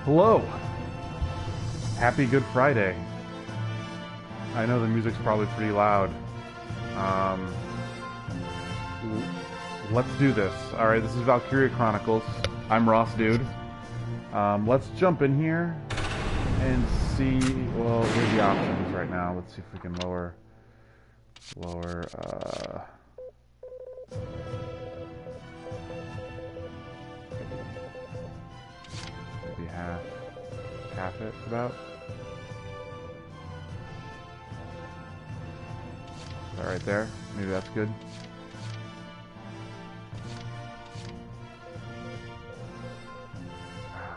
Hello! Happy Good Friday. I know the music's probably pretty loud. Um, let's do this. Alright, this is Valkyria Chronicles. I'm Ross Dude. Let's jump in here and see, well, here's the options right now. Let's see if we can lower, maybe half it about. Is that right there? Maybe that's good.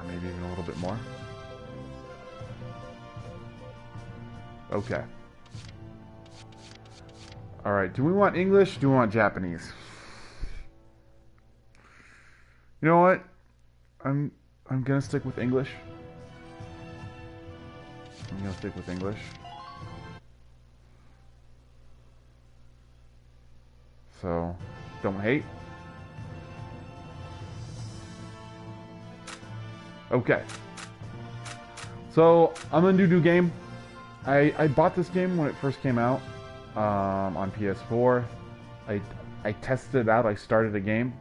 Maybe even a little bit more. Okay. Alright, do we want English? Do we want Japanese? You know what? I'm gonna stick with English. So, don't hate. Okay. So, I'm gonna do new game. I bought this game when it first came out on PS4. I tested it out. I started a game.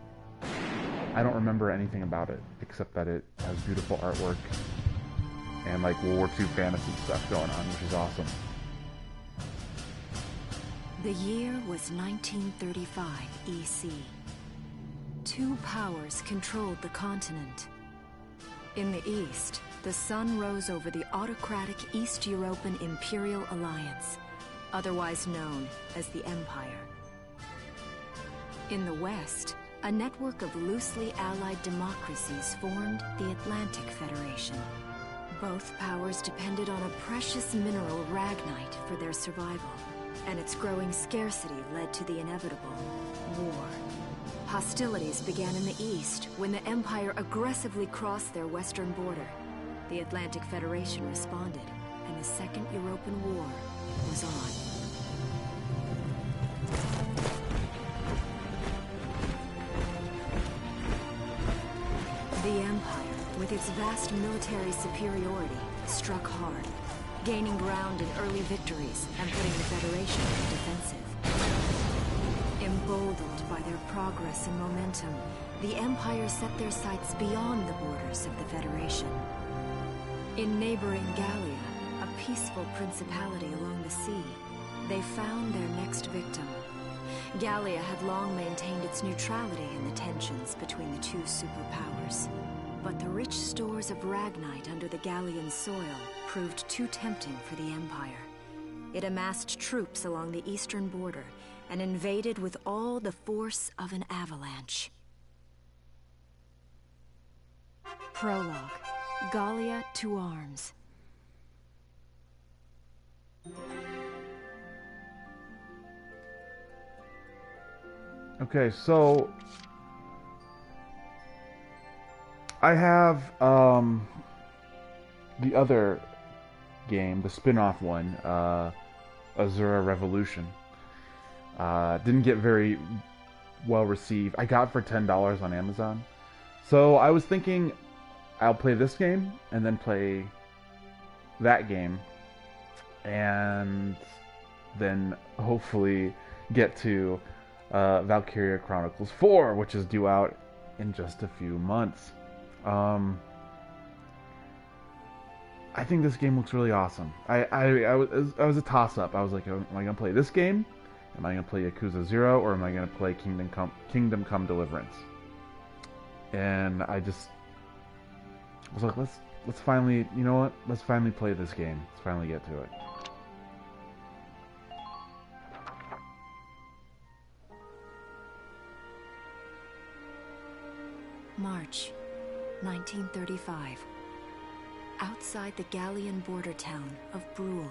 I don't remember anything about it except that it has beautiful artwork and like World War II fantasy stuff going on, which is awesome. The year was 1935 EC. Two powers controlled the continent. In the east, the sun rose over the autocratic East European Imperial Alliance, otherwise known as the Empire. In the west, a network of loosely allied democracies formed the Atlantic Federation. Both powers depended on a precious mineral, ragnite, for their survival, and its growing scarcity led to the inevitable war. Hostilities began in the east when the Empire aggressively crossed their western border. The Atlantic Federation responded, and the Second European War was on. The Empire, with its vast military superiority, struck hard, gaining ground in early victories and putting the Federation on the defensive. Emboldened by their progress and momentum, the Empire set their sights beyond the borders of the Federation. In neighboring Gallia, a peaceful principality along the sea, they found their next victim. Gallia had long maintained its neutrality in the tensions between the two superpowers. But the rich stores of ragnite under the Gallian soil proved too tempting for the Empire. It amassed troops along the eastern border and invaded with all the force of an avalanche. Prologue. Gallia to arms. Okay, so I have the other game, the spin-off one, Azura Revolution. Didn't get very well received. I got it for $10 on Amazon. So I was thinking I'll play this game and then play that game and then hopefully get to Valkyria Chronicles 4, which is due out in just a few months. I think this game looks really awesome. I was a toss-up. I was like, am I gonna play this game? Am I gonna play Yakuza 0, or am I gonna play Kingdom Come Deliverance? And I was like, let's finally, you know what? Let's finally play this game. Let's finally get to it. March 1935. Outside the Gallian border town of Brule.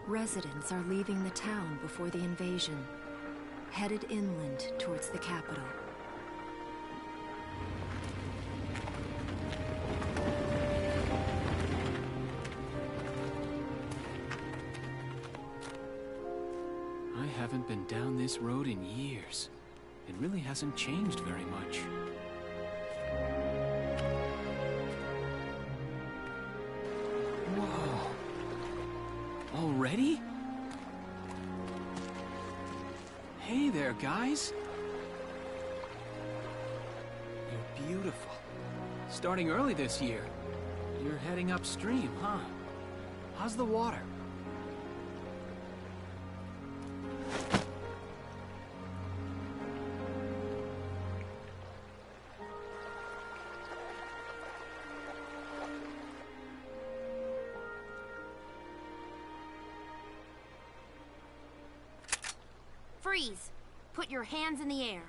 Residents are leaving the town before the invasion, headed inland towards the capital. I haven't been down this road in years. It really hasn't changed very much. Whoa. Already? Hey there, guys. You're beautiful. Starting early this year. You're heading upstream, huh? How's the water? Freeze! Put your hands in the air.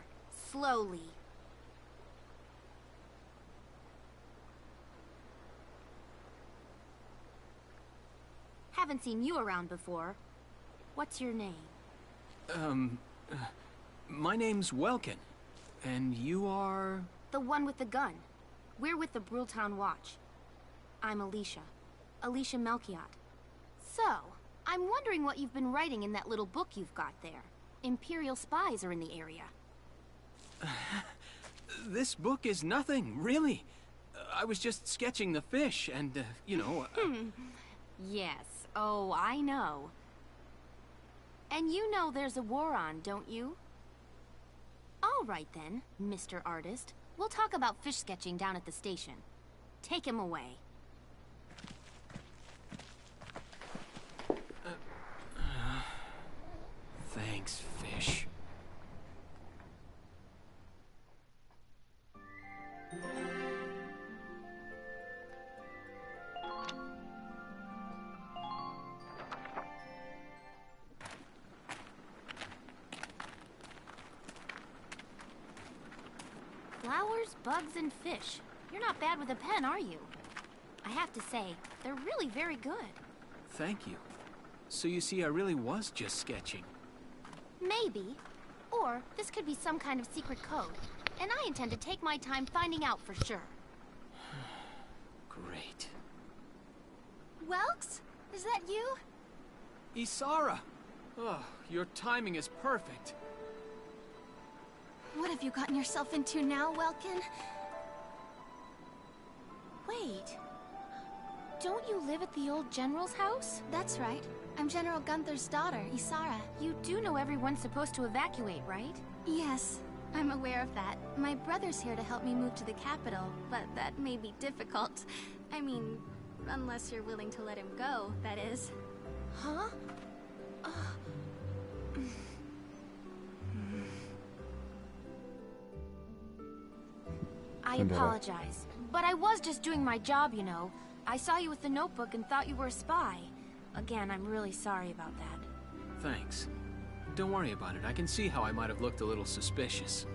Slowly. Haven't seen you around before. What's your name? My name's Welkin. And you are... The one with the gun. We're with the Brultown Watch. I'm Alicia. Alicia Melchiot. So, I'm wondering what you've been writing in that little book you've got there. Imperial spies are in the area. This book is nothing, really. I was just sketching the fish, and, you know... Yes. Oh, I know. And you know there's a war on, don't you? All right then, Mr. Artist. We'll talk about fish sketching down at the station. Take him away. Thanks, fish. Flowers, bugs, and fish. You're not bad with a pen, are you? I have to say, they're really very good. Thank you. So you see, I really was just sketching. Maybe. Or this could be some kind of secret code. And I intend to take my time finding out for sure. Great. Welks? Is that you? Isara! Oh, your timing is perfect. What have you gotten yourself into now, Welkin? Wait. Don't you live at the old General's house? That's right. I'm General Gunther's daughter, Isara. You do know everyone's supposed to evacuate, right? Yes, I'm aware of that. My brother's here to help me move to the capital, but that may be difficult. I mean, unless you're willing to let him go, that is. Huh? I apologize, but I was just doing my job, you know. I saw you with the notebook and thought you were a spy. Again, I'm really sorry about that. Thanks. Don't worry about it. I can see how I might have looked a little suspicious.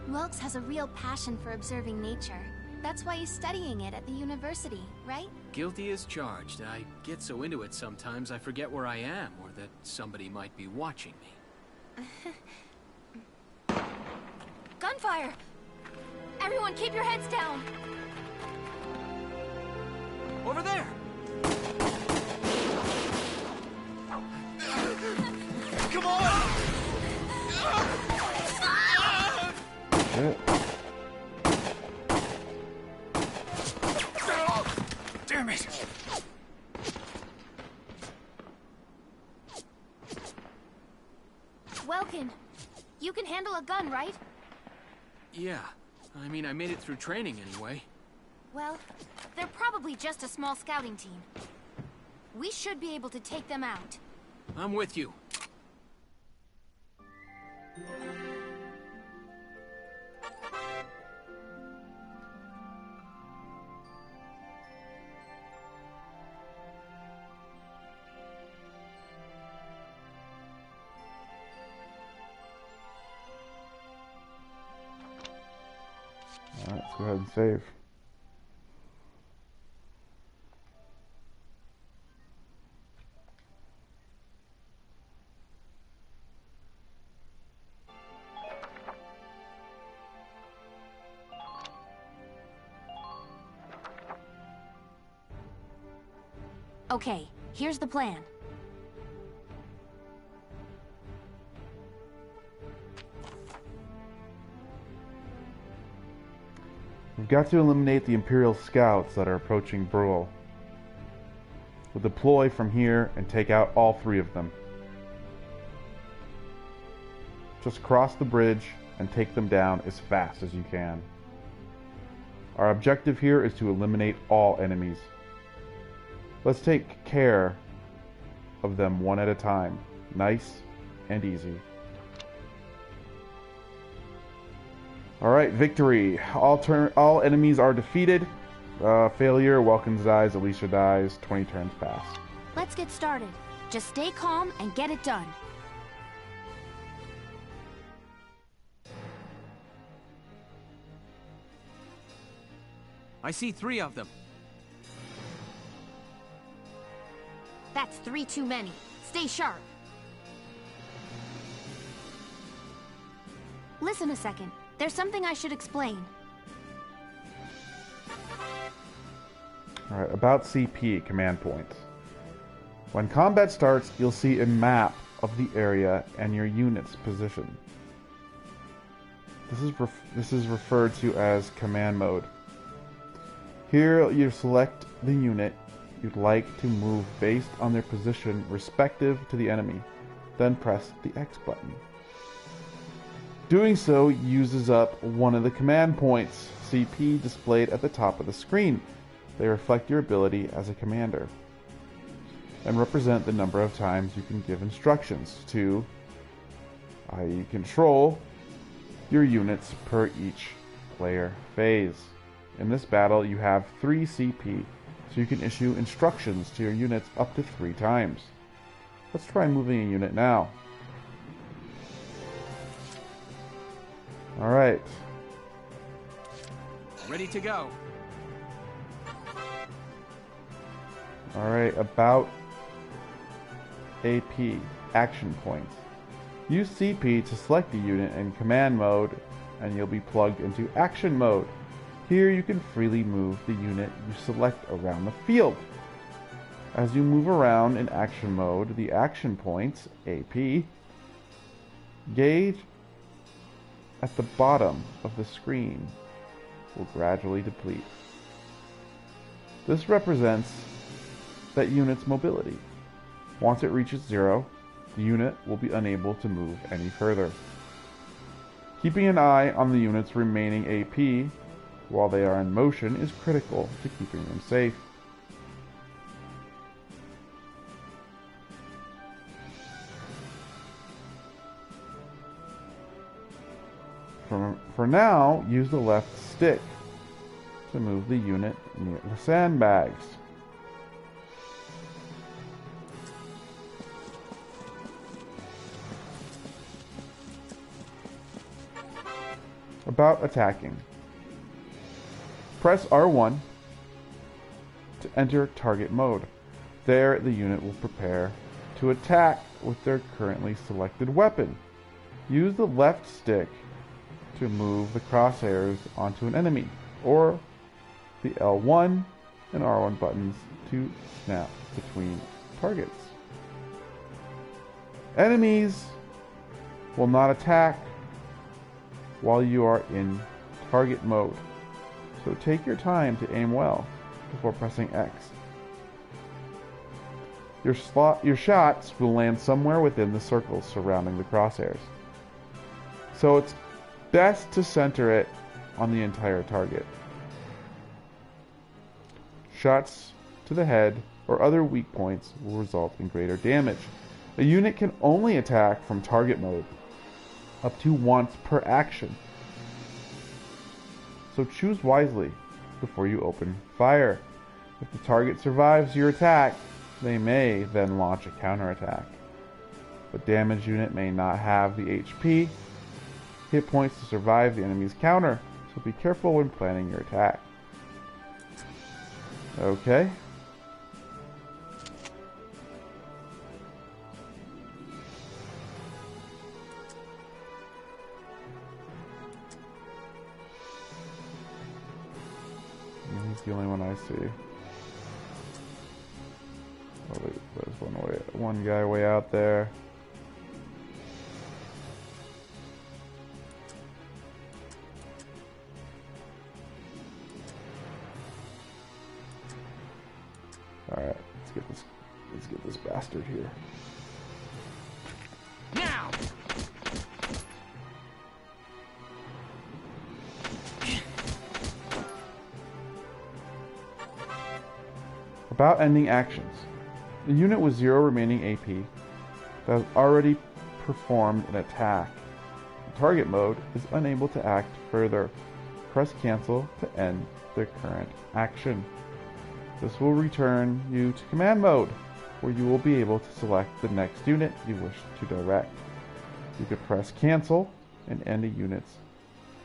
Welks has a real passion for observing nature. That's why he's studying it at the university, right? Guilty as charged. I get so into it sometimes I forget where I am, or that somebody might be watching me. Gunfire! Everyone keep your heads down! Over there! Come on! Damn it! Welkin, you can handle a gun, right? Yeah. I mean, I made it through training anyway. Well, they're probably just a small scouting team. We should be able to take them out. I'm with you. Alright, let's go ahead and save. Okay, here's the plan. We've got to eliminate the Imperial scouts that are approaching Brule. We'll deploy from here and take out all 3 of them. Just cross the bridge and take them down as fast as you can. Our objective here is to eliminate all enemies. Let's take care of them one at a time. Nice and easy. Alright, victory. All enemies are defeated. Failure, Welkins dies, Alicia dies, 20 turns pass. Let's get started. Just stay calm and get it done. I see 3 of them. That's 3 too many. Stay sharp. Listen a second. There's something I should explain. Alright, about CP, command points. When combat starts, you'll see a map of the area and your unit's position. This is referred to as command mode. Here you select the unit you'd like to move based on their position respective to the enemy, then press the X button. Doing so uses up one of the command points, CP, displayed at the top of the screen. They reflect your ability as a commander and represent the number of times you can give instructions to, i.e. control, your units per each player phase. In this battle you have 3 CP, so you can issue instructions to your units up to 3 times. Let's try moving a unit now. Alright. Ready to go. Alright, about AP, action points. Use CP to select the unit in command mode, and you'll be plugged into action mode. Here you can freely move the unit you select around the field. As you move around in action mode, the action points, AP, gauge at the bottom of the screen will gradually deplete. This represents that unit's mobility. Once it reaches 0, the unit will be unable to move any further. Keeping an eye on the unit's remaining AP while they are in motion is critical to keeping them safe. For now, use the left stick to move the unit near the sandbags. About attacking. Press R1 to enter target mode. There, the unit will prepare to attack with their currently selected weapon. Use the left stick to move the crosshairs onto an enemy, or the L1 and R1 buttons to snap between targets. Enemies will not attack while you are in target mode, so take your time to aim well before pressing X. Your shots will land somewhere within the circles surrounding the crosshairs, so it's best to center it on the entire target. Shots to the head or other weak points will result in greater damage. A unit can only attack from target mode up to once per action, so choose wisely before you open fire. If the target survives your attack, they may then launch a counterattack. The damaged unit may not have the HP, hit points to survive the enemy's counter, so be careful when planning your attack. Okay. He's the only one I see. Oh, there's one guy way out there. Alright, let's get this bastard here. Now! About ending actions. The unit with 0 remaining AP that has already performed an attack in target mode is unable to act further. Press cancel to end their current action. This will return you to command mode, where you will be able to select the next unit you wish to direct. You can press cancel and end a unit's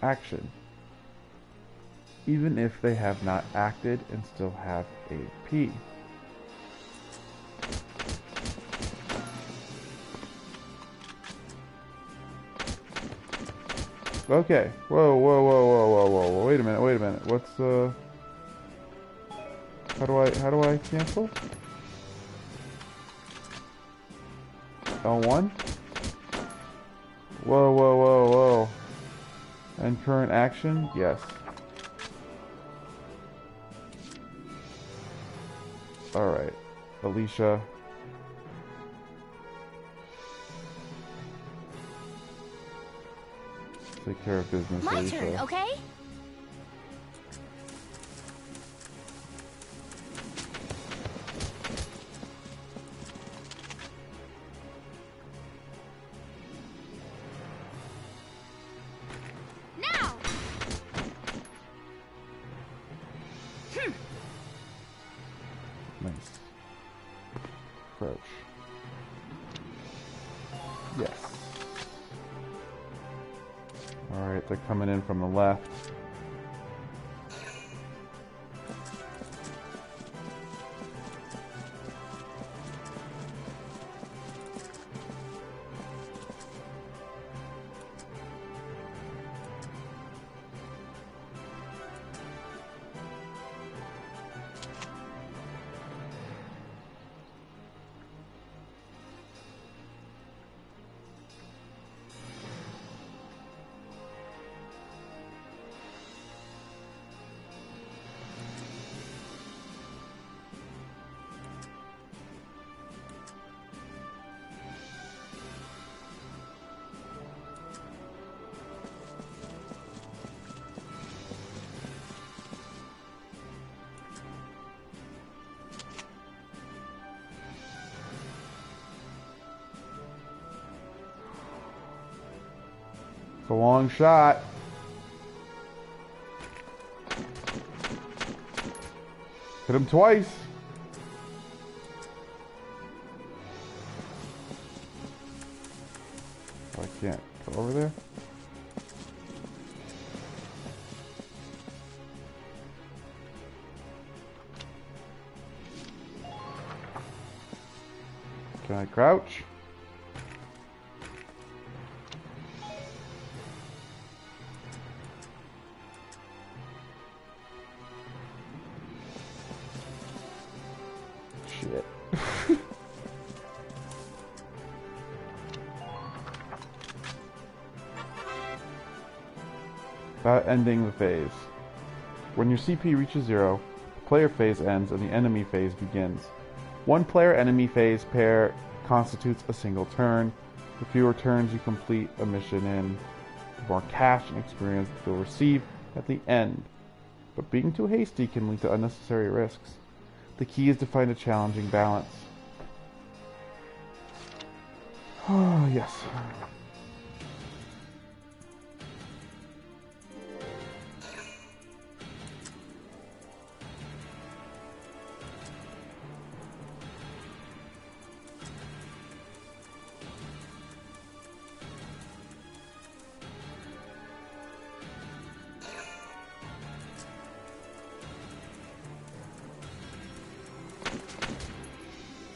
action, even if they have not acted and still have AP. Okay. Whoa. Wait a minute. What's how do I cancel? L1? Whoa. And current action? Yes. Alright. Alicia. Take care of business, My Alicia. turn, okay? Now! Nice. Crouch. Yes. Alright, they're coming in from the left. It's a long shot. Hit him twice. Oh, I can't go over there. Can I crouch? Shit. About ending the phase. When your CP reaches 0, the player phase ends and the enemy phase begins. One player-enemy phase pair constitutes a single turn. The fewer turns you complete a mission in, the more cash and experience you'll receive at the end. But being too hasty can lead to unnecessary risks. The key is to find a challenging balance. Oh, yes.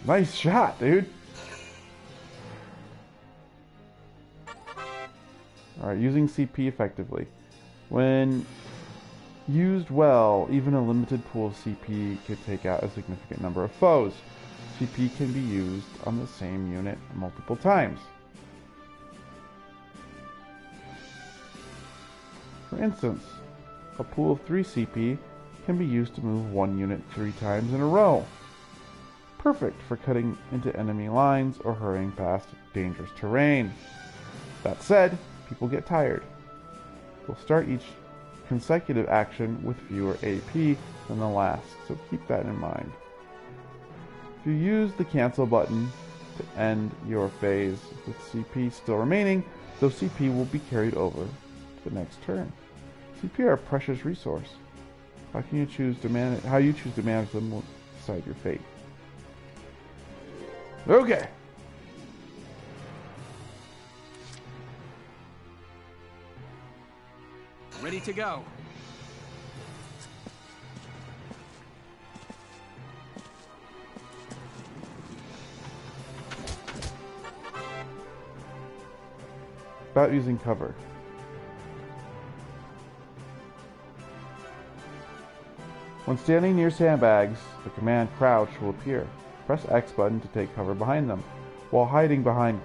Nice shot, dude. Alright, using CP effectively. When used well, even a limited pool of CP could take out a significant number of foes. CP can be used on the same unit multiple times. For instance, a pool of 3 CP can be used to move one unit 3 times in a row. perfect for cutting into enemy lines or hurrying past dangerous terrain. That said, people get tired. We'll start each consecutive action with fewer AP than the last, so keep that in mind. If you use the cancel button to end your phase with CP still remaining, those CP will be carried over to the next turn. CP are a precious resource. How you choose to manage them will decide your fate. Okay. Ready to go. About using cover. When standing near sandbags, the command crouch will appear. Press X button to take cover behind them. While hiding behind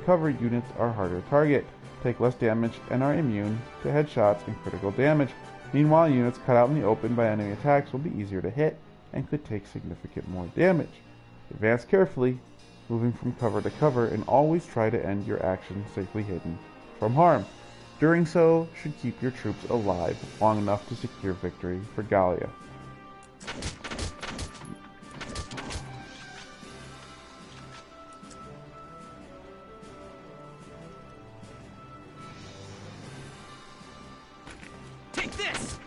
cover, units are harder to target, take less damage, and are immune to headshots and critical damage. Meanwhile, units cut out in the open by enemy attacks will be easier to hit and could take significant more damage. Advance carefully, moving from cover to cover, and always try to end your action safely hidden from harm. Doing so should keep your troops alive long enough to secure victory for Gallia. Take this!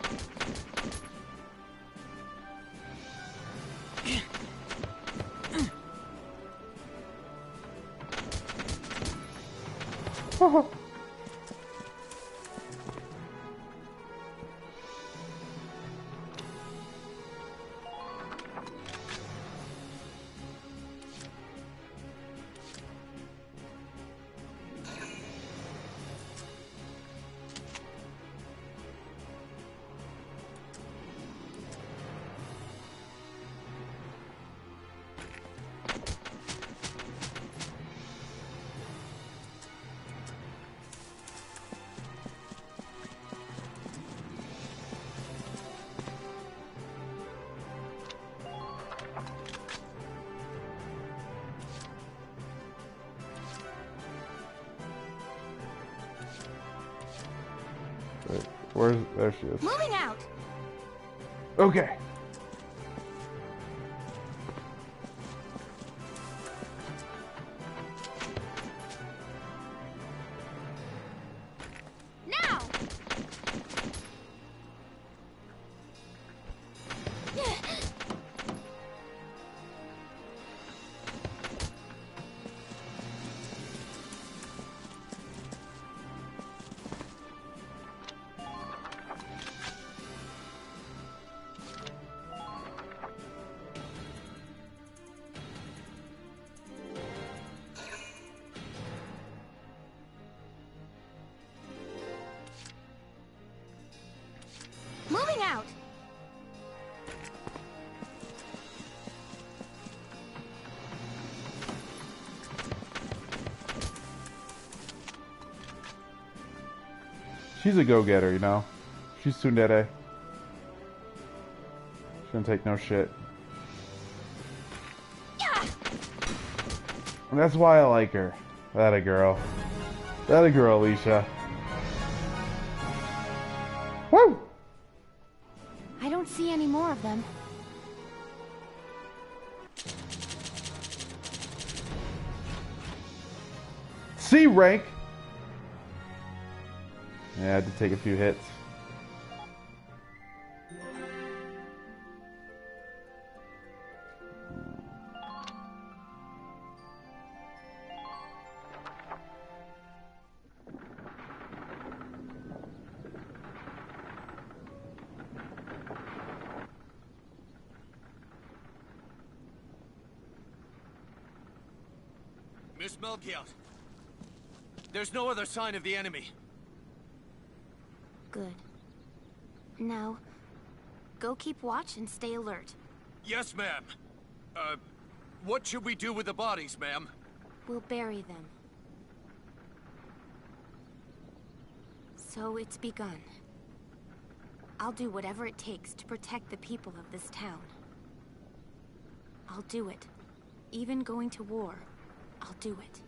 There she is. Moving out. Okay. Now. Moving out. She's a go-getter, you know? She's tsundere. She doesn't take no shit. And that's why I like her. That a girl. That a girl, Alicia. Woo! I don't see any more of them. C rank! Yeah, I had to take a few hits. Miss Melchiot, there's no other sign of the enemy. Good. Now, go keep watch and stay alert. Yes, ma'am. What should we do with the bodies, ma'am? We'll bury them. So it's begun. I'll do whatever it takes to protect the people of this town. I'll do it. Even going to war, I'll do it.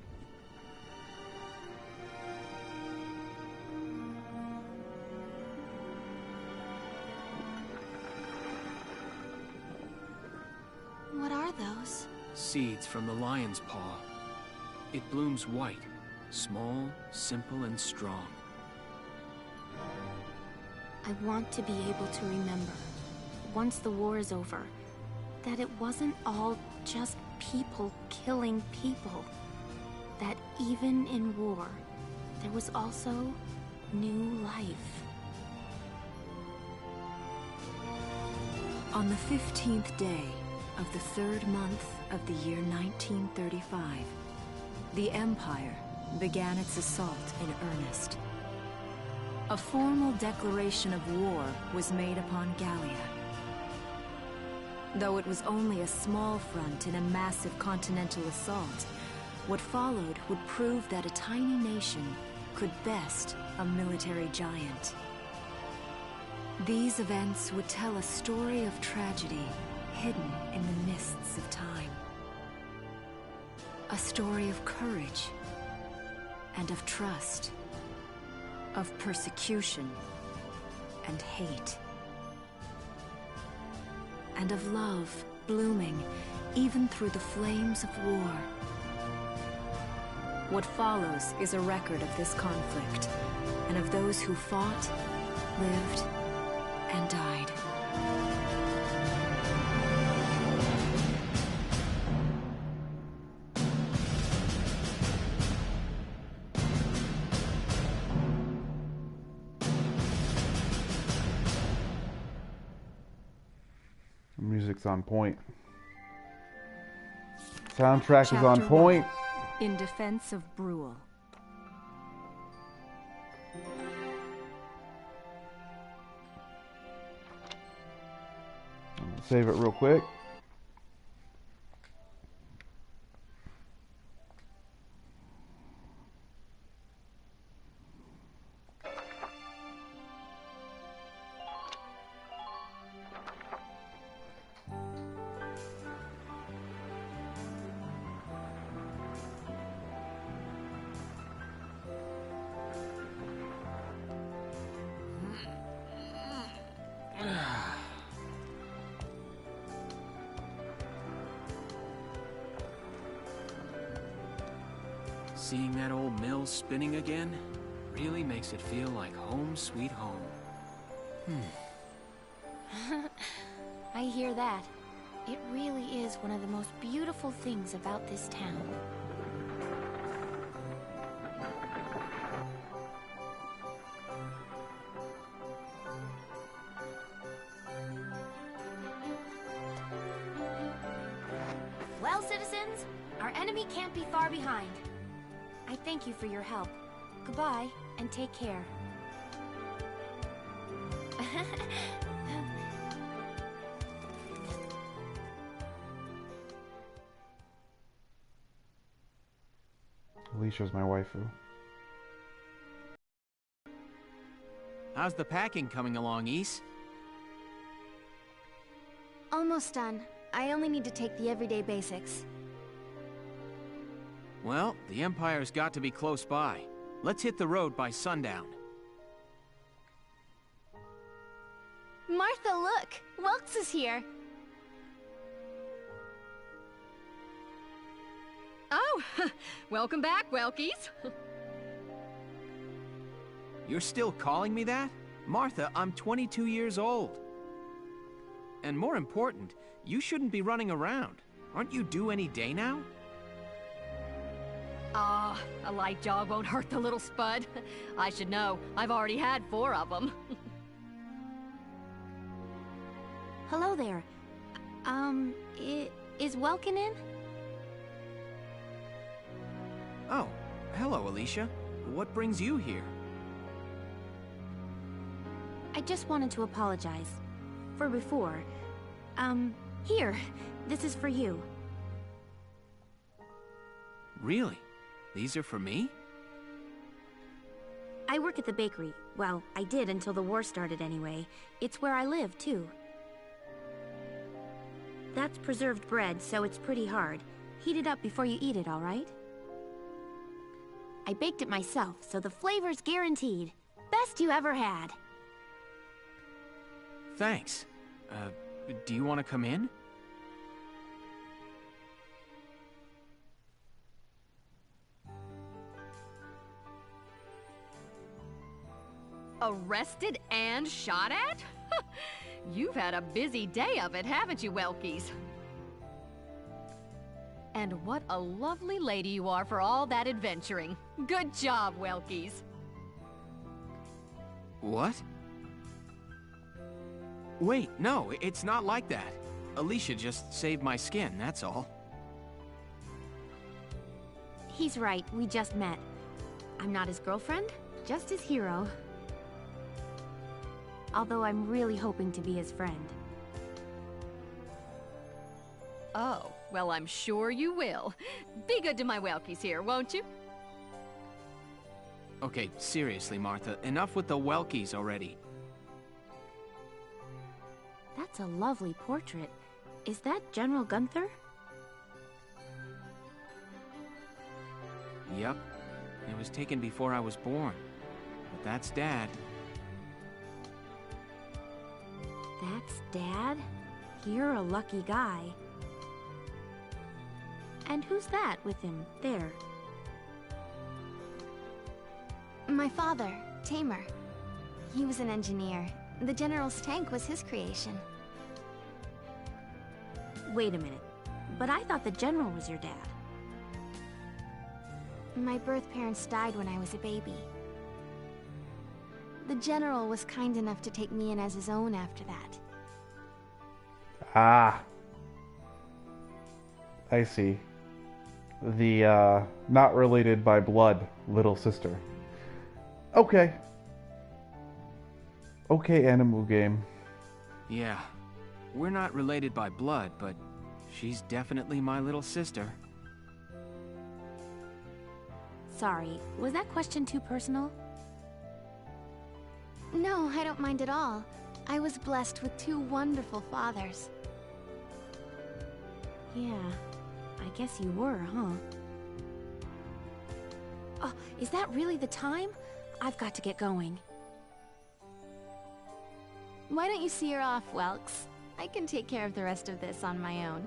What are those? Seeds from the lion's paw. It blooms white, small, simple, and strong. I want to be able to remember, once the war is over, that it wasn't all just people killing people. That even in war, there was also new life. On the 15th day of the 3rd month of the year 1935, the Empire began its assault in earnest. A formal declaration of war was made upon Gallia. Though it was only a small front in a massive continental assault, what followed would prove that a tiny nation could best a military giant. These events would tell a story of tragedy hidden in the mists of time. A story of courage and of trust, of persecution and hate, and of love blooming even through the flames of war. What follows is a record of this conflict, and of those who fought, lived, and died. The music's on point. Soundtrack is Chapter on point. 1, In Defense of Brule. I'm gonna save it real quick. Seeing that old mill spinning again really makes it feel like home sweet home. I hear that. It really is one of the most beautiful things about this town. Well, citizens, our enemy can't be far behind. I thank you for your help. Goodbye, and take care. Alicia's my waifu. How's the packing coming along, Ys? Almost done. I only need to take the everyday basics. Well, the Empire's got to be close by. Let's hit the road by sundown. Martha, look! Welks is here! Oh, welcome back, Welkies. You're still calling me that? Martha, I'm 22 years old. And more important, you shouldn't be running around. Aren't you due any day now? Ah, a light jog won't hurt the little spud. I should know. I've already had 4 of them. Hello there. Is Welkin in? Oh, hello, Alicia. What brings you here? I just wanted to apologize. For before. Here. This is for you. Really? These are for me? I work at the bakery. Well, I did until the war started anyway. It's where I live, too. That's preserved bread, so it's pretty hard. Heat it up before you eat it, all right? I baked it myself, so the flavor's guaranteed. Best you ever had. Thanks. Do you want to come in? Arrested and shot at? You've had a busy day of it, haven't you, Welkies? And what a lovely lady you are for all that adventuring. Good job, Welkies. What? Wait, no, it's not like that. Alicia just saved my skin, that's all. He's right, we just met. I'm not his girlfriend, just his hero. Although I'm really hoping to be his friend. Oh, well, I'm sure you will. Be good to my Welkies here, won't you? Okay, seriously, Martha, enough with the Welkies already. That's a lovely portrait. Is that General Gunther? Yep. It was taken before I was born. But that's Dad. That's Dad? You're a lucky guy. And who's that with him, there? My father, Tamer. He was an engineer. The General's tank was his creation. Wait a minute. But I thought the General was your dad. My birth parents died when I was a baby. The General was kind enough to take me in as his own after that. Ah. I see. The, not related by blood little sister. Okay. Okay, Animal Game. Yeah. We're not related by blood, but she's definitely my little sister. Sorry, was that question too personal? No, I don't mind at all. I was blessed with two wonderful fathers. Yeah, I guess you were, huh? Oh, is that really the time? I've got to get going. Why don't you see her off, Welks? I can take care of the rest of this on my own.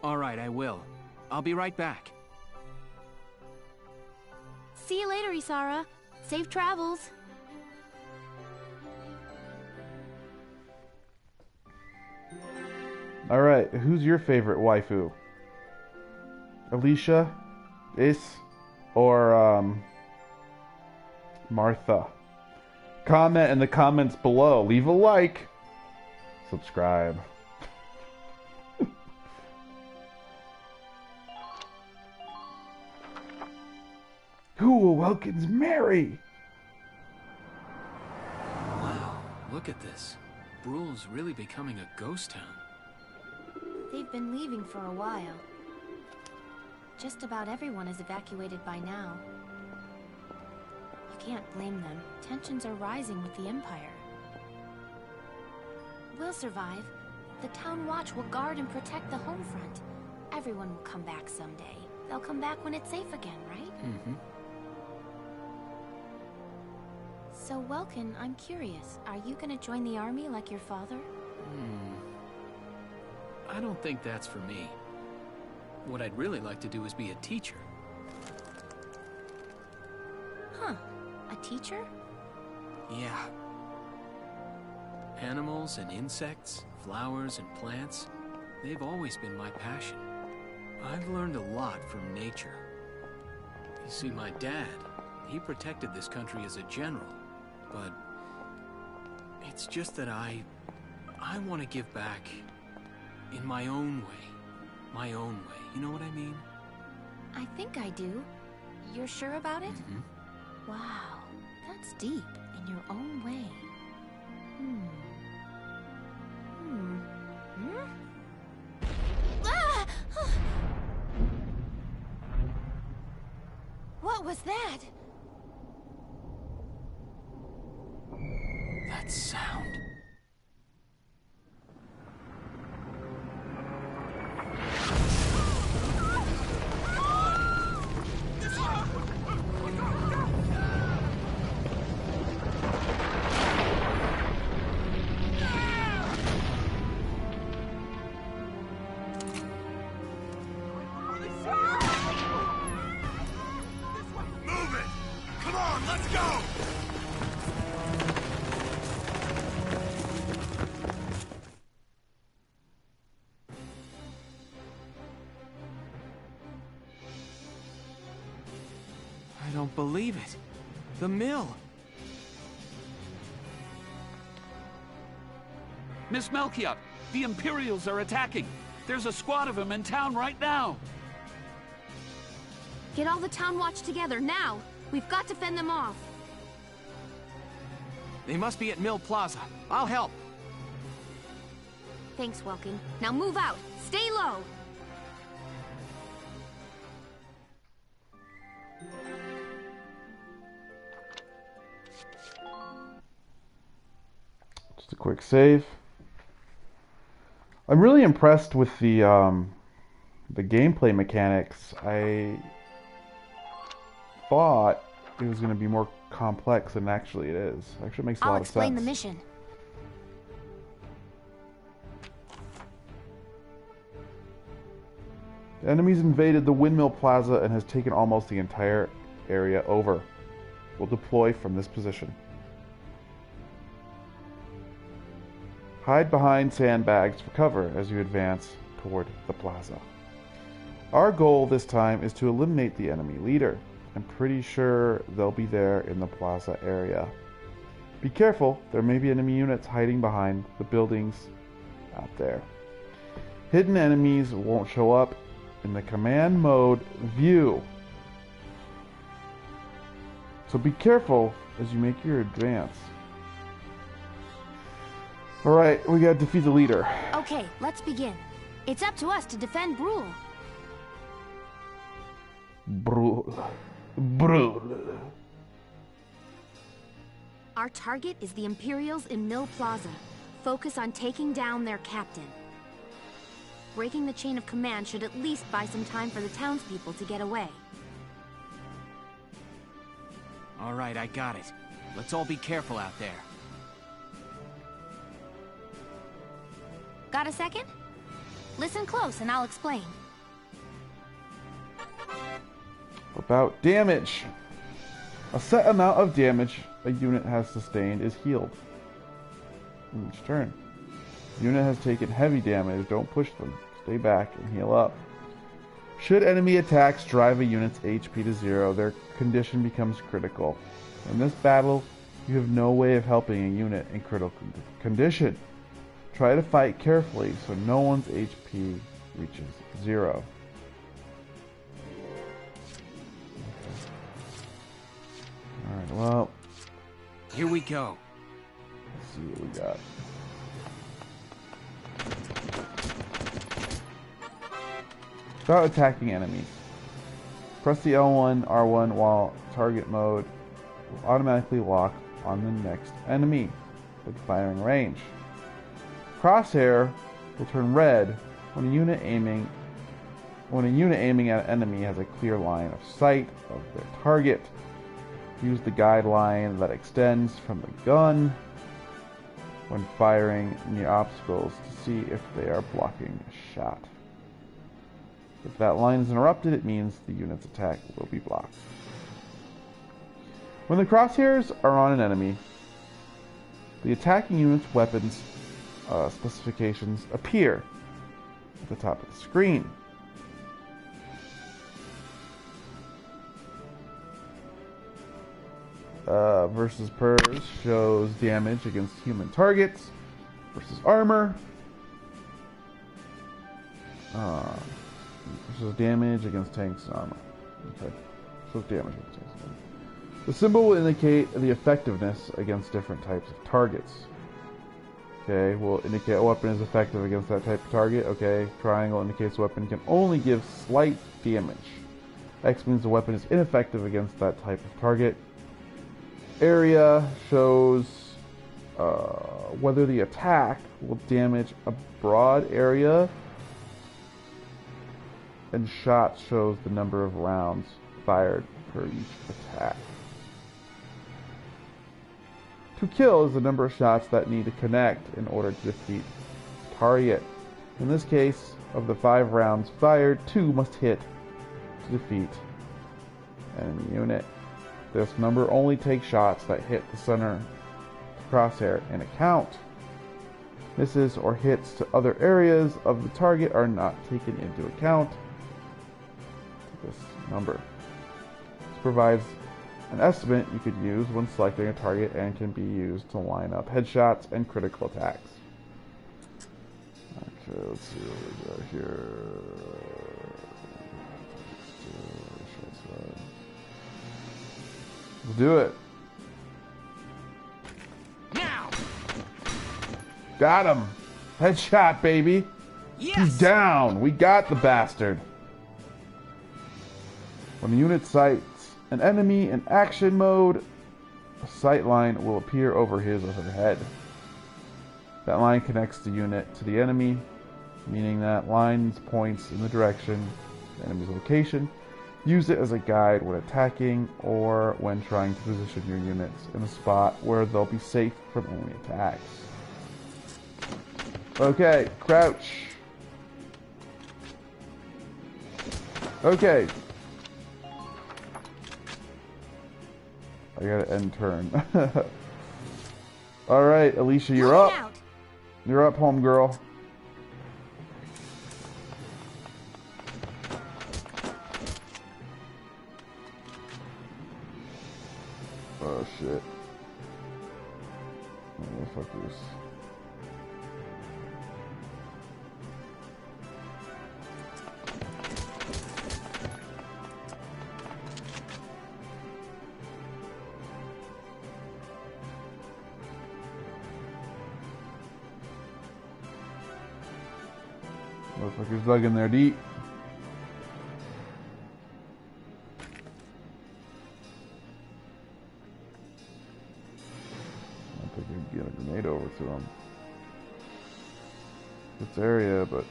Alright, I will. I'll be right back. See you later, Isara. Safe travels. Alright, who's your favorite waifu? Alicia? Ace? Or, Martha? Comment in the comments below. Leave a like. Subscribe. Who will Welkins marry? Wow, look at this. Brule's really becoming a ghost town. They've been leaving for a while. Just about everyone is evacuated by now. You can't blame them. Tensions are rising with the Empire. We'll survive. The Town Watch will guard and protect the home front. Everyone will come back someday. They'll come back when it's safe again, right? Mm-hmm. So, Welkin, I'm curious. Are you gonna join the army like your father? I don't think that's for me. What I'd really like to do is be a teacher. Huh. A teacher? Yeah. Animals and insects, flowers and plants, they've always been my passion. I've learned a lot from nature. You see, my dad, he protected this country as a general, but it's just that I want to give back in my own way. My own way. You know what I mean? I think I do. You're sure about it? Mm-hmm. Wow, that's deep. In your own way. Ah! What was that? That sound. Let's go! I don't believe it. The mill. Miss Melchiot, the Imperials are attacking. There's a squad of them in town right now. Get all the town watch together, now! We've got to fend them off. They must be at Mill Plaza. I'll help. Thanks, Welkin. Now move out! Stay low! Just a quick save. I'm really impressed with the gameplay mechanics. I thought it was going to be more complex than actually it is. Actually, it makes a lot of sense. I'll explain the mission. The enemy's invaded the Windmill Plaza and has taken almost the entire area over. We'll deploy from this position. Hide behind sandbags for cover as you advance toward the plaza. Our goal this time is to eliminate the enemy leader. I'm pretty sure they'll be there in the plaza area. Be careful, there may be enemy units hiding behind the buildings out there. Hidden enemies won't show up in the command mode view. So be careful as you make your advance. Alright, we gotta defeat the leader. Okay, let's begin. It's up to us to defend Brule. Brule. Our target is the Imperials in Mill Plaza. Focus on taking down their captain. Breaking the chain of command should at least buy some time for the townspeople to get away. All right, I got it. Let's all be careful out there. Got a second? Listen close and I'll explain. About damage. A set amount of damage a unit has sustained is healed each turn. Unit has taken heavy damage. Don't push them. Stay back and heal up. Should enemy attacks drive a unit's HP to 0, their condition becomes critical. In this battle, you have no way of helping a unit in critical condition. Try to fight carefully so no one's HP reaches 0. Alright, well, Here we go. let's see what we got. Start attacking enemies. Press the L1, R1 while target mode will automatically lock on the next enemy with firing range. Crosshair will turn red when a unit aiming at an enemy has a clear line of sight of their target. Use the guideline that extends from the gun when firing near obstacles to see if they are blocking a shot. If that line is interrupted, it means the unit's attack will be blocked. When the crosshairs are on an enemy, the attacking unit's weapons specifications appear at the top of the screen. Versus Purse shows damage against human targets. Versus Armor. Versus damage against tanks and armor. Okay. So damage against tanks and armor. The symbol will indicate the effectiveness against different types of targets. Okay, will indicate a weapon is effective against that type of target. Okay, triangle indicates the weapon can only give slight damage. X means the weapon is ineffective against that type of target. Area shows whether the attack will damage a broad area, and shot shows the number of rounds fired per each attack. To kill is the number of shots that need to connect in order to defeat the target. In this case, of the 5 rounds fired, 2 must hit to defeat enemy unit. This number only takes shots that hit the center crosshair and a count. Misses or hits to other areas of the target are not taken into account. This number. This provides an estimate you could use when selecting a target and can be used to line up headshots and critical attacks. Okay, let's see what we got here. Let's do it. Now! Got him. Headshot, baby. Yes! He's down. We got the bastard. When the unit sights an enemy in action mode, a sight line will appear over his or her head. That line connects the unit to the enemy, meaning that line points in the direction of the enemy's location. Use it as a guide when attacking or when trying to position your units in a spot where they'll be safe from enemy attacks. Okay, crouch. Okay. I gotta end turn. Alright, Alicia, you're up. You're up, homegirl. Oh shit. Motherfuckers. Motherfuckers dug in there deep. I don't think I can get a grenade over to him. This area, but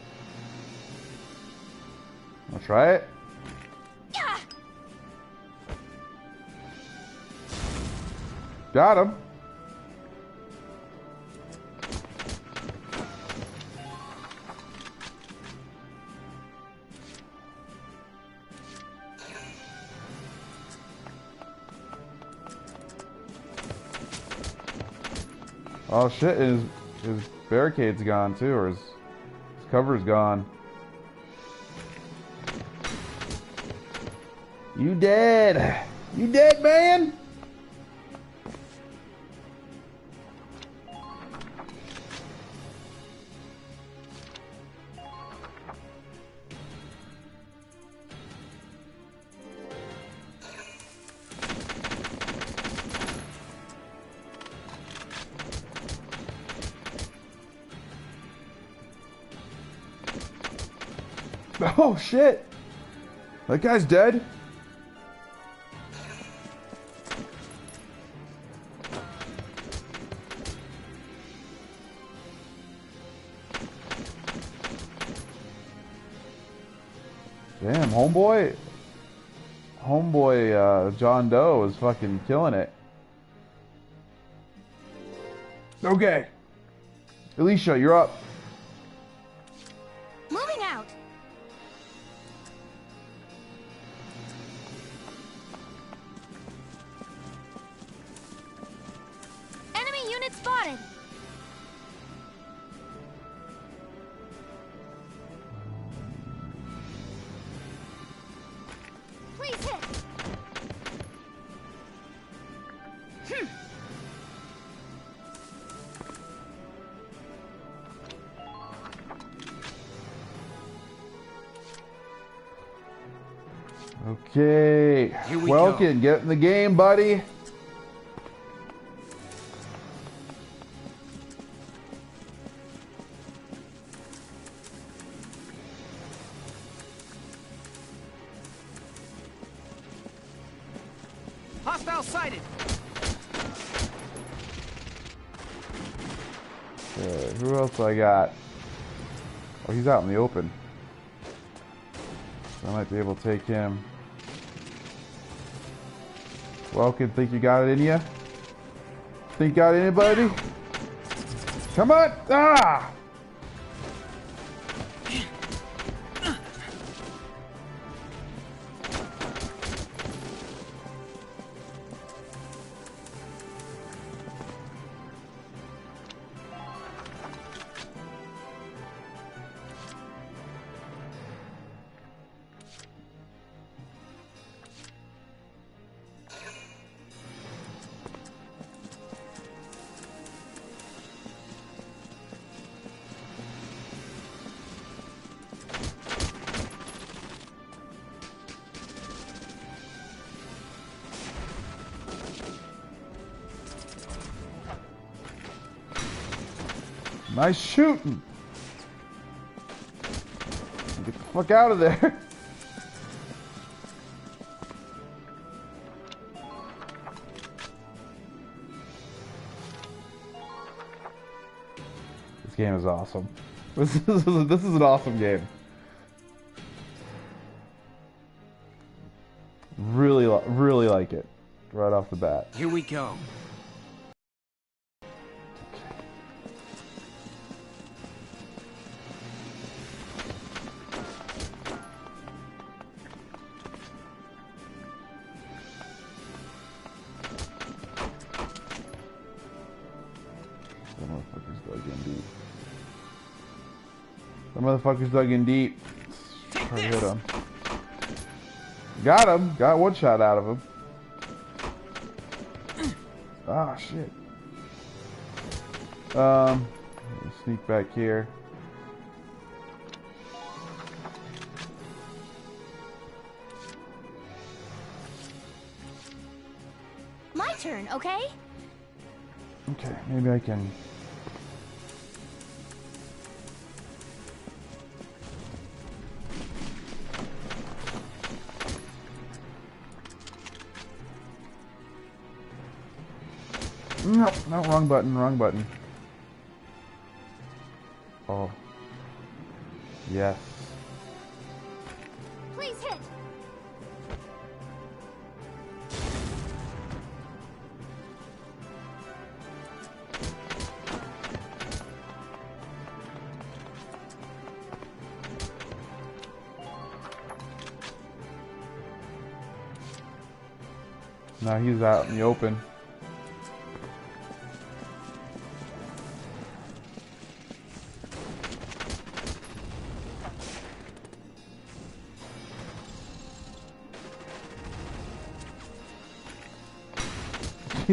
I'll try it. Got him. Oh shit, his barricade's gone too, or his cover's gone. You dead! You dead, man! Oh shit! That guy's dead. Damn, homeboy, John Doe is fucking killing it. Okay, Alicia, you're up. Moving out. Enemy unit spotted. Please hit. Okay, Here we Welkin, get in the game, buddy. Hostile sighted. Okay, who else I got? Oh, he's out in the open. I might be able to take him. Welkin, think you got it in ya? Think got anybody? Come on! Ah! Nice shooting. Get the fuck out of there. This game is awesome. This is an awesome game. Really like it right off the bat. Here we go. The motherfucker's dug in deep. Try to hit him. Got him. Got one shot out of him. Ah, shit. Sneak back here. My turn, okay? Okay, maybe I can. No, wrong button. Oh. Yes. Please hit. Now he's out in the open.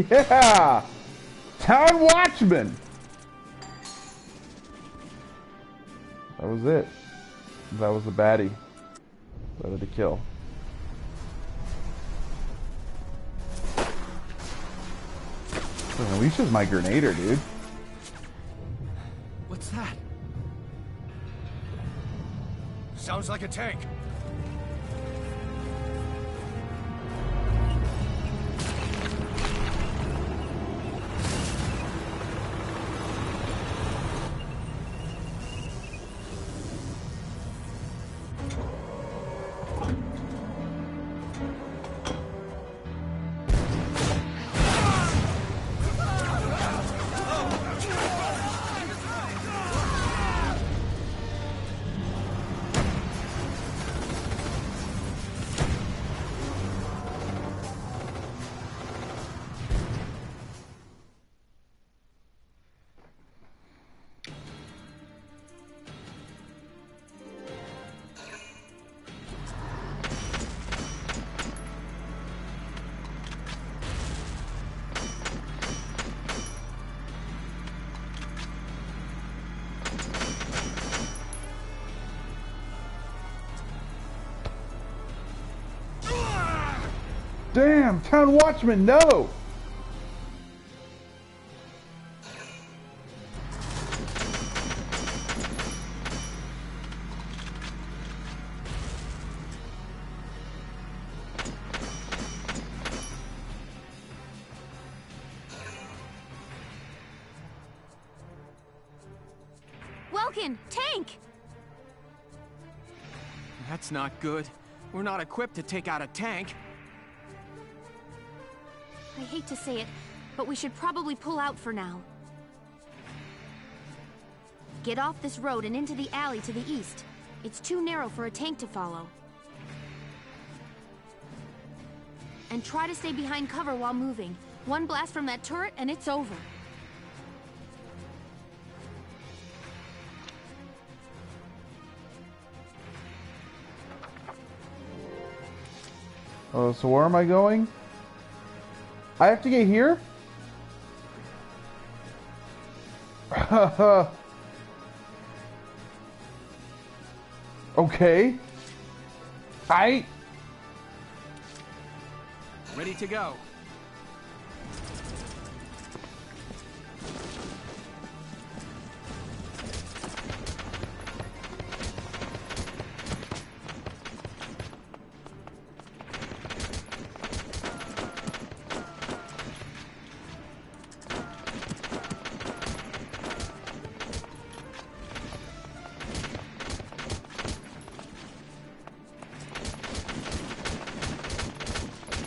Yeah! Town Watchman! That was it. That was the baddie. Ready to kill. Alicia's my grenader, dude. What's that? Sounds like a tank. Damn, Town Watchman, no! Welkin, tank! That's not good. We're not equipped to take out a tank. I hate to say it, but we should probably pull out for now. Get off this road and into the alley to the east. It's too narrow for a tank to follow. And try to stay behind cover while moving. One blast from that turret and it's over. Oh, so where am I going? I have to get here? Okay. Ready to go.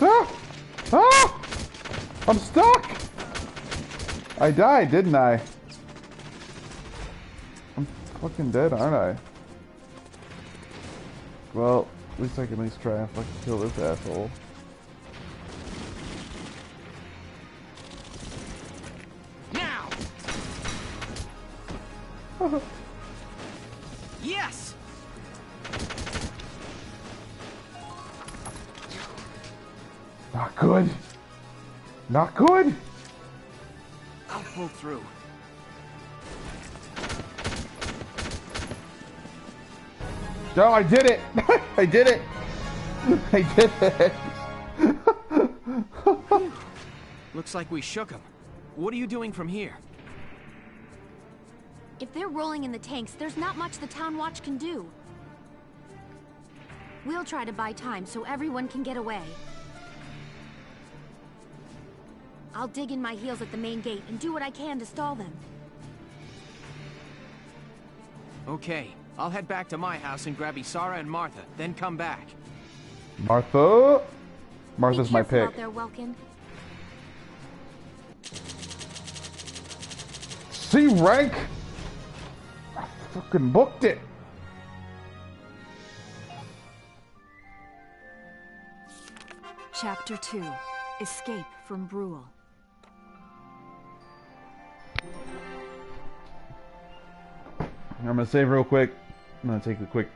Ah! Ah! I'm stuck! I died, didn't I? I'm fucking dead, aren't I? Well, at least I can at least try and fucking kill this asshole. Now! Yes! Not good. Not good. I'll pull through. No, I did it. I did it. I did it. Looks like we shook them. What are you doing from here? If they're rolling in the tanks, there's not much the Town Watch can do. We'll try to buy time so everyone can get away. I'll dig in my heels at the main gate and do what I can to stall them. Okay, I'll head back to my house and grab Isara and Martha, then come back. Martha? Martha's my Be careful pick. out there, Welkin. C rank? I fucking booked it. Chapter 2. Escape from Brule. I'm gonna save real quick. I'm gonna take a quick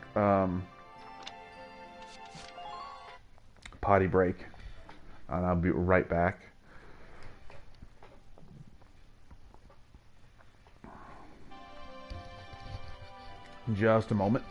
potty break, and I'll be right back. Just a moment.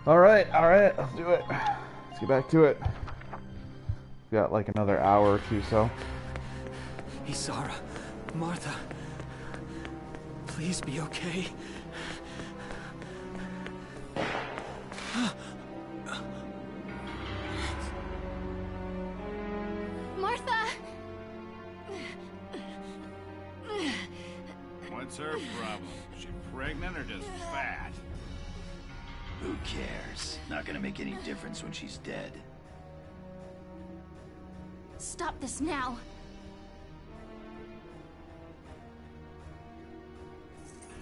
All right, let's do it. Let's get back to it. Got like another hour or two, so. Isara, Martha, please be okay. Martha! What's her problem? She pregnant or just fat? Who cares? Not gonna make any difference when she's dead. Stop this now.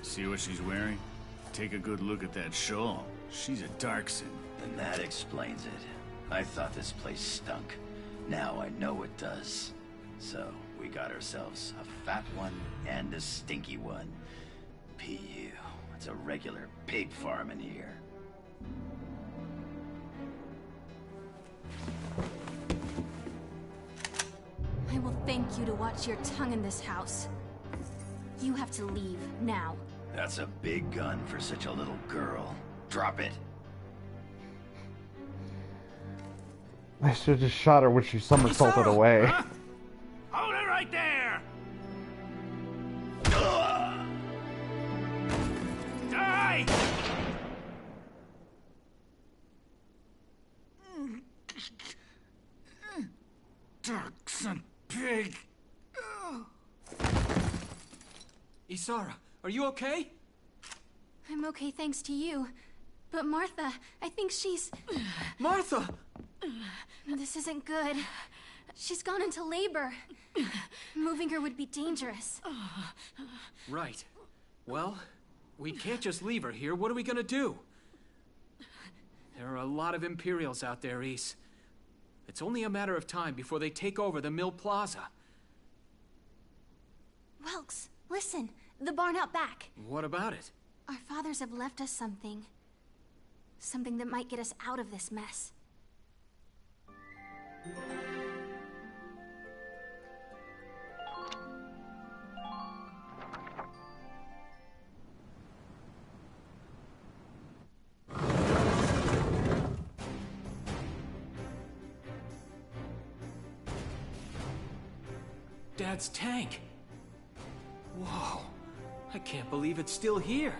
See what she's wearing? Take a good look at that shawl. She's a Darkson. Then that explains it. I thought this place stunk. Now I know it does. So, we got ourselves a fat one and a stinky one. P.U. It's a regular pig farm in here. I will thank you to watch your tongue in this house. You have to leave, now. That's a big gun for such a little girl. Drop it. I should have just shot her when she somersaulted away. Huh? Hold it right there! Die! Darkson pig! Isara, are you okay? I'm okay thanks to you. But Martha, I think she's... Martha! This isn't good. She's gone into labor. Moving her would be dangerous. Right. Well, we can't just leave her here. What are we gonna do? There are a lot of Imperials out there, Ys. It's only a matter of time before they take over the Mill Plaza. Welks, listen. The barn out back. What about it? Our fathers have left us something. Something that might get us out of this mess. Dad's tank. Whoa. I can't believe it's still here.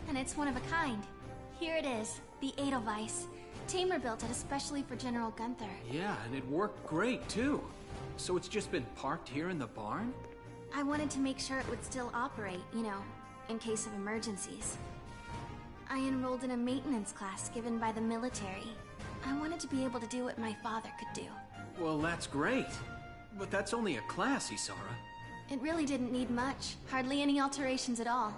And it's one of a kind. Here it is, the Edelweiss. Tamer built it especially for General Gunther. Yeah, and it worked great, too. So it's just been parked here in the barn? I wanted to make sure it would still operate, you know, in case of emergencies. I enrolled in a maintenance class given by the military. I wanted to be able to do what my father could do. Well, that's great. But that's only a class, Isara. It really didn't need much. Hardly any alterations at all.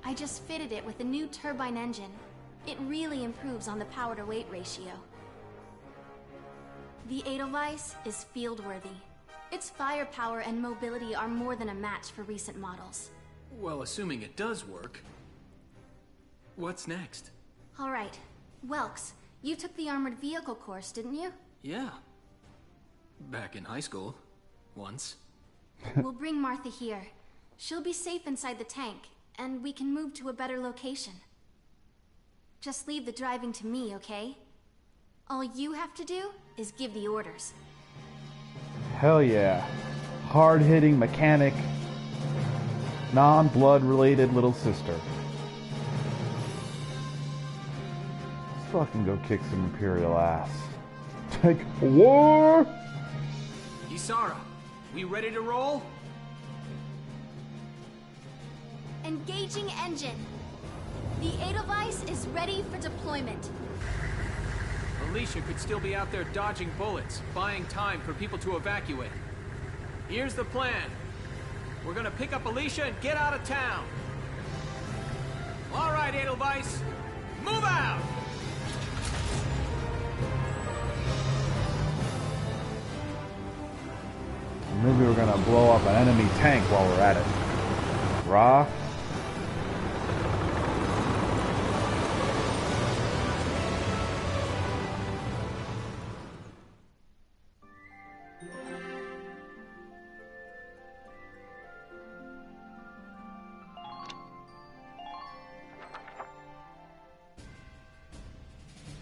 I just fitted it with a new turbine engine. It really improves on the power-to-weight ratio. The Edelweiss is field-worthy. Its firepower and mobility are more than a match for recent models. Well, assuming it does work. What's next? All right. Welks, you took the armored vehicle course, didn't you? Yeah. Back in high school. Once. We'll bring Martha here. She'll be safe inside the tank, and we can move to a better location. Just leave the driving to me, okay? All you have to do is give the orders. Hell yeah. Hard-hitting mechanic, non-blood related little sister. Let's fucking go kick some Imperial ass. Take war! Isara, we ready to roll? Engaging engine. The Edelweiss is ready for deployment. Alicia could still be out there dodging bullets, buying time for people to evacuate. Here's the plan. We're gonna pick up Alicia and get out of town. All right, Edelweiss, move out! Maybe we're gonna blow up an enemy tank while we're at it. Rah.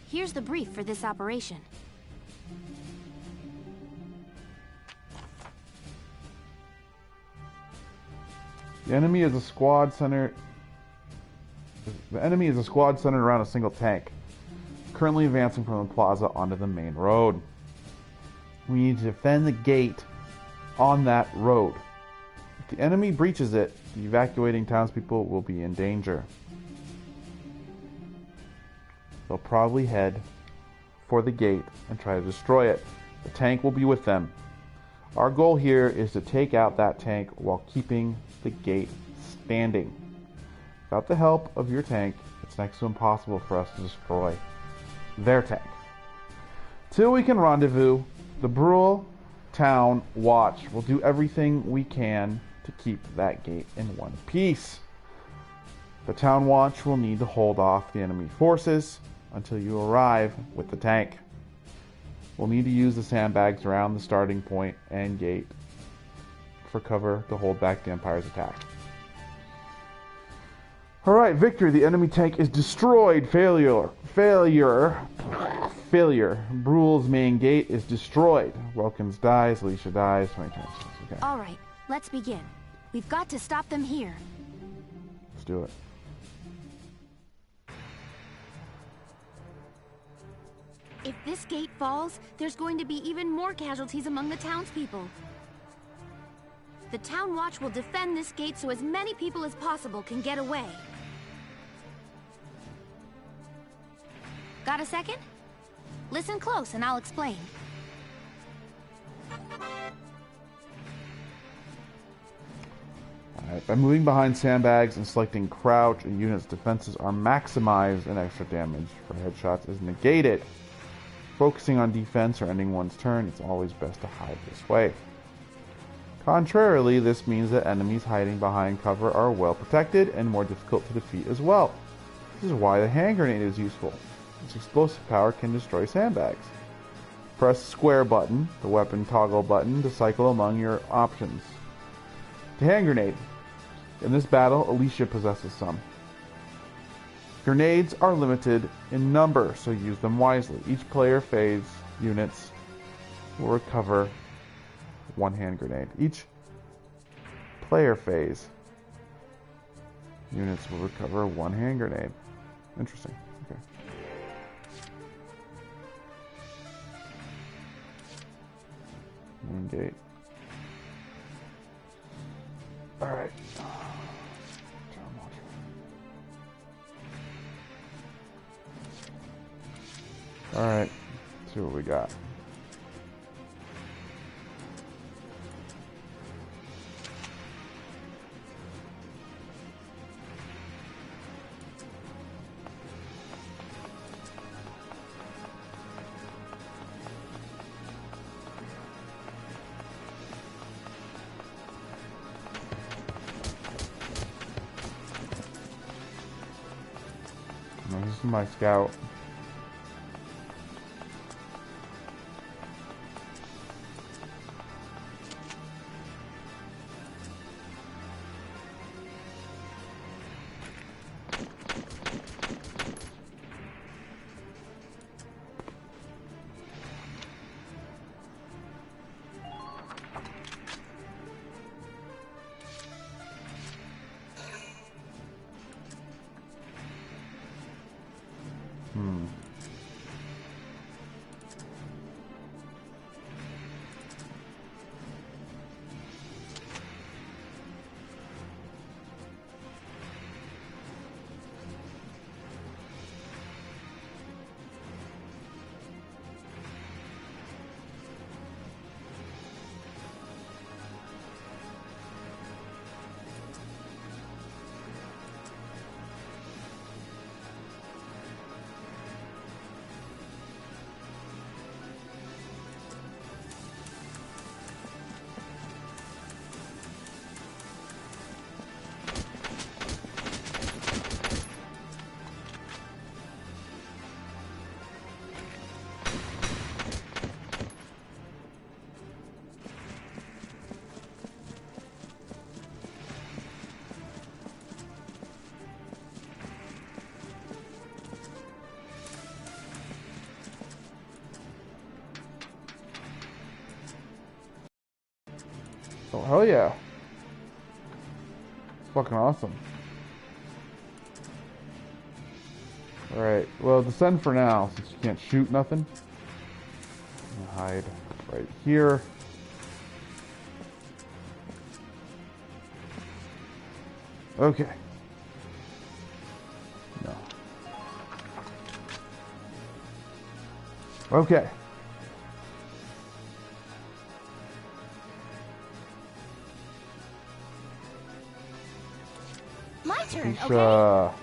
Here's the brief for this operation. The enemy is a squad centered around a single tank, currently advancing from the plaza onto the main road. We need to defend the gate on that road. If the enemy breaches it, the evacuating townspeople will be in danger. They'll probably head for the gate and try to destroy it. The tank will be with them. Our goal here is to take out that tank while keeping the gate standing. Without the help of your tank, it's next to impossible for us to destroy their tank. Till we can rendezvous, the Brule Town Watch will do everything we can to keep that gate in one piece. The Town Watch will need to hold off the enemy forces until you arrive with the tank. We'll need to use the sandbags around the starting point and gate for cover to hold back the Empire's attack. Alright, victory. The enemy tank is destroyed. Failure. Brule's main gate is destroyed. Wilkins dies. Alicia dies. Okay. Alright, let's begin. We've got to stop them here. Let's do it. If this gate falls, there's going to be even more casualties among the townspeople. The Town Watch will defend this gate so as many people as possible can get away. Got a second? Listen close and I'll explain. Alright, by moving behind sandbags and selecting crouch, a unit's defenses are maximized and extra damage for headshots is negated. Focusing on defense or ending one's turn, it's always best to hide this way. Contrarily, this means that enemies hiding behind cover are well protected and more difficult to defeat as well. This is why the hand grenade is useful. Its explosive power can destroy sandbags. Press square button, the weapon toggle button, to cycle among your options. The hand grenade. In this battle, Alicia possesses some. Grenades are limited in number, so use them wisely. Each player phase units will recover one hand grenade. Each player phase units will recover one hand grenade. Interesting. Okay. Main gate. Alright. Alright. Let's see what we got. This is my scout. Oh, hell yeah. It's fucking awesome. Alright, well, descend for now, since you can't shoot nothing. Hide right here. Okay. No. turn, okay? Isha.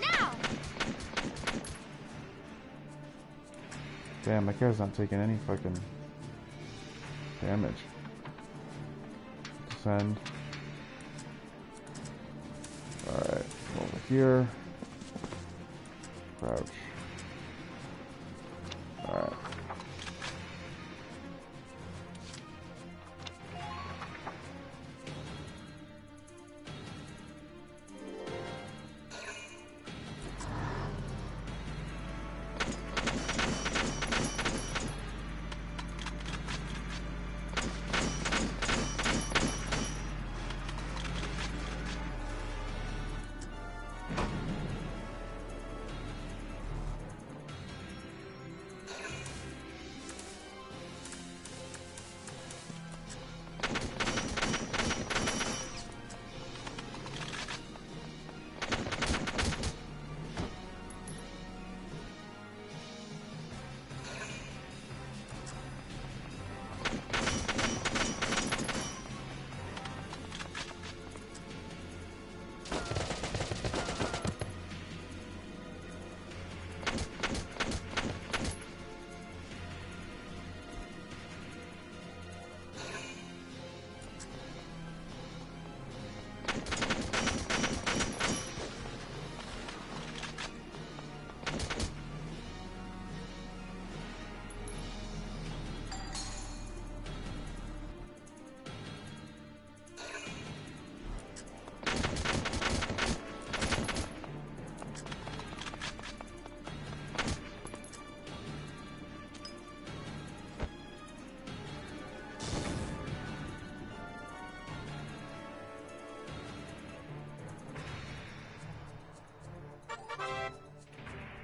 Now! Damn, my guy's not taking any fucking damage. Descend. Alright, over here. Crouch. Alright.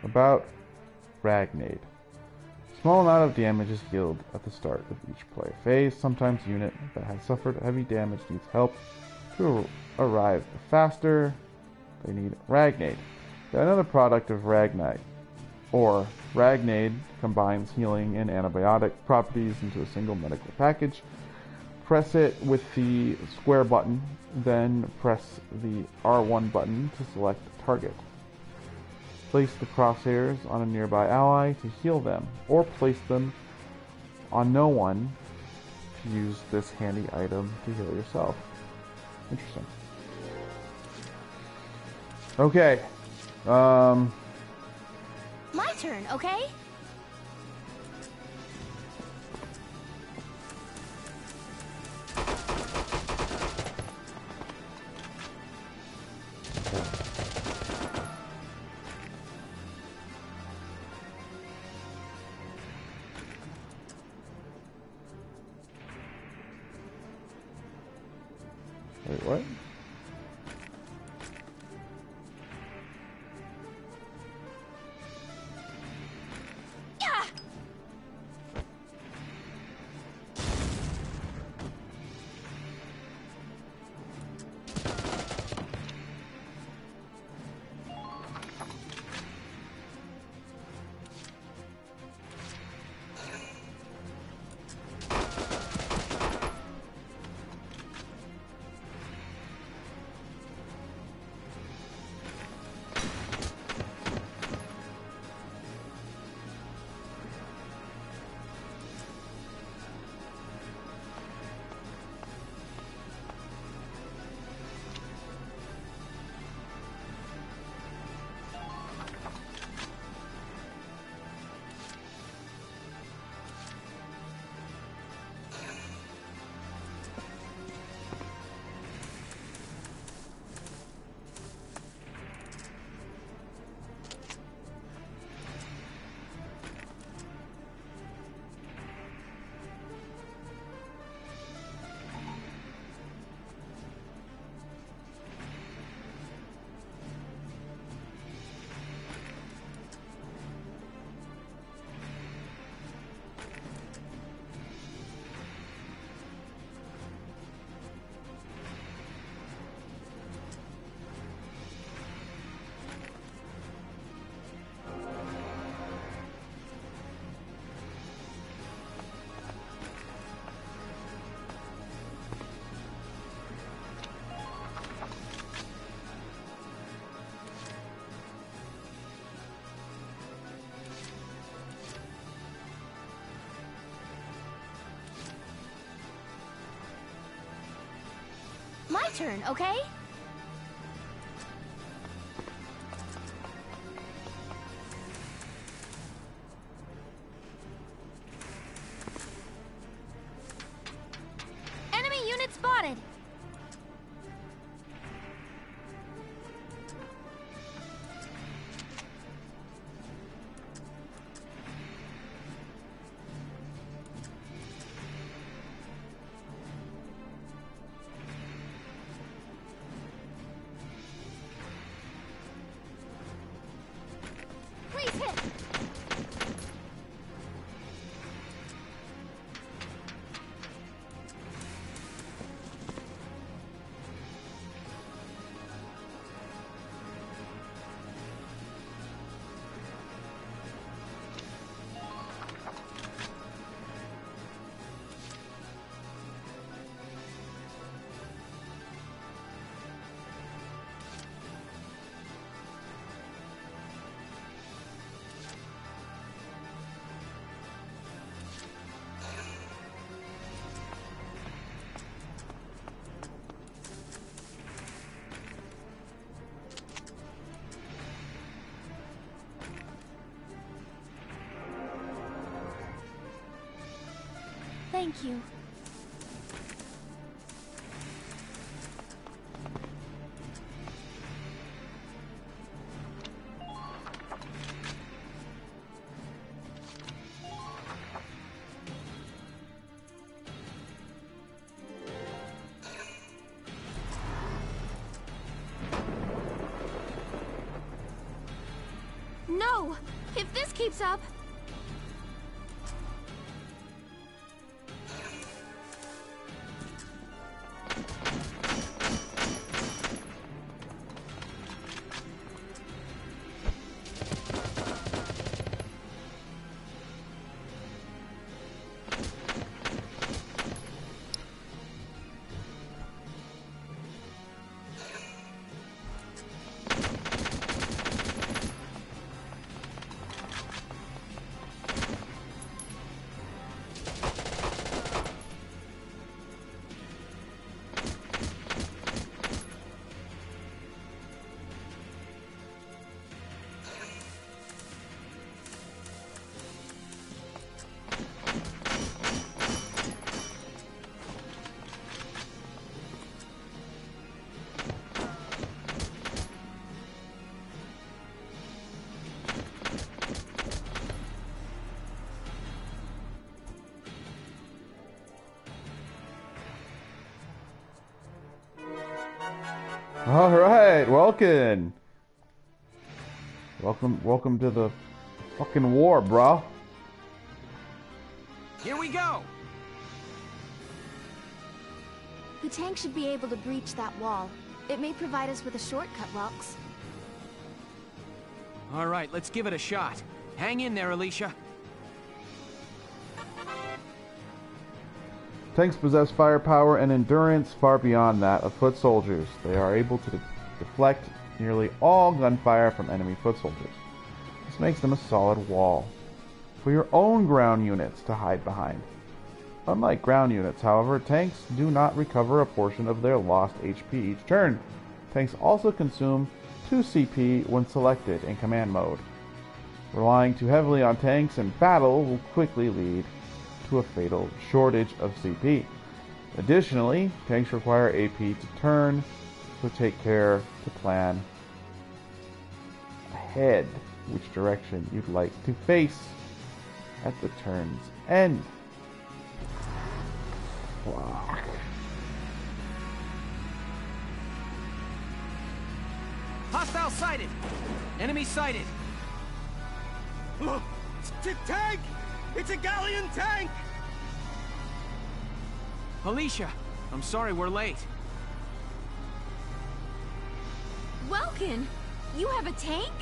About Ragnade. Small amount of damage is healed at the start of each play phase. Sometimes a unit that has suffered heavy damage needs help to arrive faster. They need Ragnade. Another product of Ragnite, or Ragnade, combines healing and antibiotic properties into a single medical package. Press it with the square button, then press the R1 button to select a target. Place the crosshairs on a nearby ally to heal them, or place them on no one to use this handy item to heal yourself. Interesting. Okay. My turn, okay? Wait, what? my turn, okay? Enemy unit spotted! Please hit! Thank you. No! If this keeps up... All right, welcome to the fucking war, bro. Here we go! The tank should be able to breach that wall. It may provide us with a shortcut, Welks. All right, let's give it a shot. Hang in there, Alicia. Tanks possess firepower and endurance far beyond that of foot soldiers. They are able to deflect nearly all gunfire from enemy foot soldiers. This makes them a solid wall for your own ground units to hide behind. Unlike ground units, however, tanks do not recover a portion of their lost HP each turn. Tanks also consume 2 CP when selected in command mode. Relying too heavily on tanks in battle will quickly lead to a fatal shortage of CP. Additionally, tanks require AP to turn, so take care to plan ahead which direction you'd like to face at the turn's end. Fuck. Hostile sighted! Enemy sighted! Tank! It's a Galleon tank! Alicia, I'm sorry we're late. Welkin, you have a tank?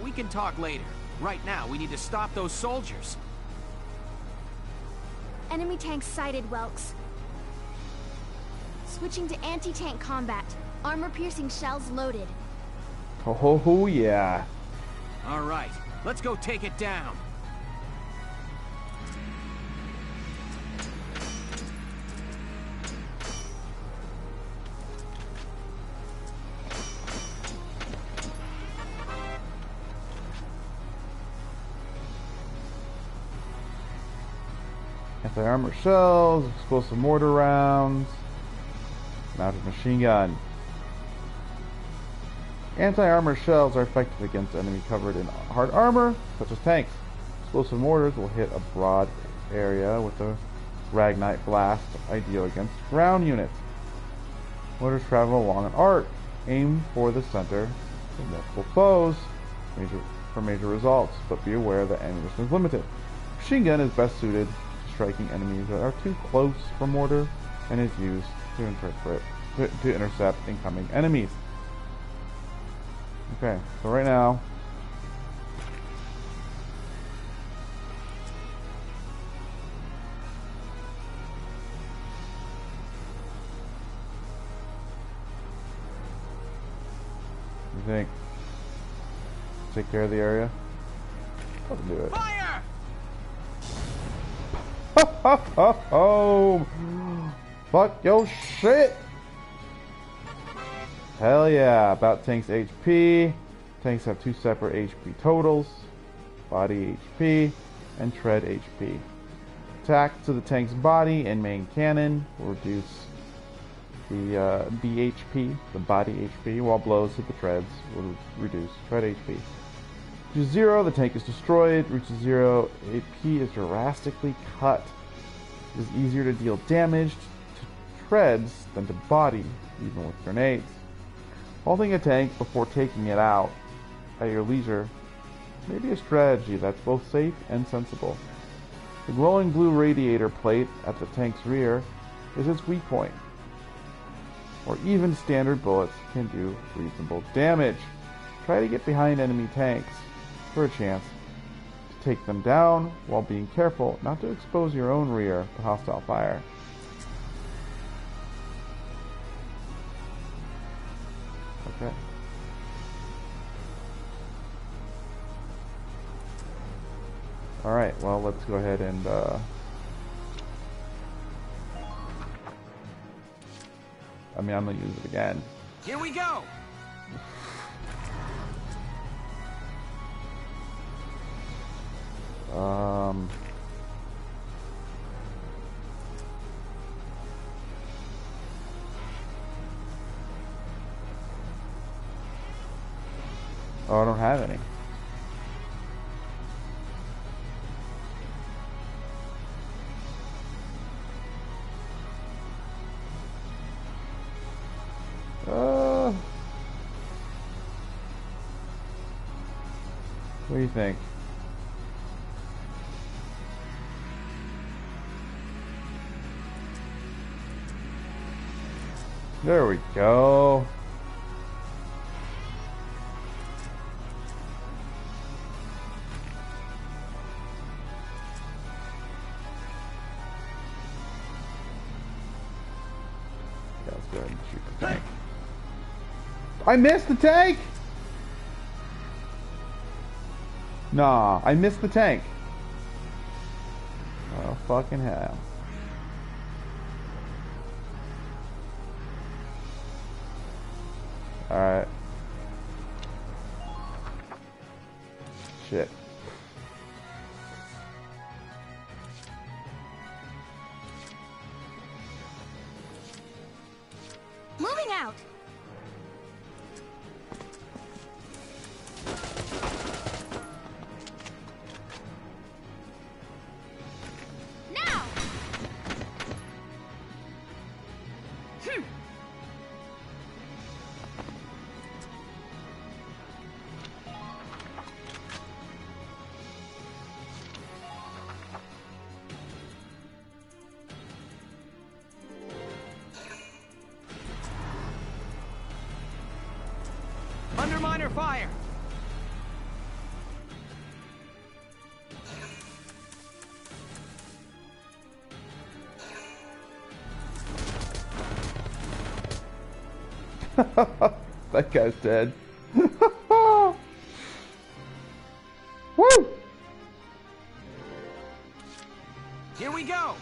We can talk later. Right now, we need to stop those soldiers. Enemy tank sighted, Welks. Switching to anti-tank combat. Armor-piercing shells loaded. Oh yeah. All right, let's go take it down. Anti-armor shells, explosive mortar rounds, mounted machine gun. Anti-armor shells are effective against enemy covered in hard armor, such as tanks. Explosive mortars will hit a broad area with a Ragnite blast, ideal against ground units. Mortars travel along an arc. Aim for the center of multiple foes for major results, but be aware that ammunition is limited. Machine gun is best suited to striking enemies that are too close for mortar and is used to intercept incoming enemies. Okay, so right now, you think take care of the area? Let's do it. Fire! Oh, fuck your shit! Hell yeah, about tank's HP. Tanks have two separate HP totals, body HP and tread HP. Attack to the tank's body and main cannon will reduce the BHP, the body HP, while blows hit the treads will reduce tread HP. Reaches 0, the tank is destroyed. Reaches 0, AP is drastically cut. It is easier to deal damage to treads than to body, even with grenades. Holding a tank before taking it out at your leisure may be a strategy that's both safe and sensible. The glowing blue radiator plate at the tank's rear is its weak point, or even standard bullets can do reasonable damage. Try to get behind enemy tanks for a chance to take them down while being careful not to expose your own rear to hostile fire. Okay. Alright, well, let's go ahead and I'm gonna use it again. Here we go! Oh, I don't have any. What do you think? There we go. Yeah, let's go ahead and shoot the tank. I missed the tank! Nah, I missed the tank. Oh, fucking hell. Alright. Shit. Moving out. Now. Under miner fire! That guy's dead. Woo! Here we go!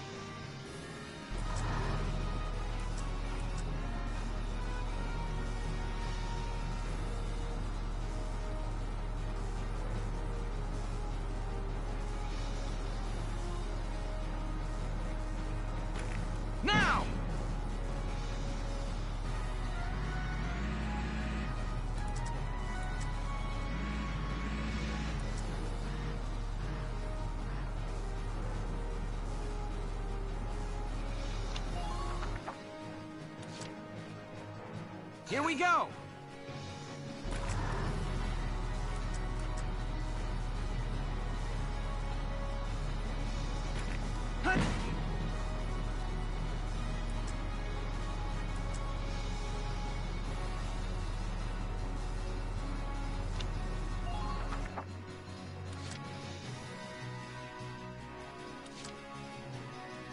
Here we go!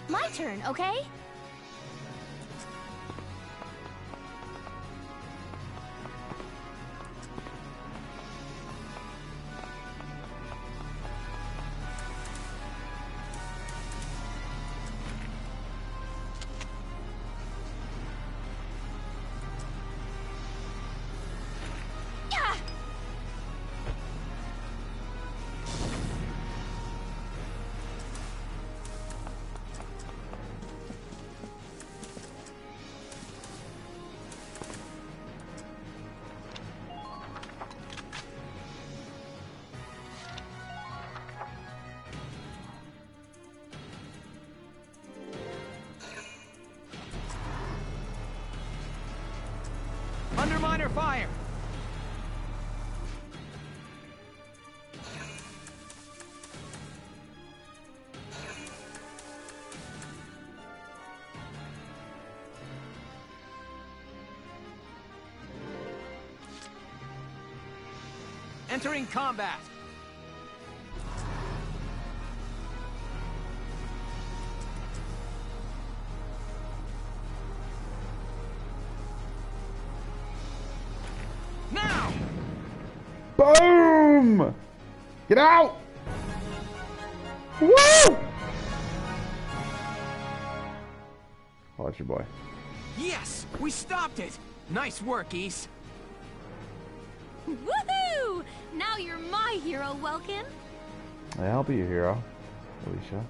My turn, okay? Underminer fire! Entering combat! Now! Boom! Get out! Woo! Oh, that's your boy. Yes! We stopped it! Nice work, Ys. Woohoo! Now you're my hero, Welkin. Yeah, I'll be your hero, Alicia.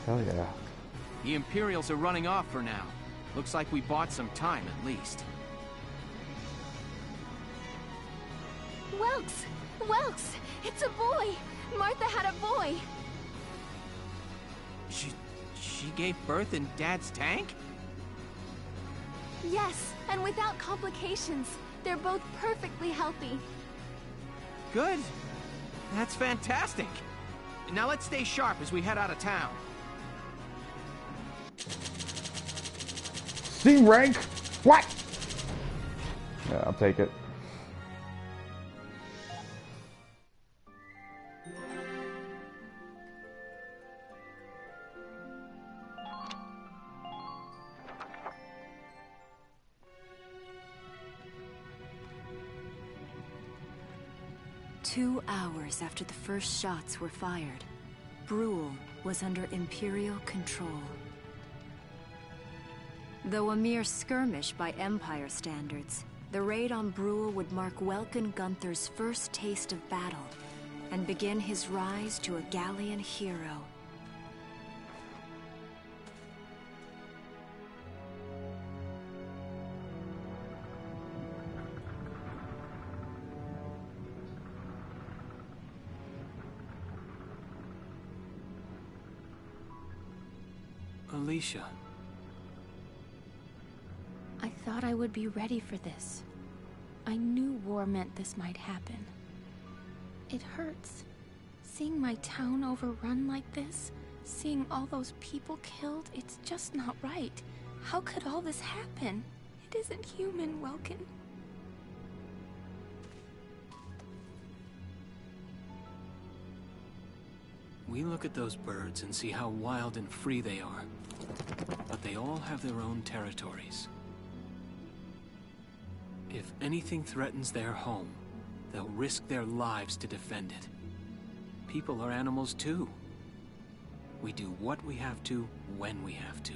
Hell yeah. The Imperials are running off for now. Looks like we bought some time at least. Welks! Welks! It's a boy! Martha had a boy! She gave birth in Dad's tank? Yes, and without complications. They're both perfectly healthy. Good. That's fantastic. Now let's stay sharp as we head out of town. C rank? What? Yeah, I'll take it. Two hours after the first shots were fired, Brule was under Imperial control. Though a mere skirmish by Empire standards, the raid on Brule would mark Welkin Gunther's first taste of battle and begin his rise to a Gallian hero. Alicia. I thought I would be ready for this. I knew war meant this might happen. It hurts. Seeing my town overrun like this, seeing all those people killed, it's just not right. How could all this happen? It isn't human, Welkin. We look at those birds and see how wild and free they are. But they all have their own territories. If anything threatens their home, they'll risk their lives to defend it. People are animals too. We do what we have to, when we have to.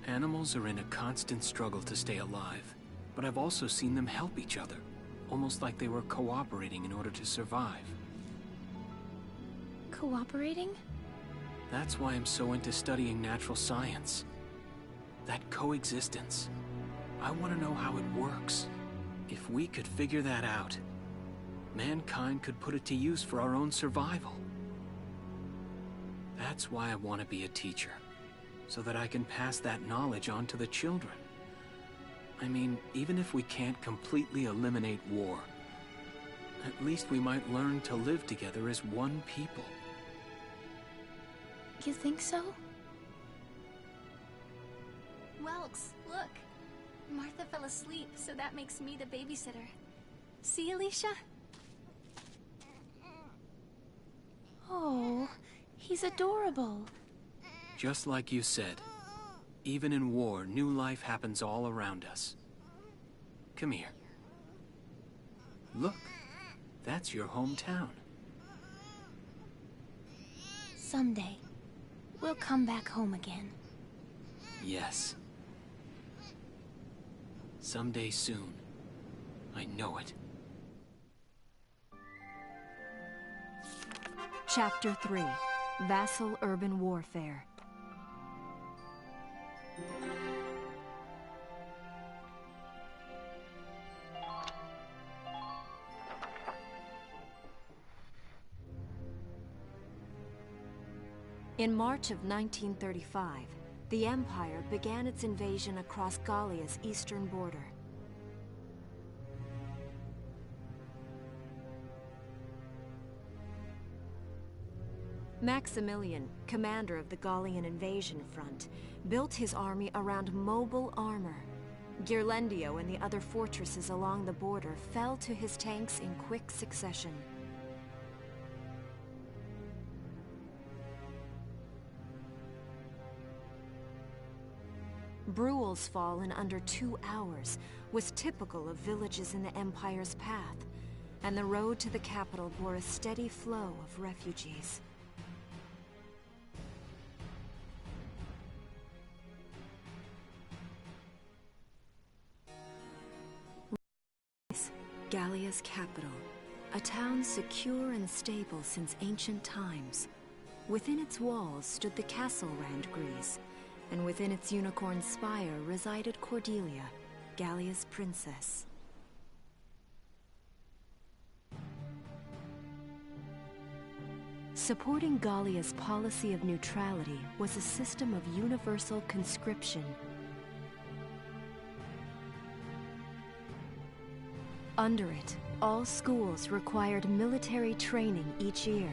Animals are in a constant struggle to stay alive, but I've also seen them help each other, almost like they were cooperating in order to survive. Cooperating? That's why I'm so into studying natural science. That coexistence. I want to know how it works. If we could figure that out, mankind could put it to use for our own survival. That's why I want to be a teacher. so that I can pass that knowledge on to the children. I mean, even if we can't completely eliminate war, at least we might learn to live together as one people. You think so? Welks, look. Martha fell asleep, so that makes me the babysitter. See, Alicia? Oh, he's adorable. Just like you said, even in war, new life happens all around us. Come here. Look, that's your hometown. Someday, we'll come back home again. Yes. Someday soon. I know it. Chapter 3. Vassal Urban Warfare. In March of 1935, the Empire began its invasion across Gallia's eastern border. Maximilian, commander of the Gallian invasion front, built his army around mobile armor. Ghirlandaio and the other fortresses along the border fell to his tanks in quick succession. Bruhl's fall in under 2 hours was typical of villages in the Empire's path, and the road to the capital bore a steady flow of refugees. Gallia's capital, a town secure and stable since ancient times. Within its walls stood the castle Randgries, and within its unicorn spire resided Cordelia, Gallia's princess. Supporting Gallia's policy of neutrality was a system of universal conscription. Under it, all schools required military training each year.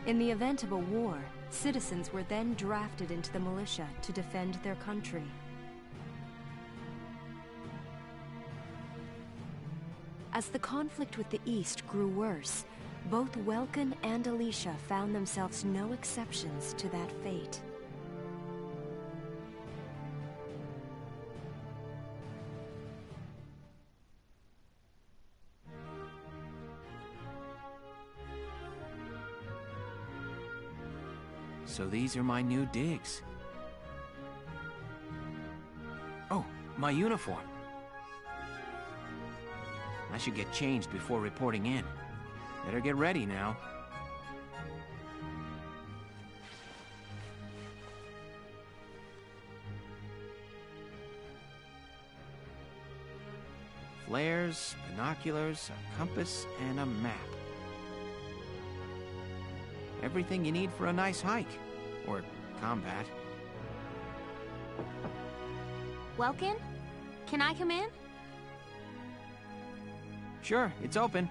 In the event of a war, citizens were then drafted into the militia to defend their country. As the conflict with the East grew worse, both Welkin and Alicia found themselves no exceptions to that fate. So these are my new digs. Oh, my uniform. I should get changed before reporting in. Better get ready now. Flares, binoculars, a compass, and a map. Everything you need for a nice hike. Or combat. Welkin? Can I come in? Sure, it's open.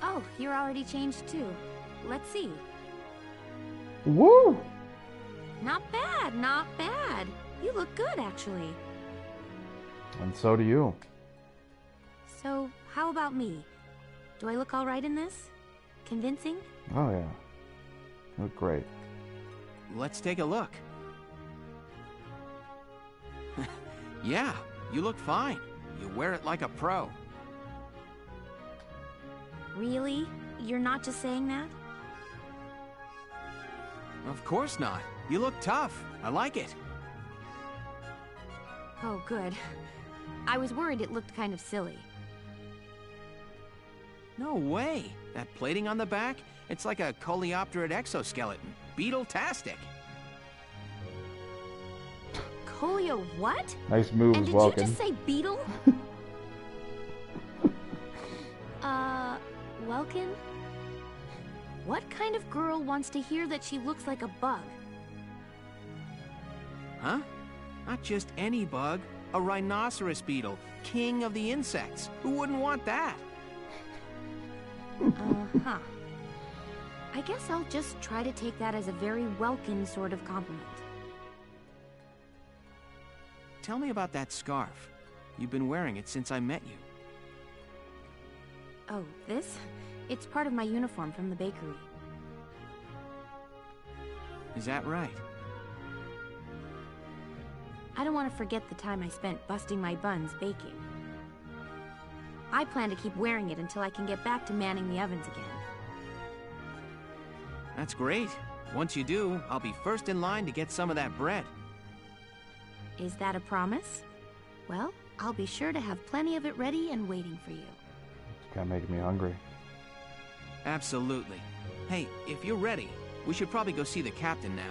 Oh, you're already changed too. Let's see. Woo! Not bad, not bad. You look good, actually. And so do you. So, how about me? Do I look all right in this? Convincing? Oh yeah. You look great. Let's take a look. Yeah, you look fine. You wear it like a pro. Really? You're not just saying that? Of course not. You look tough. I like it. Oh, good. I was worried it looked kind of silly. No way. That plating on the back? It's like a coleopterate exoskeleton. Beetle-tastic. Coleo what? Nice moves, And did Welkin. you just say beetle? Welkin? What kind of girl wants to hear that she looks like a bug? Huh? Not just any bug. A rhinoceros beetle, king of the insects. Who wouldn't want that? Uh-huh. I guess I'll just try to take that as a very welcome sort of compliment. Tell me about that scarf. You've been wearing it since I met you. Oh, this? It's part of my uniform from the bakery. Is that right? I don't want to forget the time I spent busting my buns baking. I plan to keep wearing it until I can get back to manning the ovens again. That's great. Once you do, I'll be first in line to get some of that bread. Is that a promise? Well, I'll be sure to have plenty of it ready and waiting for you. It's kind of making me hungry. Absolutely. Hey, if you're ready, we should probably go see the captain now.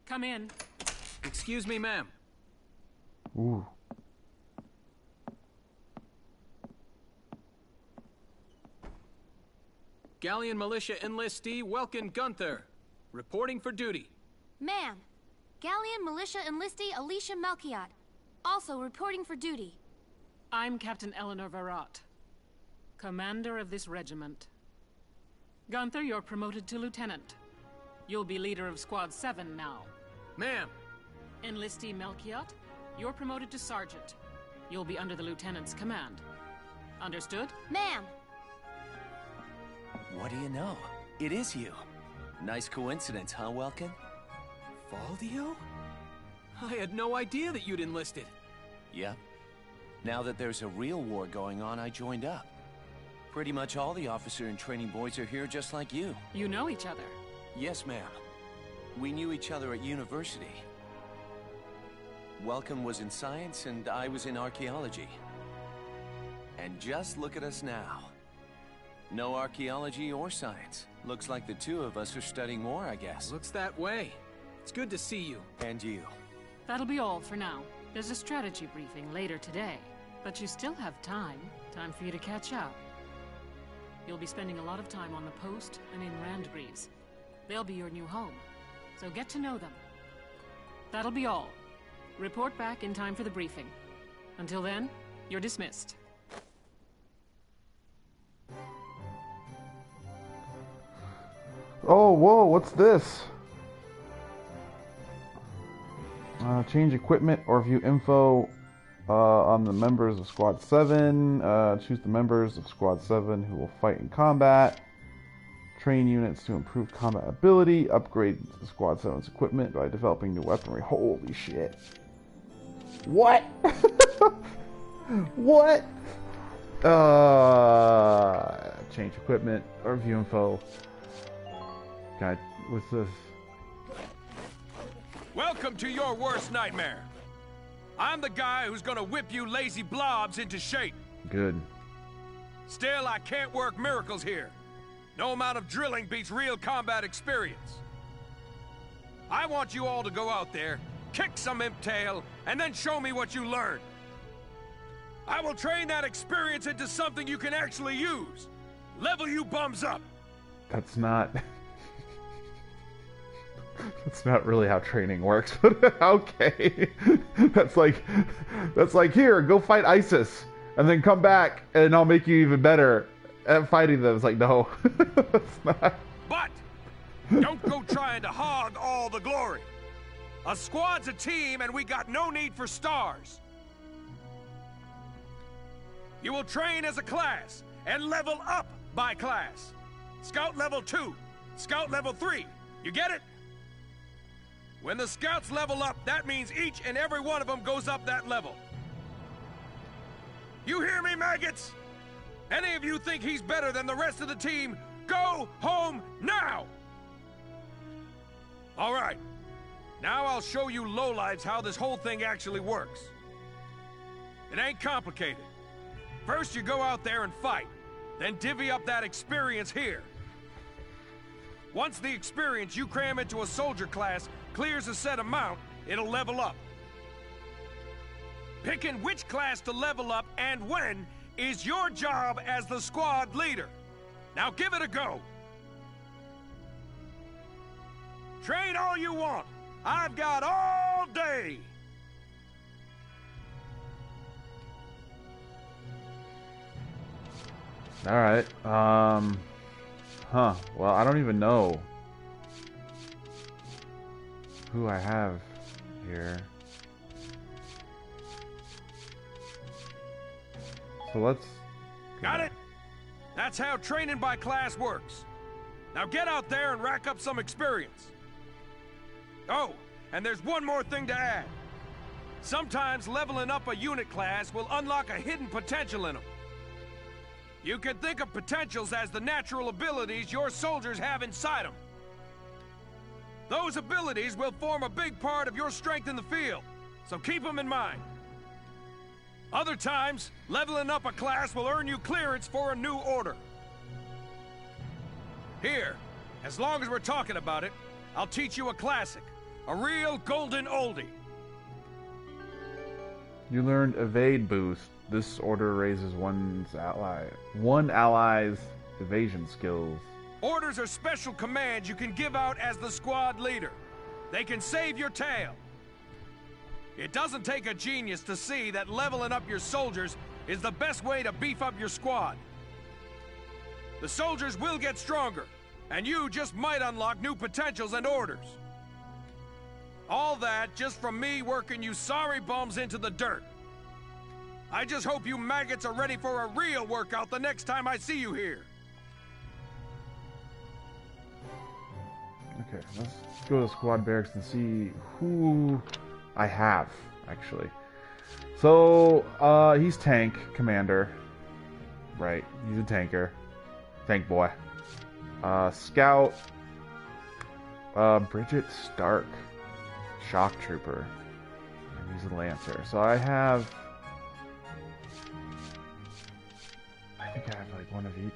Come in. Excuse me, ma'am. Ooh. Galleon Militia Enlistee Welkin Gunther, reporting for duty. Ma'am, Galleon Militia Enlistee Alicia Melchiot, also reporting for duty. I'm Captain Eleanor Varrot, commander of this regiment. Gunther, you're promoted to lieutenant. You'll be leader of Squad 7 now. Ma'am. Enlistee Melchiot, you're promoted to sergeant. You'll be under the lieutenant's command. Understood? Ma'am. What do you know? It is you. Nice coincidence, huh, Welkin? Valdio? I had no idea that you'd enlisted. Yep. Now that there's a real war going on, I joined up. Pretty much all the officer and training boys are here just like you. You know each other? Yes, ma'am. We knew each other at university. Welcome was in science and I was in archaeology. And just look at us now. No archaeology or science. Looks like the two of us are studying more, I guess. Looks that way. It's good to see you. And you. That'll be all for now. There's a strategy briefing later today. But you still have time. Time for you to catch up. You'll be spending a lot of time on the post and in Randbreeze. They'll be your new home. So get to know them. That'll be all. Report back in time for the briefing. Until then, you're dismissed. Oh, whoa, what's this? Change equipment or view info on the members of Squad 7. Choose the members of Squad 7 who will fight in combat. Train units to improve combat ability. Upgrade Squad 7's equipment by developing new weaponry. Holy shit. What? What? Change equipment or view info. God, what's this? Welcome to your worst nightmare. I'm the guy who's gonna whip you lazy blobs into shape. Good. Still, I can't work miracles here. No amount of drilling beats real combat experience. I want you all to go out there, kick some imp tail, and then show me what you learned. I will train that experience into something you can actually use. Level you bums up. That's not... That's not really how training works, but okay. That's like, here, go fight ISIS, and then come back, and I'll make you even better at fighting them. It's like, no. That's not. But, don't go trying to hog all the glory. A squad's a team, and we got no need for stars. You will train as a class, and level up by class. Scout level 2, Scout level 3. You get it? When the scouts level up, that means each and every one of them goes up that level. You hear me, maggots? Any of you think he's better than the rest of the team, go home now! All right. Now I'll show you lowlives how this whole thing actually works. It ain't complicated. First you go out there and fight, then divvy up that experience here. Once the experience you cram into a soldier class clears a set amount, it'll level up. Picking which class to level up and when is your job as the squad leader. Now give it a go. Train all you want. I've got all day. All right. Huh. Well, I don't even know who I have here. So let's... Got it? That's how training by class works. Now get out there and rack up some experience. Oh, and there's one more thing to add. Sometimes leveling up a unit class will unlock a hidden potential in them. You can think of potentials as the natural abilities your soldiers have inside them. Those abilities will form a big part of your strength in the field, so keep them in mind. Other times, leveling up a class will earn you clearance for a new order. Here, as long as we're talking about it, I'll teach you a classic, a real golden oldie. You learned Evade Boost. This order raises one ally's evasion skills. Orders are special commands you can give out as the squad leader. They can save your tail. It doesn't take a genius to see that leveling up your soldiers is the best way to beef up your squad. The soldiers will get stronger, and you just might unlock new potentials and orders. All that just from me working you sorry bums into the dirt. I just hope you maggots are ready for a real workout the next time I see you here. Okay, let's go to the squad barracks and see who I have, actually. So, he's tank commander. Right, he's a tanker. Tank boy. Scout. Bridget Stark. Shock trooper. And he's a lancer. So I have... I think I have like one of each.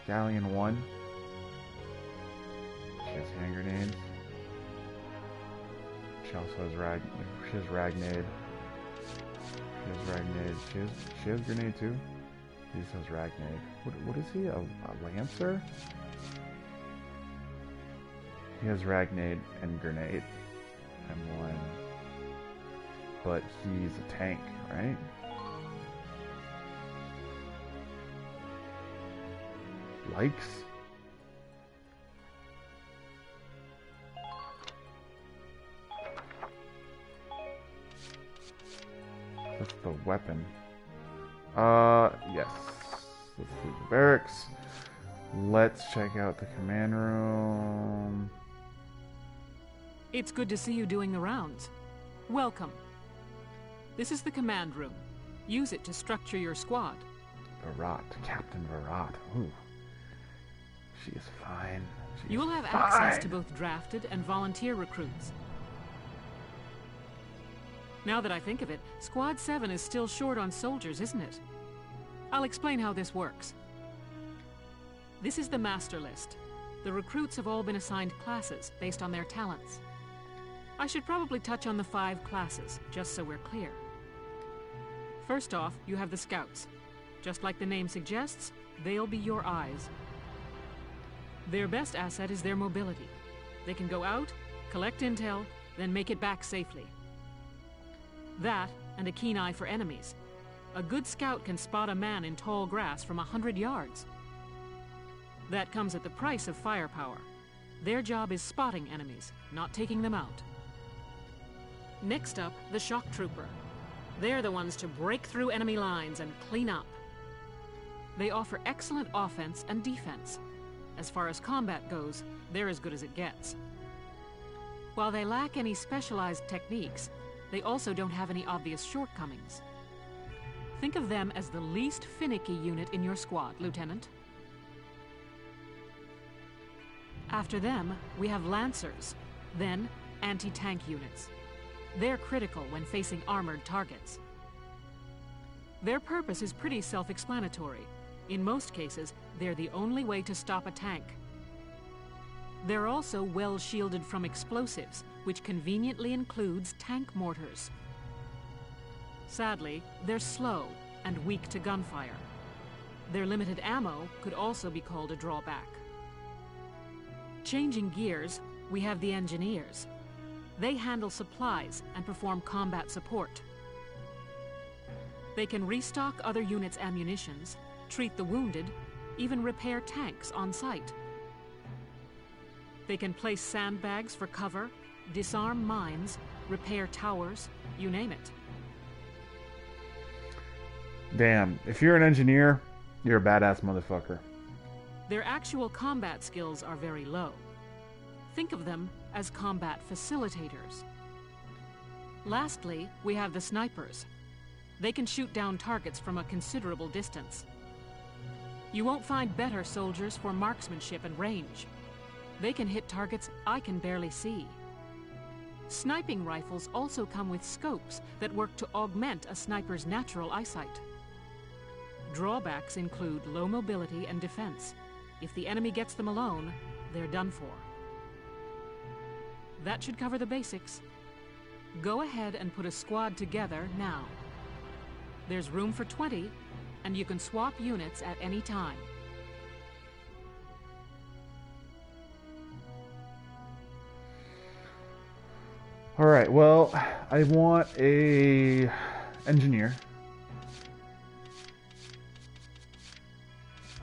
Galleon 1. She has hand grenades. She also has she has ragnade. She has ragnade. She has grenade too. He just has ragnade. What is he? A lancer? He has ragnade and grenade. M1. But he's a tank, right? Likes? That's the weapon. Yes. Let's leave the barracks. Let's check out the command room. It's good to see you doing the rounds. Welcome. This is the command room. Use it to structure your squad. Virat, Captain Virat. Ooh. She is fine. You will have access to both drafted and volunteer recruits. Now that I think of it, Squad 7 is still short on soldiers, isn't it? I'll explain how this works. This is the master list. The recruits have all been assigned classes based on their talents. I should probably touch on the 5 classes, just so we're clear. First off, you have the scouts. Just like the name suggests, they'll be your eyes. Their best asset is their mobility. They can go out, collect intel, then make it back safely. That, and a keen eye for enemies. A good scout can spot a man in tall grass from 100 yards. That comes at the price of firepower. Their job is spotting enemies, not taking them out. Next up, the shock trooper. They're the ones to break through enemy lines and clean up. They offer excellent offense and defense. As far as combat goes, they're as good as it gets. While they lack any specialized techniques, they also don't have any obvious shortcomings. Think of them as the least finicky unit in your squad, Lieutenant. After them, we have Lancers, then anti-tank units. They're critical when facing armored targets. Their purpose is pretty self-explanatory. In most cases, they're the only way to stop a tank. They're also well shielded from explosives, which conveniently includes tank mortars. Sadly, they're slow and weak to gunfire. Their limited ammo could also be called a drawback. Changing gears, we have the engineers. They handle supplies and perform combat support. They can restock other units' ammunitions, treat the wounded, even repair tanks on site. They can place sandbags for cover, disarm mines, repair towers, you name it. Damn, if you're an engineer, you're a badass motherfucker. Their actual combat skills are very low. Think of them as combat facilitators. Lastly, we have the snipers. They can shoot down targets from a considerable distance. You won't find better soldiers for marksmanship and range. They can hit targets I can barely see. Sniping rifles also come with scopes that work to augment a sniper's natural eyesight. Drawbacks include low mobility and defense. If the enemy gets them alone, they're done for. That should cover the basics. Go ahead and put a squad together now. There's room for 20, and you can swap units at any time. Alright, well, I want a engineer.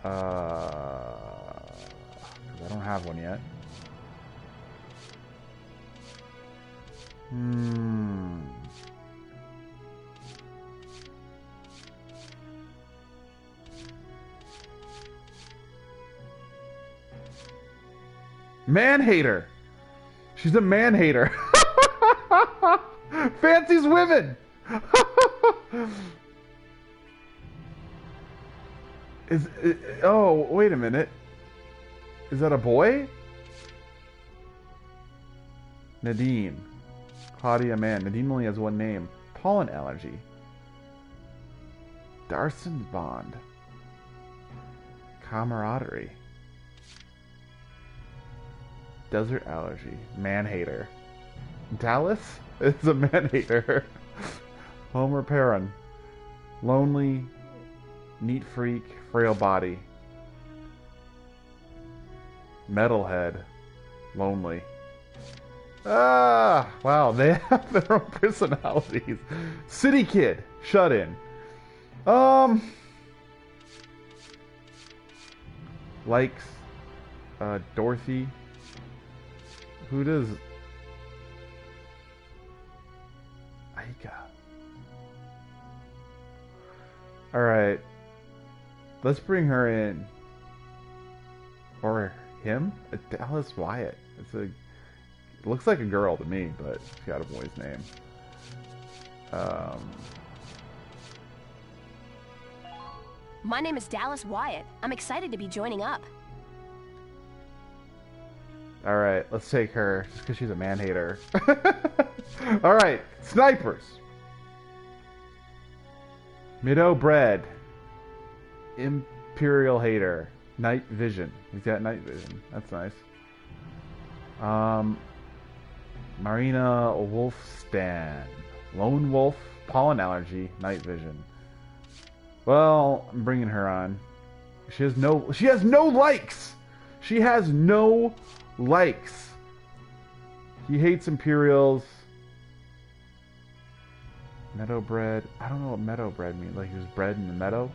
I don't have one yet. Man-hater! She's a man-hater. Fancies women! Oh, wait a minute. Is that a boy? Nadine. Claudia, man. Nadine only has one name. Pollen allergy. Darson's bond. Camaraderie. Desert allergy. Man-hater. Dallas is a man-hater. Homer Perrin. Lonely. Neat freak. Frail body. Metalhead. Lonely. Ah! Wow, they have their own personalities. City kid. Shut in. Likes. Dorothy. Who does... Aika. Alright. Let's bring her in. Or him? Dallas Wyatt. It looks like a girl to me, but she's got a boy's name. My name is Dallas Wyatt. I'm excited to be joining up. Alright, let's take her, just because she's a man-hater. Alright, snipers. Mido Bread. Imperial Hater. Night Vision. He's got night vision. That's nice. Marina Wolfstan. Lone Wolf. Pollen allergy. Night vision. Well, I'm bringing her on. She has no likes! She has no likes. He hates Imperials. Meadow bread. I don't know what meadow bread means. Like he was bred in the meadow?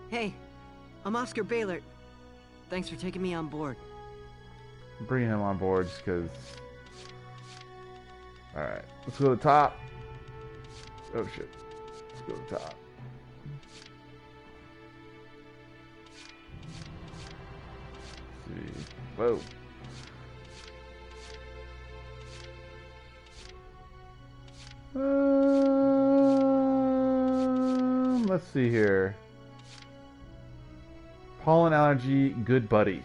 Hey, I'm Oscar Baylor. Thanks for taking me on board. I'm bringing him on board just because... Alright, let's go to the top. Oh shit. Let's go to the top. Let's see. Whoa. Let's see here. Pollen allergy, good buddy.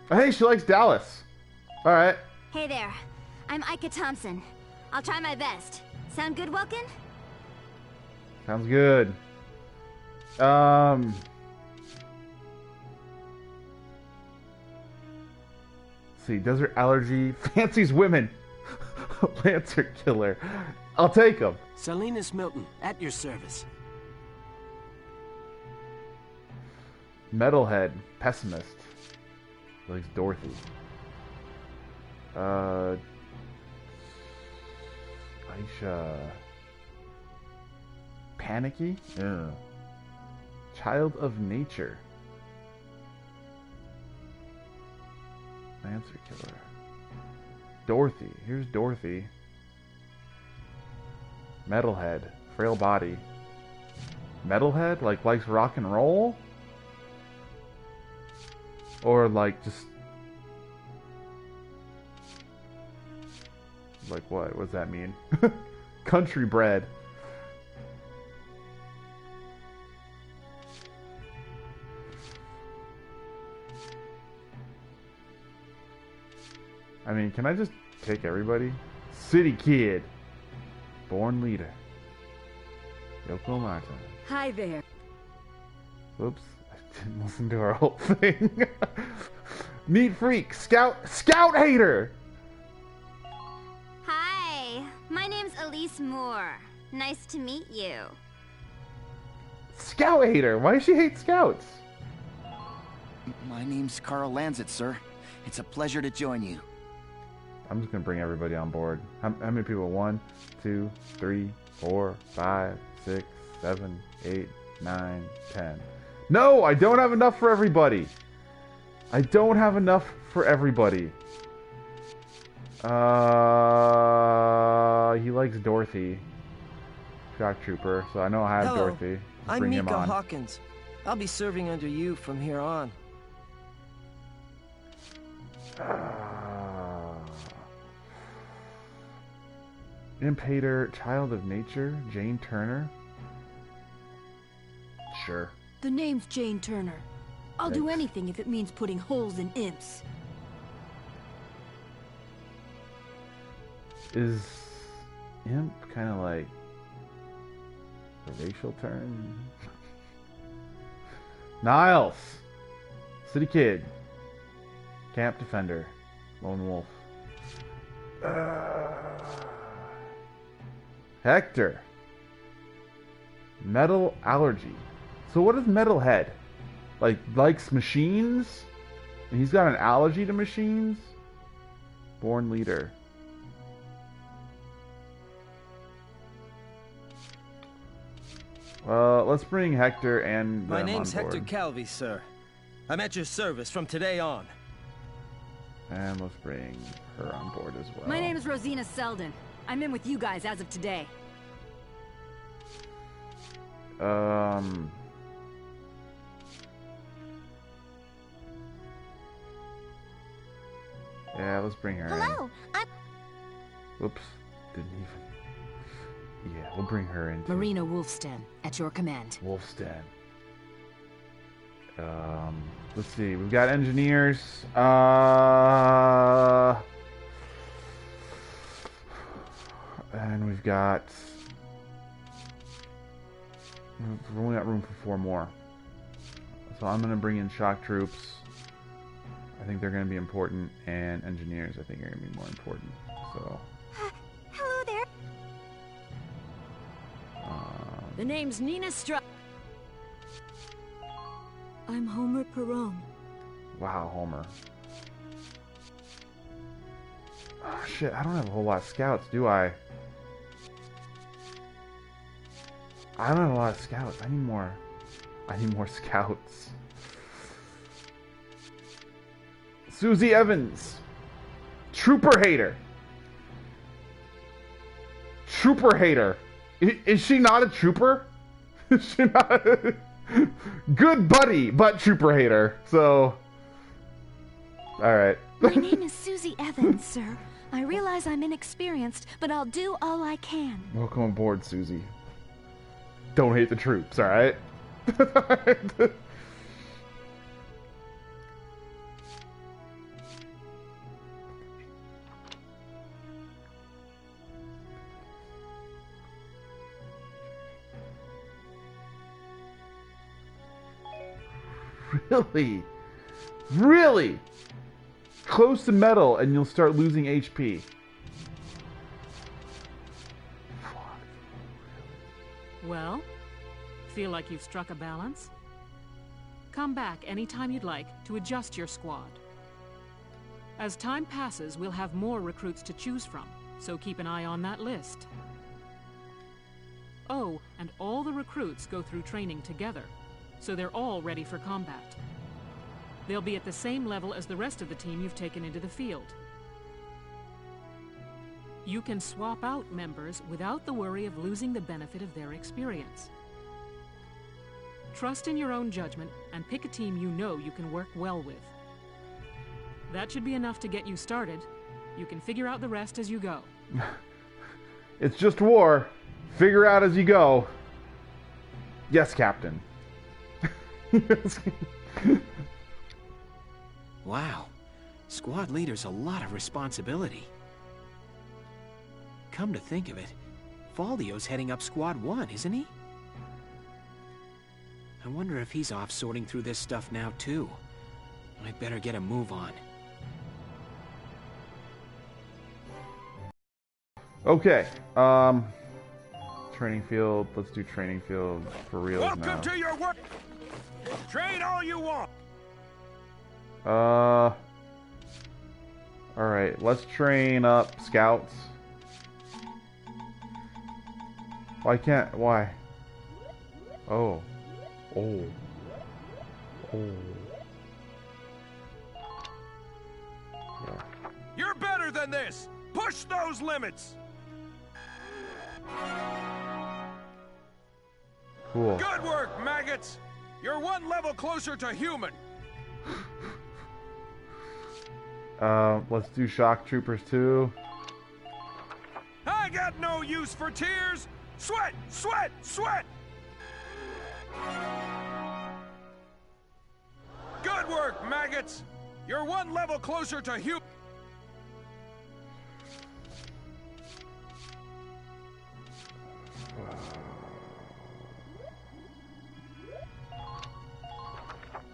Hey, she likes Dallas. Alright. Hey there. I'm Ika Thompson. I'll try my best. Sound good, Welkin? Sounds good. Let's see, desert allergy, fancies women, Lancer killer. I'll take him. Salinas Milton, at your service. Metalhead, pessimist. Likes Dorothy. Aisha. Panicky? Ugh. Child of nature. Lancer killer. Dorothy. Here's Dorothy. Metalhead. Frail body. Metalhead? Like likes rock and roll? Or like just... Like what? What does that mean? Country bred. I mean, can I just take everybody? City kid. Born leader. Yoko Mata. Hi there. Whoops. I didn't listen to our whole thing. Neat freak. Scout hater. Hi. My name's Elise Moore. Nice to meet you. Scout hater. Why does she hate scouts? My name's Carl Lanzit, sir. It's a pleasure to join you. I'm just gonna bring everybody on board. How many people? 1, 2, 3, 4, 5, 6, 7, 8, 9, 10. No, I don't have enough for everybody. I don't have enough for everybody. He likes Dorothy. Shock Trooper, so I know I have Hello. Dorothy. Let's I'm bring him Mika on. Hawkins. I'll be serving under you from here on. Imp Hater, Child of Nature, Jane Turner. Sure. The name's Jane Turner. I'll do Yikes. anything if it means putting holes in imps. Is imp kind of like a racial term? Niles, City Kid, Camp Defender, Lone Wolf. Hector, Metal Allergy. So what is Metalhead? Like likes machines? And he's got an allergy to machines? Born Leader. Well, let's bring Hector and My them name's on board. Hector Calvi, sir. I'm at your service from today on. And let's bring her on board as well. My name is Rosina Selden. I'm in with you guys as of today. Yeah, let's bring her Hello. in. Oops. Didn't even... Yeah, we'll bring her in. Marina Wolfsten, at your command. Wolfstead. Let's see. We've got engineers. And we've got... We've only got room for 4 more. So I'm going to bring in shock troops. I think they're going to be important. And engineers, I think, are going to be more important. So... Hello there. The name's Nina I'm Homer Perone. Wow, Homer. Oh, shit, I don't have a whole lot of scouts, do I? I don't have a lot of scouts. I need more scouts. Susie Evans. Trooper hater. Trooper hater. Is she not a trooper? Is she not a... Good buddy, but trooper hater. So... Alright. My name is Susie Evans, sir. I realize I'm inexperienced, but I'll do all I can. Welcome aboard, Susie. Don't hate the troops, alright? Really? Really? Close to metal and you'll start losing HP. Well, feel like you've struck a balance? Come back anytime you'd like to adjust your squad. As time passes, we'll have more recruits to choose from, so keep an eye on that list. Oh, and all the recruits go through training together, so they're all ready for combat. They'll be at the same level as the rest of the team you've taken into the field. You can swap out members without the worry of losing the benefit of their experience. Trust in your own judgment and pick a team you know you can work well with. That should be enough to get you started. You can figure out the rest as you go. It's just war. Figure out as you go. Yes, Captain. Wow. Squad leader's a lot of responsibility. Come to think of it, Faldio's heading up Squad 1, isn't he? I wonder if he's off sorting through this stuff now, too. I'd better get a move on. Okay, training field. Let's do training field for real now. Welcome to your work. Train all you want. All right, let's train up scouts. Why can't? Why? Oh. Oh. Oh. Yeah. You're better than this. Push those limits. Cool. Good work, maggots. You're one level closer to human. Let's do shock troopers too. I got no use for tears. Sweat, sweat, sweat. Good work, maggots. You're one level closer to human.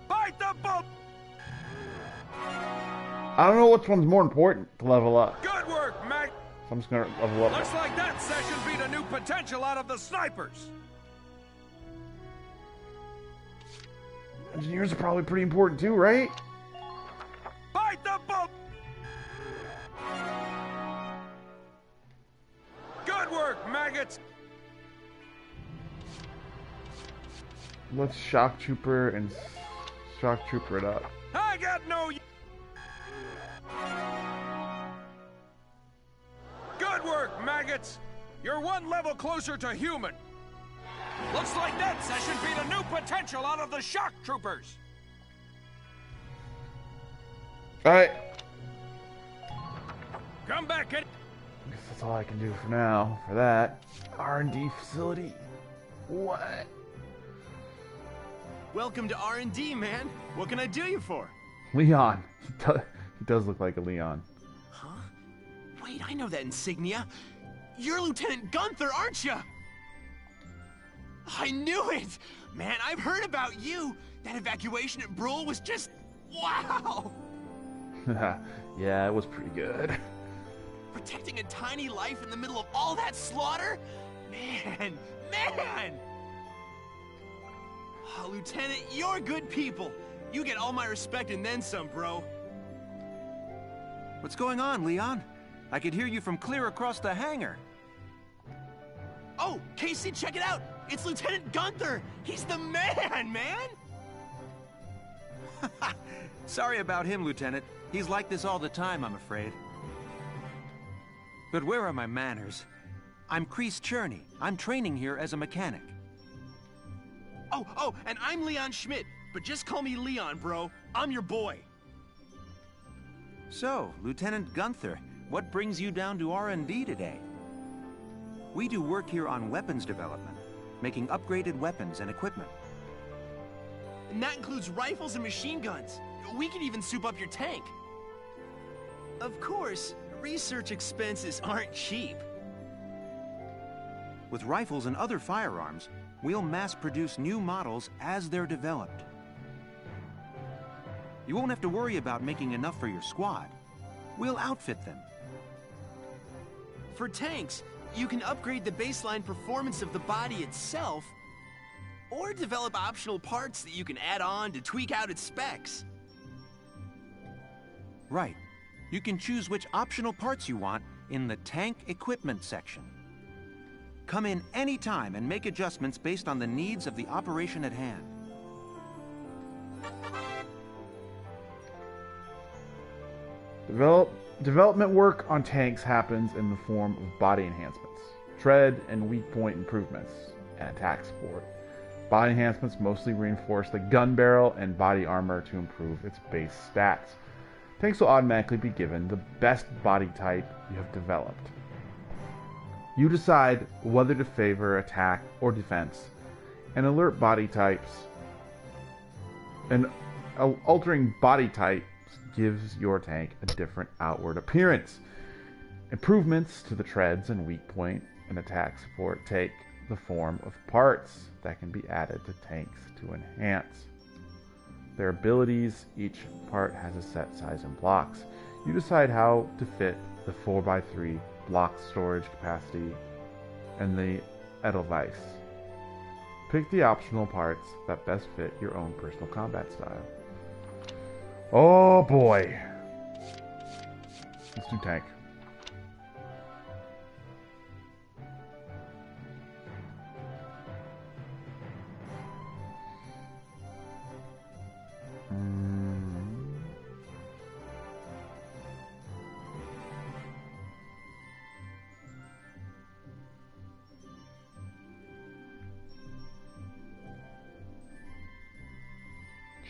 Bite the bump. I don't know which one's more important to level up. Good work, Mag. So I'm just gonna level up. Looks like that session beat a new potential out of the snipers. Engineers are probably pretty important too, right? Bite the bump. Good work, maggots. Let's shock trooper and shock trooper it up. I got no. Good work, maggots. You're one level closer to human. Looks like that session beat a new potential out of the shock troopers. All right. Come back in. I guess that's all I can do for now. For that, R&D facility. What? Welcome to R&D, man. What can I do you for? Leon. He does look like a Leon. Huh? Wait, I know that insignia. You're Lieutenant Gunther, aren't you? I knew it! Man, I've heard about you. That evacuation at Brule was just... wow! Yeah, it was pretty good. Protecting a tiny life in the middle of all that slaughter? Man! Oh, Lieutenant, you're good people. You get all my respect and then some, bro. What's going on, Leon? I could hear you from clear across the hangar. Oh, Casey, check it out! It's Lieutenant Gunther! He's the man! Sorry about him, Lieutenant. He's like this all the time, I'm afraid. But where are my manners? I'm Kreese Cherney. I'm training here as a mechanic. Oh, and I'm Leon Schmidt. But just call me Leon, bro. I'm your boy. So, Lieutenant Gunther, what brings you down to R&D today? We do work here on weapons development, making upgraded weapons and equipment. And that includes rifles and machine guns. We can even soup up your tank. Of course, research expenses aren't cheap. With rifles and other firearms, we'll mass-produce new models as they're developed. You won't have to worry about making enough for your squad. We'll outfit them. For tanks, you can upgrade the baseline performance of the body itself, or develop optional parts that you can add on to tweak out its specs. Right. You can choose which optional parts you want in the tank equipment section. Come in any time and make adjustments based on the needs of the operation at hand. Development work on tanks happens in the form of body enhancements, tread and weak point improvements, and attack support. Body enhancements mostly reinforce the gun barrel and body armor to improve its base stats. Tanks will automatically be given the best body type you have developed. You decide whether to favor attack or defense, and alert body types. And altering body types gives your tank a different outward appearance. Improvements to the treads and weak point and attack support take the form of parts that can be added to tanks to enhance their abilities. Each part has a set size and blocks. You decide how to fit the 4x3 block storage capacity and the Edelweiss. Pick the optional parts that best fit your own personal combat style. Oh boy. Let's do tank.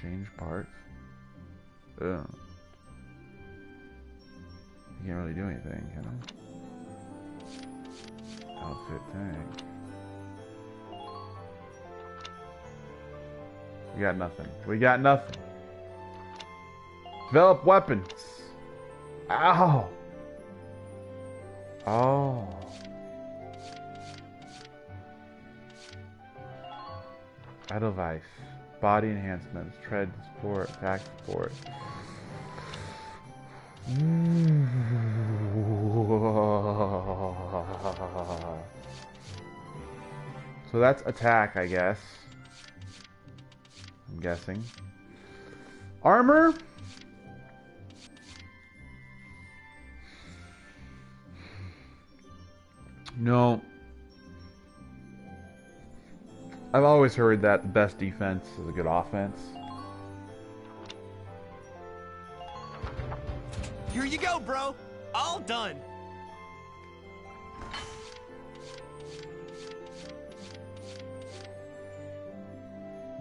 Change parts. Ugh. You can't really do anything, can I? Outfit tank. We got nothing. We got nothing. Develop weapons. Ow! Oh. Edelweiss. Body enhancements, tread support, attack support. So that's attack, I guess. I'm guessing. Armor? No. I've always heard that the best defense is a good offense. Here you go, bro. All done.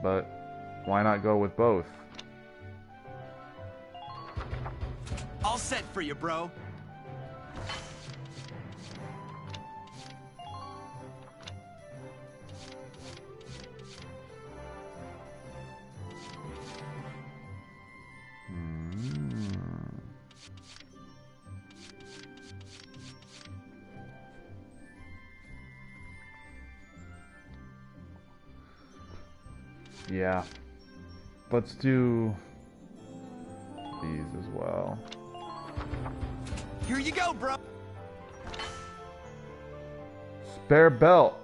But why not go with both? All set for you, bro. Yeah. Let's do these as well. Here you go, bro. Spare belt.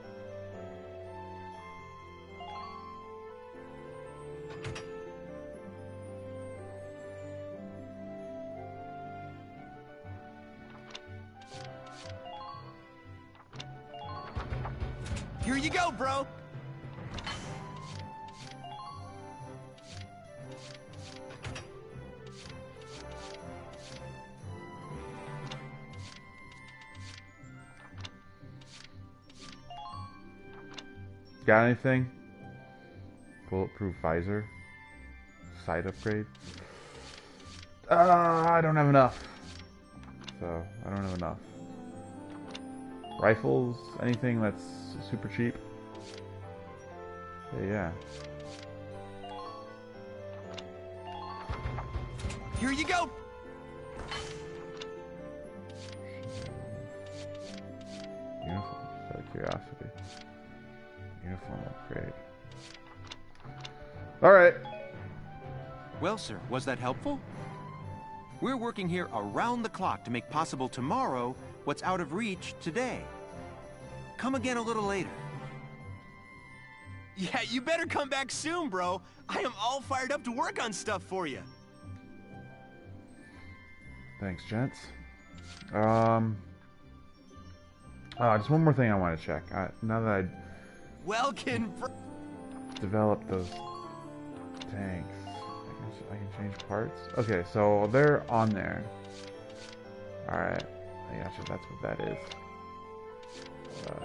Here you go, bro. Got anything? Bulletproof visor. Sight upgrade. I don't have enough. So, I don't have enough. Rifles? Anything that's super cheap? Yeah. Here you go. Uniform. Just out of curiosity. Uniform upgrade. Alright. Well, sir, was that helpful? We're working here around the clock to make possible tomorrow what's out of reach today. Come again a little later. Yeah, you better come back soon, bro. I am all fired up to work on stuff for you. Thanks, gents. Just one more thing I want to check. Now that I developed those tanks, I can change parts. Okay, so they're on there. All right, I gotcha. That's what that is.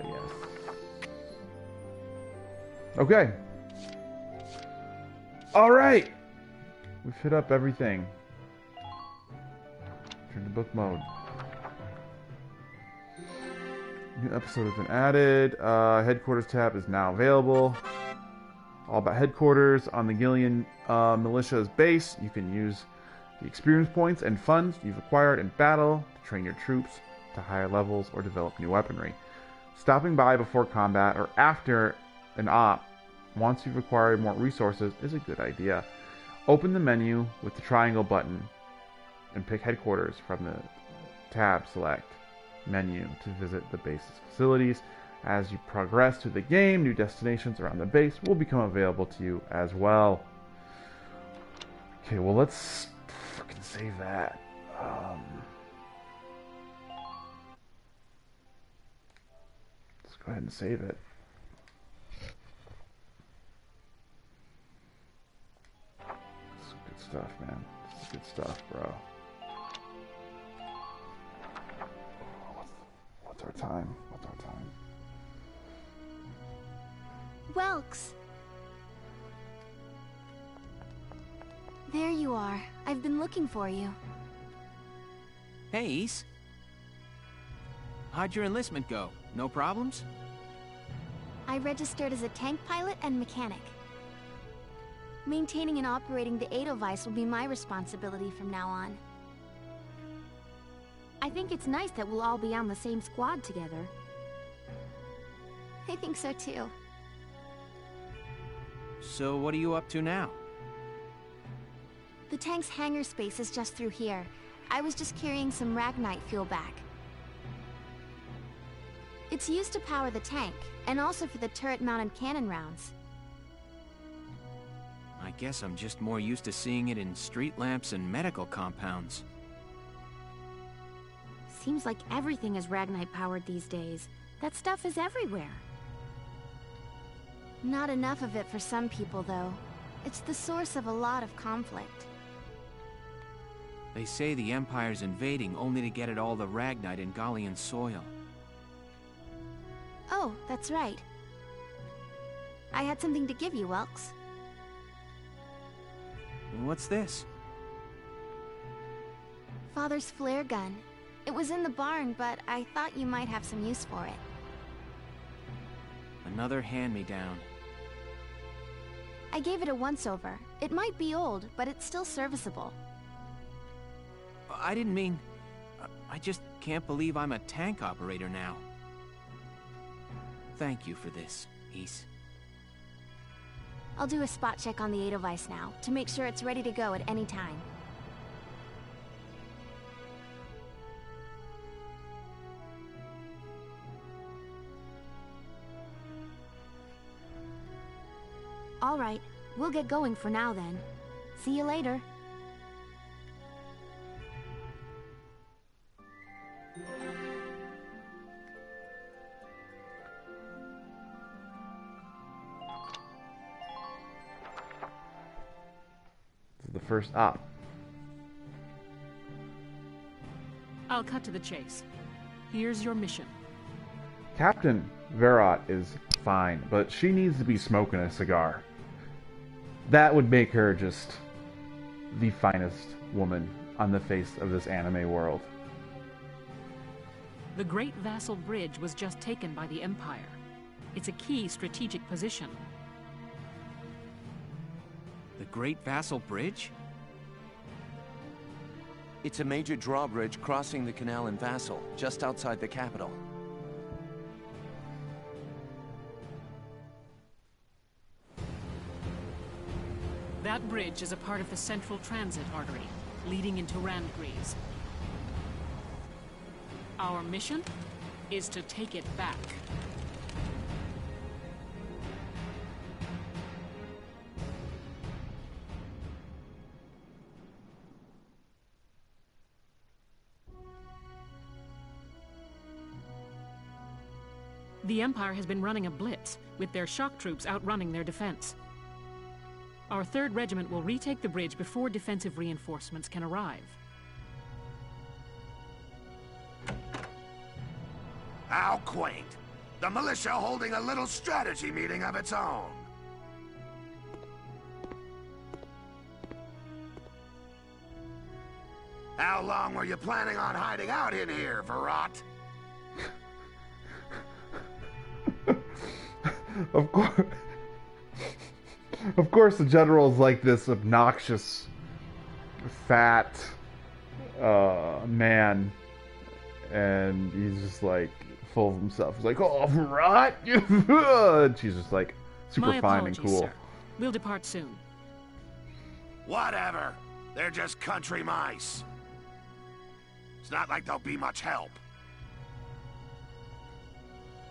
Yes. Okay. All right. We've hit up everything. Turn to book mode. New episode has been added. Headquarters tab is now available. All about headquarters on the Gillian militia's base. You can use the experience points and funds you've acquired in battle to train your troops to higher levels or develop new weaponry. Stopping by before combat or after an op once you've acquired more resources is a good idea. Open the menu with the triangle button and pick headquarters from the tab select menu to visit the base's facilities. As you progress through the game, new destinations around the base will become available to you as well. Okay, well, let's fucking save that. Let's go ahead and save it. This is good stuff, man. This is good stuff, bro. What's our time? What's our time? Welks! There you are. I've been looking for you. Hey, Ys. How'd your enlistment go? No problems? I registered as a tank pilot and mechanic. Maintaining and operating the Edelweiss will be my responsibility from now on. I think it's nice that we'll all be on the same squad together. I think so too. So what are you up to now? The tank's hangar space is just through here. I was just carrying some Ragnite fuel back. It's used to power the tank, and also for the turret-mounted cannon rounds. I guess I'm just more used to seeing it in street lamps and medical compounds. Seems like everything is Ragnite powered these days. That stuff is everywhere. Not enough of it for some people, though. It's the source of a lot of conflict. They say the Empire's invading only to get at all the Ragnite in Gallian soil. Oh, that's right. I had something to give you, Welks. What's this? Father's flare gun. It was in the barn, but I thought you might have some use for it. Another hand-me-down. I gave it a once-over. It might be old, but it's still serviceable. I didn't mean... I just can't believe I'm a tank operator now. Thank you for this, Ys. I'll do a spot check on the Edelweiss now, to make sure it's ready to go at any time. All right, we'll get going for now then. See you later. This is the first op. I'll cut to the chase. Here's your mission. Captain Verot is fine, but she needs to be smoking a cigar. That would make her just the finest woman on the face of this anime world. The Great Vassal Bridge was just taken by the Empire. It's a key strategic position. The Great Vassal Bridge? It's a major drawbridge crossing the canal in Vassal, just outside the capital. That bridge is a part of the central transit artery, leading into Randgrees. Our mission is to take it back. The Empire has been running a blitz, with their shock troops outrunning their defense. Our 3rd Regiment will retake the bridge before defensive reinforcements can arrive. How quaint. The militia holding a little strategy meeting of its own. How long were you planning on hiding out in here, Verrot? Of course the general's like this obnoxious, fat man, and he's just like full of himself. He's like, oh, right? And she's just like super My fine and apologies, cool. sir. We'll depart soon. Whatever. They're just country mice. It's not like they'll be much help.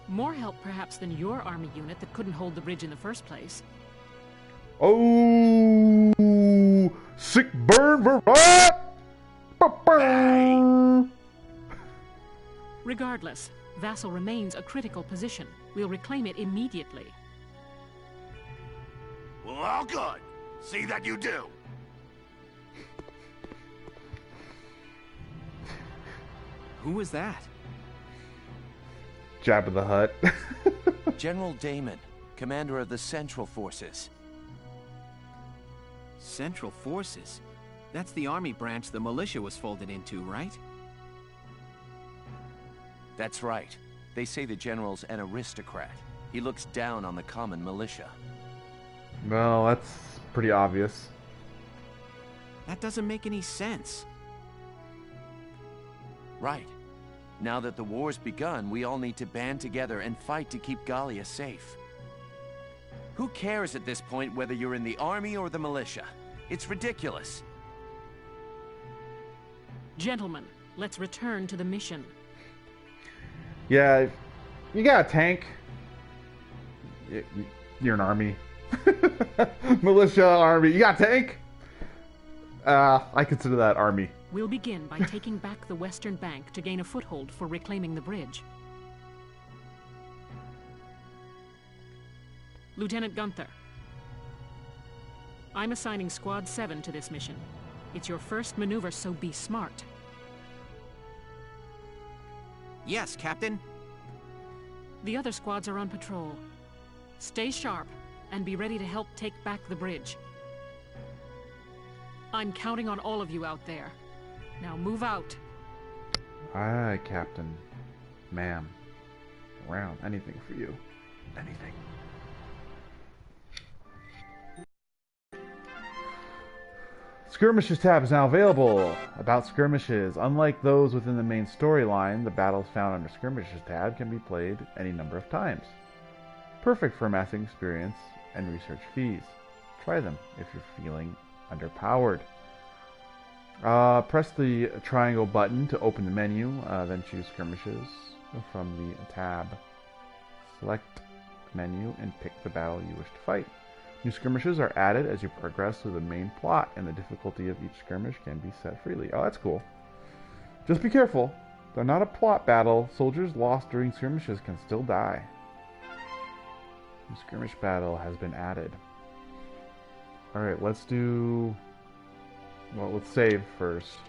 More help, perhaps, than your army unit that couldn't hold the bridge in the first place. Oh, sick burn, Verrot! Regardless, Vassal remains a critical position. We'll reclaim it immediately. Well, all good. See that you do. Who was that? Jabba the Hutt. General Damon, commander of the Central Forces. Central Forces? That's the army branch the militia was folded into, right? That's right. They say the general's an aristocrat. He looks down on the common militia. Well, that's pretty obvious. That doesn't make any sense. Right. Now that the war's begun, we all need to band together and fight to keep Gallia safe. Who cares at this point whether you're in the army or the militia? It's ridiculous. Gentlemen, let's return to the mission. Yeah, you got a tank. You're an army. Militia, army. You got a tank? I consider that army. We'll begin by taking back the western bank to gain a foothold for reclaiming the bridge. Lieutenant Gunther, I'm assigning Squad 7 to this mission. It's your first maneuver, so be smart. Yes, Captain. The other squads are on patrol. Stay sharp and be ready to help take back the bridge. I'm counting on all of you out there. Now move out. Aye, Captain. Ma'am. Around. Anything for you. Anything. Skirmishes tab is now available. About skirmishes. Unlike those within the main storyline, the battles found under skirmishes tab can be played any number of times. Perfect for amassing experience and research fees. Try them if you're feeling underpowered. Press the triangle button to open the menu, then choose skirmishes from the tab. Select menu and pick the battle you wish to fight. New skirmishes are added as you progress through the main plot, and the difficulty of each skirmish can be set freely. Oh, that's cool. Just be careful. Though not a plot battle, soldiers lost during skirmishes can still die. New skirmish battle has been added. Alright, let's do... Well, let's save first.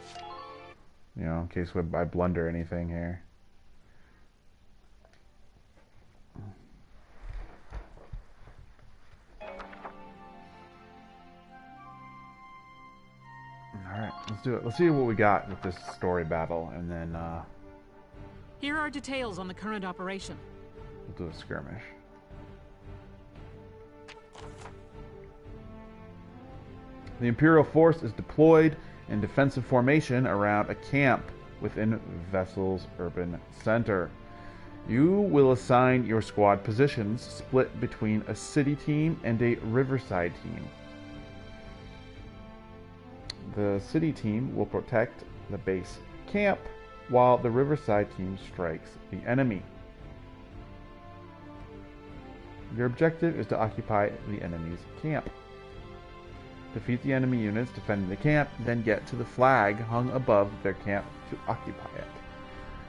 You know, in case I blunder anything here. Alright, let's do it. Let's see what we got with this story battle, and then Here are details on the current operation. we'll do a skirmish. The Imperial force is deployed in defensive formation around a camp within Vessel's urban center. You will assign your squad positions split between a city team and a riverside team. The city team will protect the base camp while the riverside team strikes the enemy. Your objective is to occupy the enemy's camp. Defeat the enemy units defending the camp, then get to the flag hung above their camp to occupy it.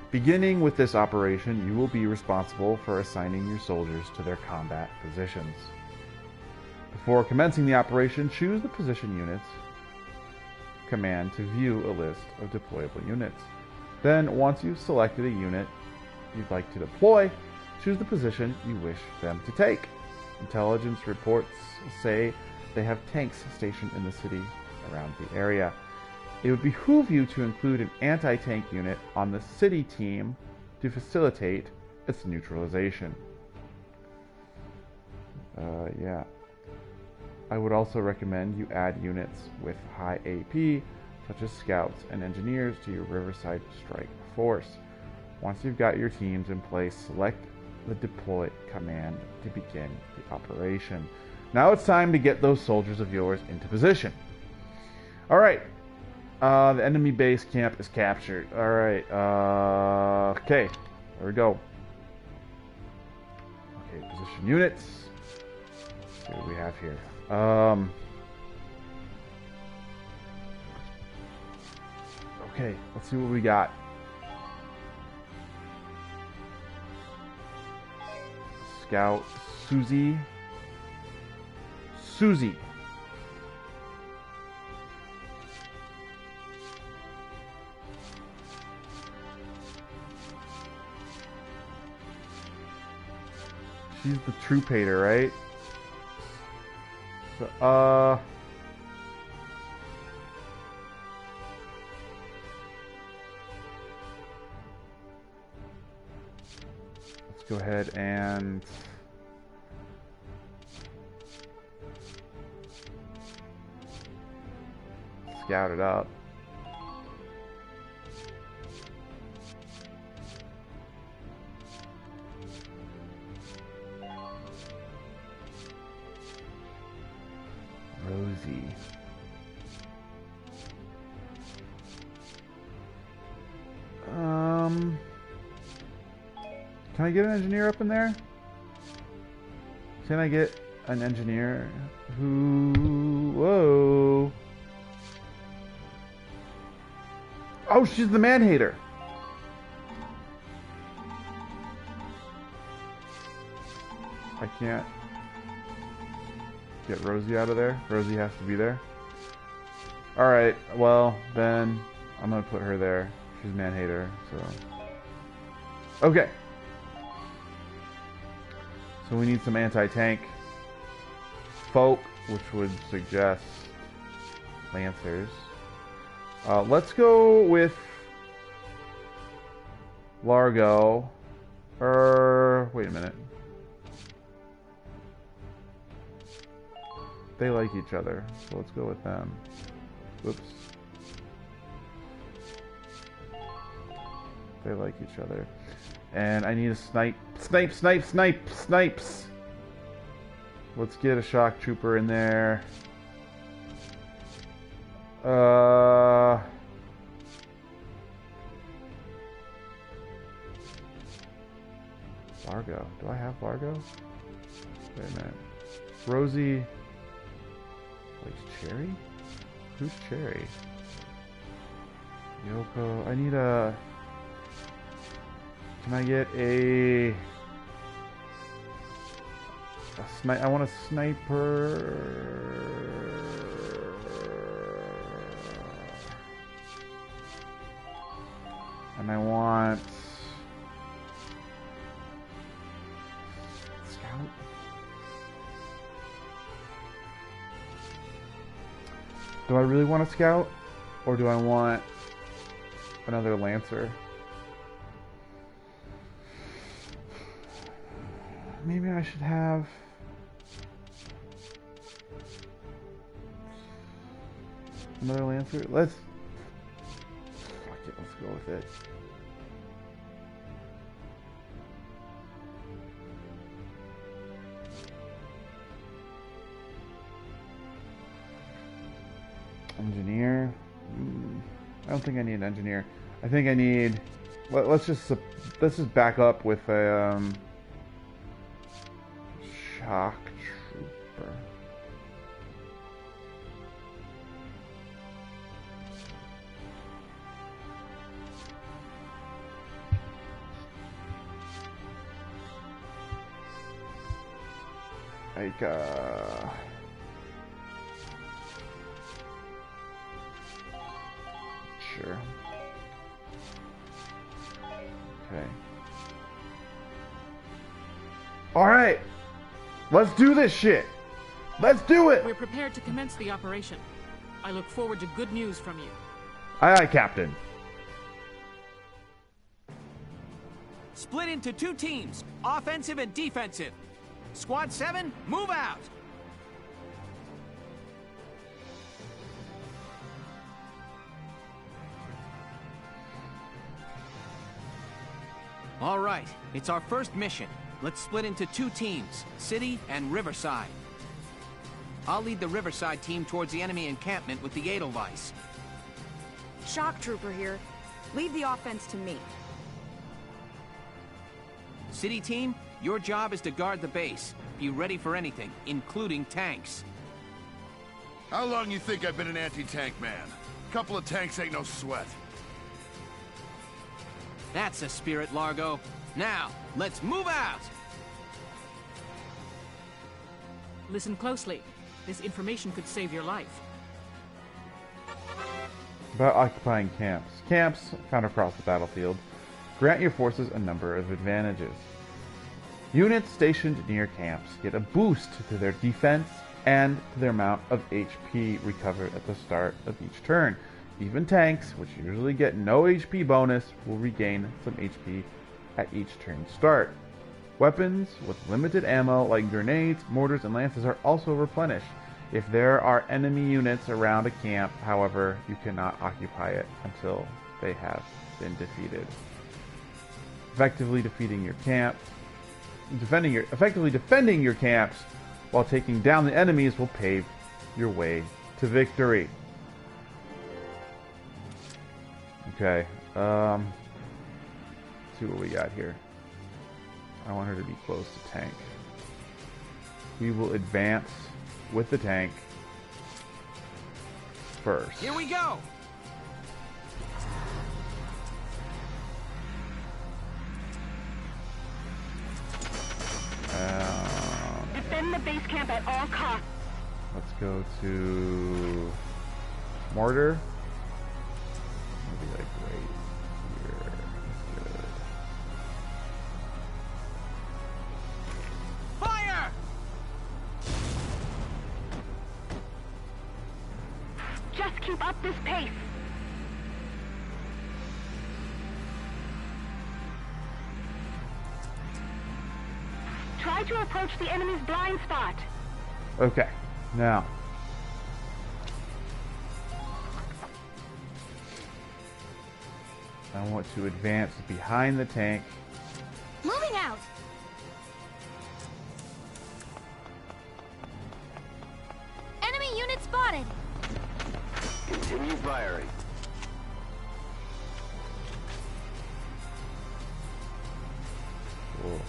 Beginning with this operation, you will be responsible for assigning your soldiers to their combat positions. Before commencing the operation, choose the position units command to view a list of deployable units. Then, once you've selected a unit you'd like to deploy, choose the position you wish them to take. Intelligence reports say they have tanks stationed in the city around the area. It would behoove you to include an anti-tank unit on the city team to facilitate its neutralization. Yeah. I would also recommend you add units with high AP, such as scouts and engineers, to your Riverside Strike force. Once you've got your teams in place, select the deploy command to begin the operation. Now it's time to get those soldiers of yours into position. Alright. The enemy base camp is captured. Alright. Okay. There we go. Okay, position units. Let's see what we have here. Okay, let's see what we got. Scout Susie. Susie. She's the troop hater, right? So, let's go ahead and scout it up. Rosie. Can I get an engineer up in there? Can I get an engineer who... Whoa. Oh, she's the man-hater. I can't get Rosie out of there. Rosie has to be there. Alright, well, then I'm gonna put her there. She's man-hater, so... Okay. So we need some anti-tank folk, which would suggest Lancers. Let's go with Largo. Wait a minute. They like each other, so let's go with them. Whoops. They like each other. And I need a snipes. Let's get a shock trooper in there. Largo. Do I have Largo? Wait a minute. Rosie likes Cherry? Who's Cherry? Yoko. I need a... Can I get a sniper? I want a sniper. And I want scout. Do I really want a scout? Or do I want another Lancer? Maybe I should have another Lancer. Let's go with it. Engineer. I don't think I need an engineer. I think I need... Let's just back up with a shock trooper. Like, sure. Okay. Alright! Let's do this shit! Let's do it! We're prepared to commence the operation. I look forward to good news from you. Aye, aye, Captain. Split into 2 teams, offensive and defensive. Squad 7, move out! All right, it's our first mission. Let's split into 2 teams, City and Riverside. I'll lead the Riverside team towards the enemy encampment with the Edelweiss. Shock Trooper here. Lead the offense to me. City team, your job is to guard the base. Be ready for anything, including tanks. How long you think I've been an anti-tank man? Couple of tanks ain't no sweat. That's the spirit, Largo. Now, let's move out! Listen closely. This information could save your life. About occupying camps. Camps, found across the battlefield, grant your forces a number of advantages. Units stationed near camps get a boost to their defense and to their amount of HP recovered at the start of each turn. Even tanks, which usually get no HP bonus, will regain some HP at each turn start. Weapons with limited ammo like grenades, mortars, and lances are also replenished. If there are enemy units around a camp, however, you cannot occupy it until they have been defeated. Effectively defending your camps while taking down the enemies will pave your way to victory. Okay, let's see what we got here. I want her to be close to tank. We will advance with the tank first. Here we go! Defend the base camp at all costs. Let's go to mortar. Maybe like right here. Good. Fire! Just keep up this pace. Try to approach the enemy's blind spot. Okay, now. I want to advance behind the tank. Moving out. Enemy unit spotted. Continue firing. Cool.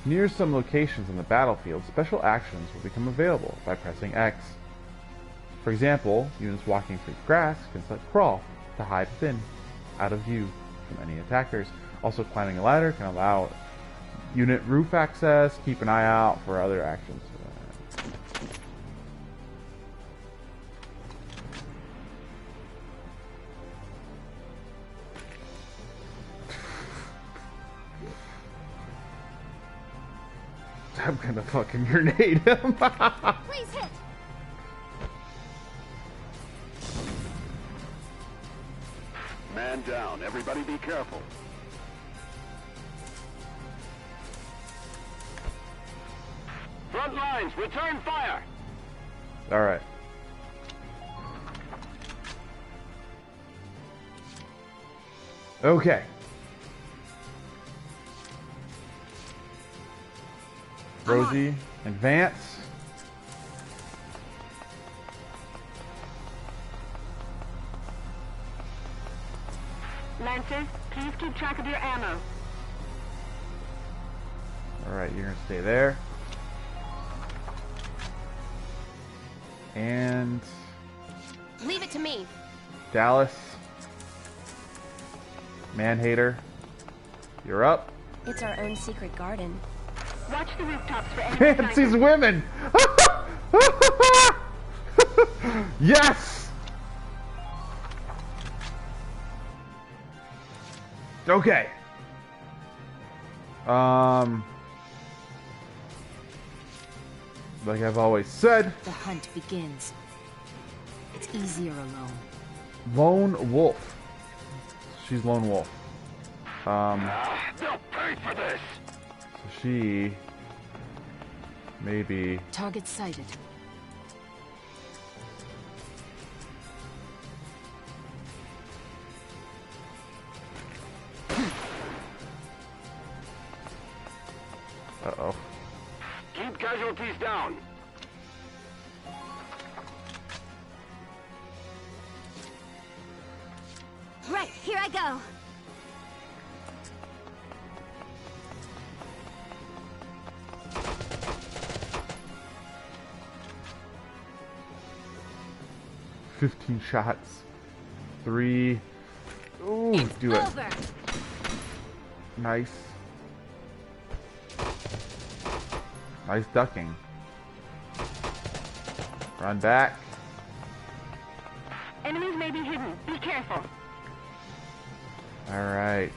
Near some locations on the battlefield, special actions will become available by pressing X. For example, units walking through grass can select Crawl to hide within, out of view from any attackers. Also, climbing a ladder can allow unit roof access. Keep an eye out for other actions. I'm gonna fucking grenade him. Please hit. Man down. Everybody be careful. Front lines, return fire. All right. Okay. Rosie, advance. Lancers, please keep track of your ammo. Alright, you're gonna stay there. And Leave it to me. Dallas. Man-hater. You're up. It's our own secret garden. Watch the rooftops for enemy Fancy's snipers. women! Yes! Okay. Like I've always said, The hunt begins. It's easier alone. Lone Wolf. She's Lone Wolf. They'll pay for this. So she maybe Target sighted. Uh-oh. Keep casualties down. Right, here I go. $15 shots. 3. Ooh, do it. Over. Nice. Nice ducking. Run back. Enemies may be hidden. Be careful. Alright.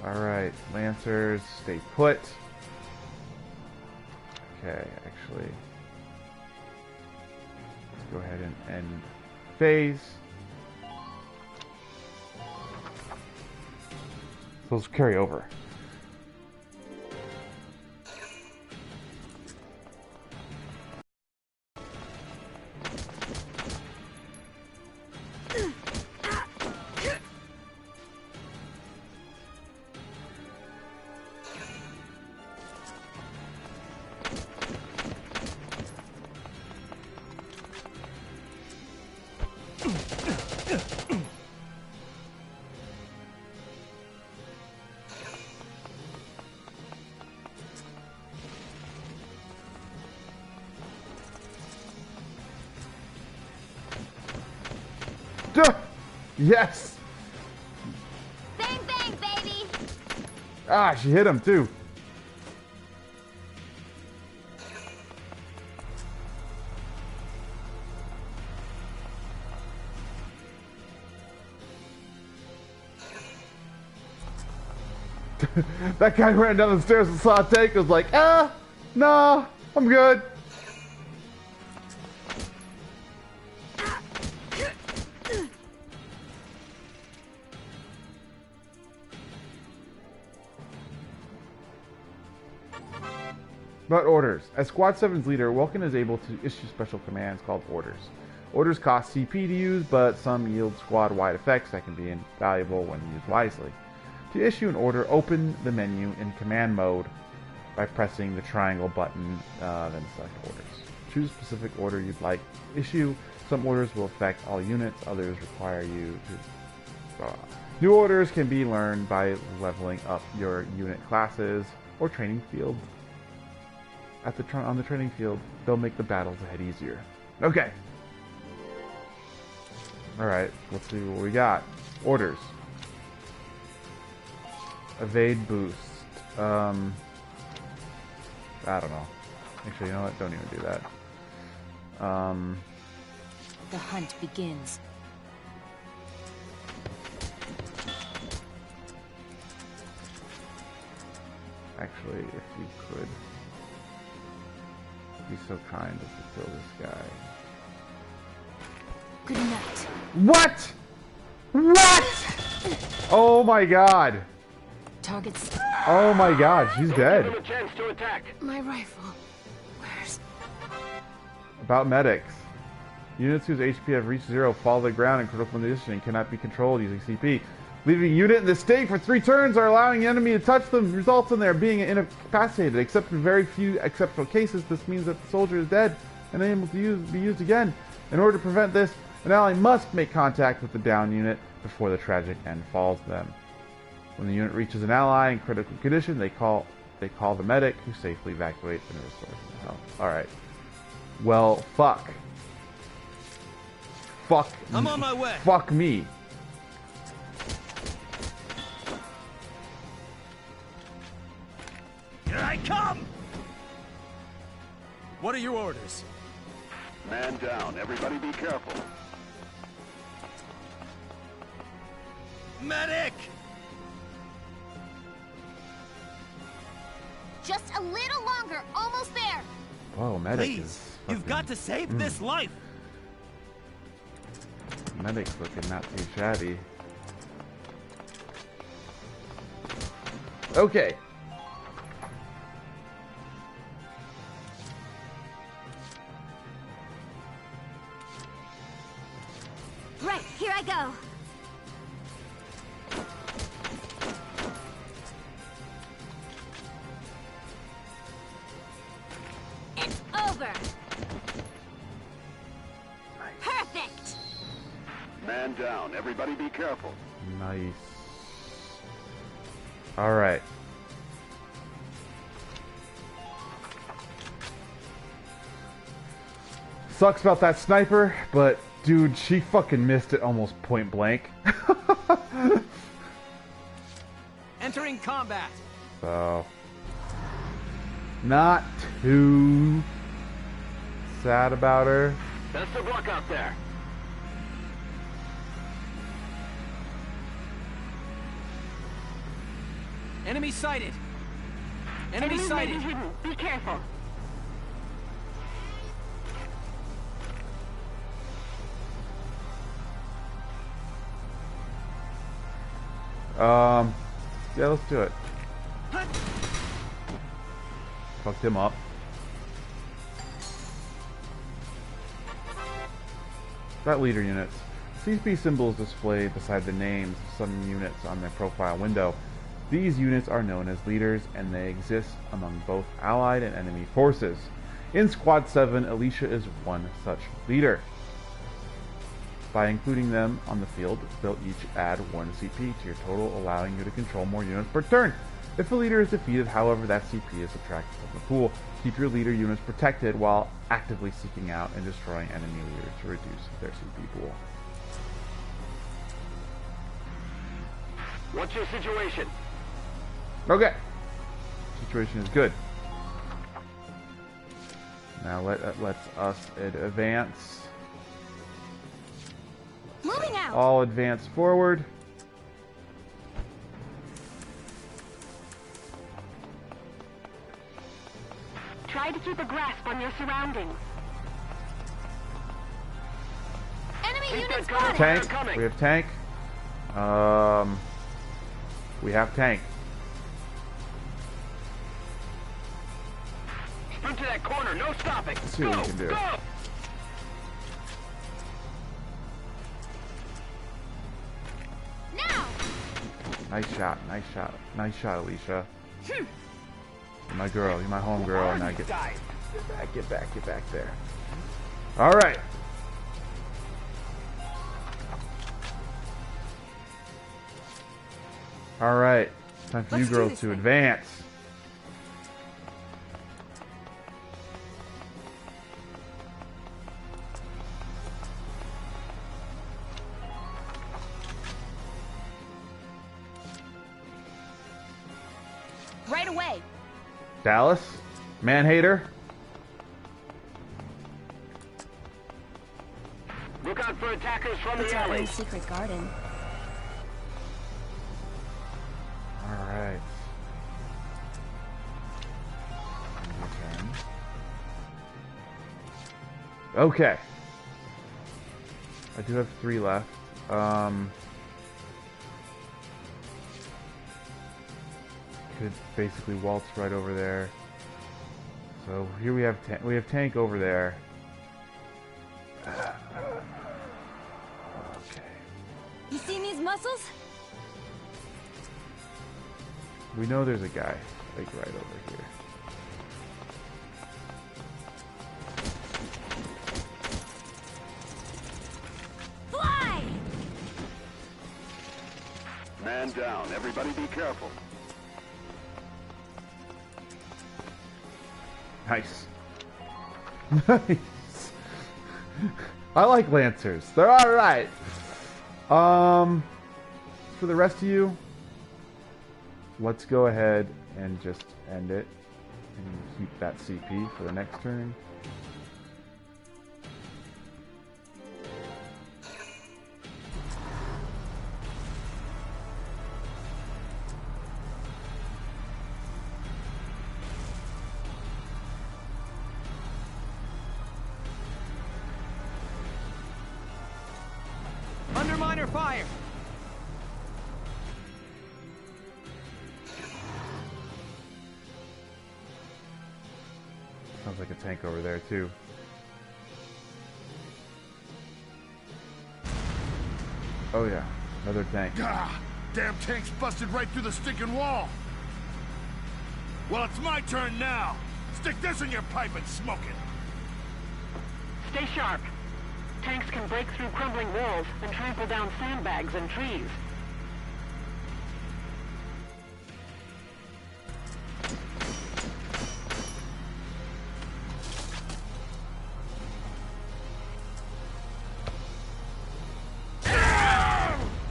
Alright, Lancers, stay put. Okay, actually, let's go ahead and end phase. So let's carry over. Yes! Bang, bang, baby! Ah, she hit him too. That guy ran down the stairs and saw a tank, was like, nah, I'm good. But orders. As Squad 7's leader, Welkin is able to issue special commands called orders. Orders cost CP to use, but some yield squad-wide effects that can be invaluable when used wisely. To issue an order, open the menu in command mode by pressing the triangle button, then select orders. Choose a specific order you'd like to issue. Some orders will affect all units, others require you to... New orders can be learned by leveling up your unit classes or training field. On the training field, they'll make the battles ahead easier. Okay. Alright, let's see what we got. Orders. Evade boost. I don't know. Actually, you know what? Don't even do that. The hunt begins. Actually, if we could be so kind as to kill this guy. Good night. What? What? Oh my god. Targets. Oh my god, she's dead. Give them a chance to attack. My rifle. Where's... About medics. Units whose HP have reached 0 fall to the ground in critical condition and cannot be controlled using CP. Leaving a unit in this state for 3 turns or allowing the enemy to touch them results in their being incapacitated. Except in very few exceptional cases, this means that the soldier is dead and unable to be used again. In order to prevent this, an ally must make contact with the down unit before the tragic end falls them. When the unit reaches an ally in critical condition, they call the medic, who safely evacuates and restores their health. Alright. Well, fuck. Fuck. I'm on my way. Fuck me. Here I come! What are your orders? Man down. Everybody be careful. Medic! Just a little longer. Almost there. Whoa, medic Please, is you've fucking, got to save this life. Medic's looking not too shabby. Okay. Right, here I go. It's over. Perfect. Man down. Everybody be careful. Nice. Alright. Sucks about that sniper, but dude, she fucking missed it almost point blank. Entering combat. So, not too sad about her. Best of luck out there. Enemy sighted. Enemy Enemies may be sighted. hidden. Be careful. Yeah, let's do it. Fucked him up. That leader units. CP symbols displayed beside the names of some units on their profile window. These units are known as leaders, and they exist among both allied and enemy forces. In Squad 7, Alicia is one such leader. By including them on the field, they'll each add 1 CP to your total, allowing you to control more units per turn. If a leader is defeated, however, that CP is subtracted from the pool. Keep your leader units protected while actively seeking out and destroying enemy leaders to reduce their CP pool. What's your situation? Okay. Situation is good. Now let's us advance. Moving out. All advance forward. Try to keep a grasp on your surroundings. Enemy units spotted. Tank. We have tank. We have tank. Sprint to that corner. No stopping. Let's see what we can do. Go! Now. Nice shot. Nice shot. Nice shot, Alicia. You're my girl. You're my home girl. And now get back. Get back there. All right. All right. Time for you girls to advance. Right away. Dallas, man-hater. Look out for attackers from It's the our alley. own secret garden. All right. Your turn. Okay. I do have 3 left. Could basically waltz right over there. So here we have tank over there. Okay. You seen these muscles? We know there's a guy, like, right over here. Fly! Man down. Everybody be careful. Nice. Nice. I like Lancers. They're alright. For the rest of you, let's go ahead and just end it. And keep that CP for the next turn. Underminer fire! Sounds like a tank over there, too. Oh, yeah. Another tank. Ah, damn tank's busted right through the stinking wall. Well, it's my turn now. Stick this in your pipe and smoke it. Stay sharp. Tanks can break through crumbling walls and trample down sandbags and trees.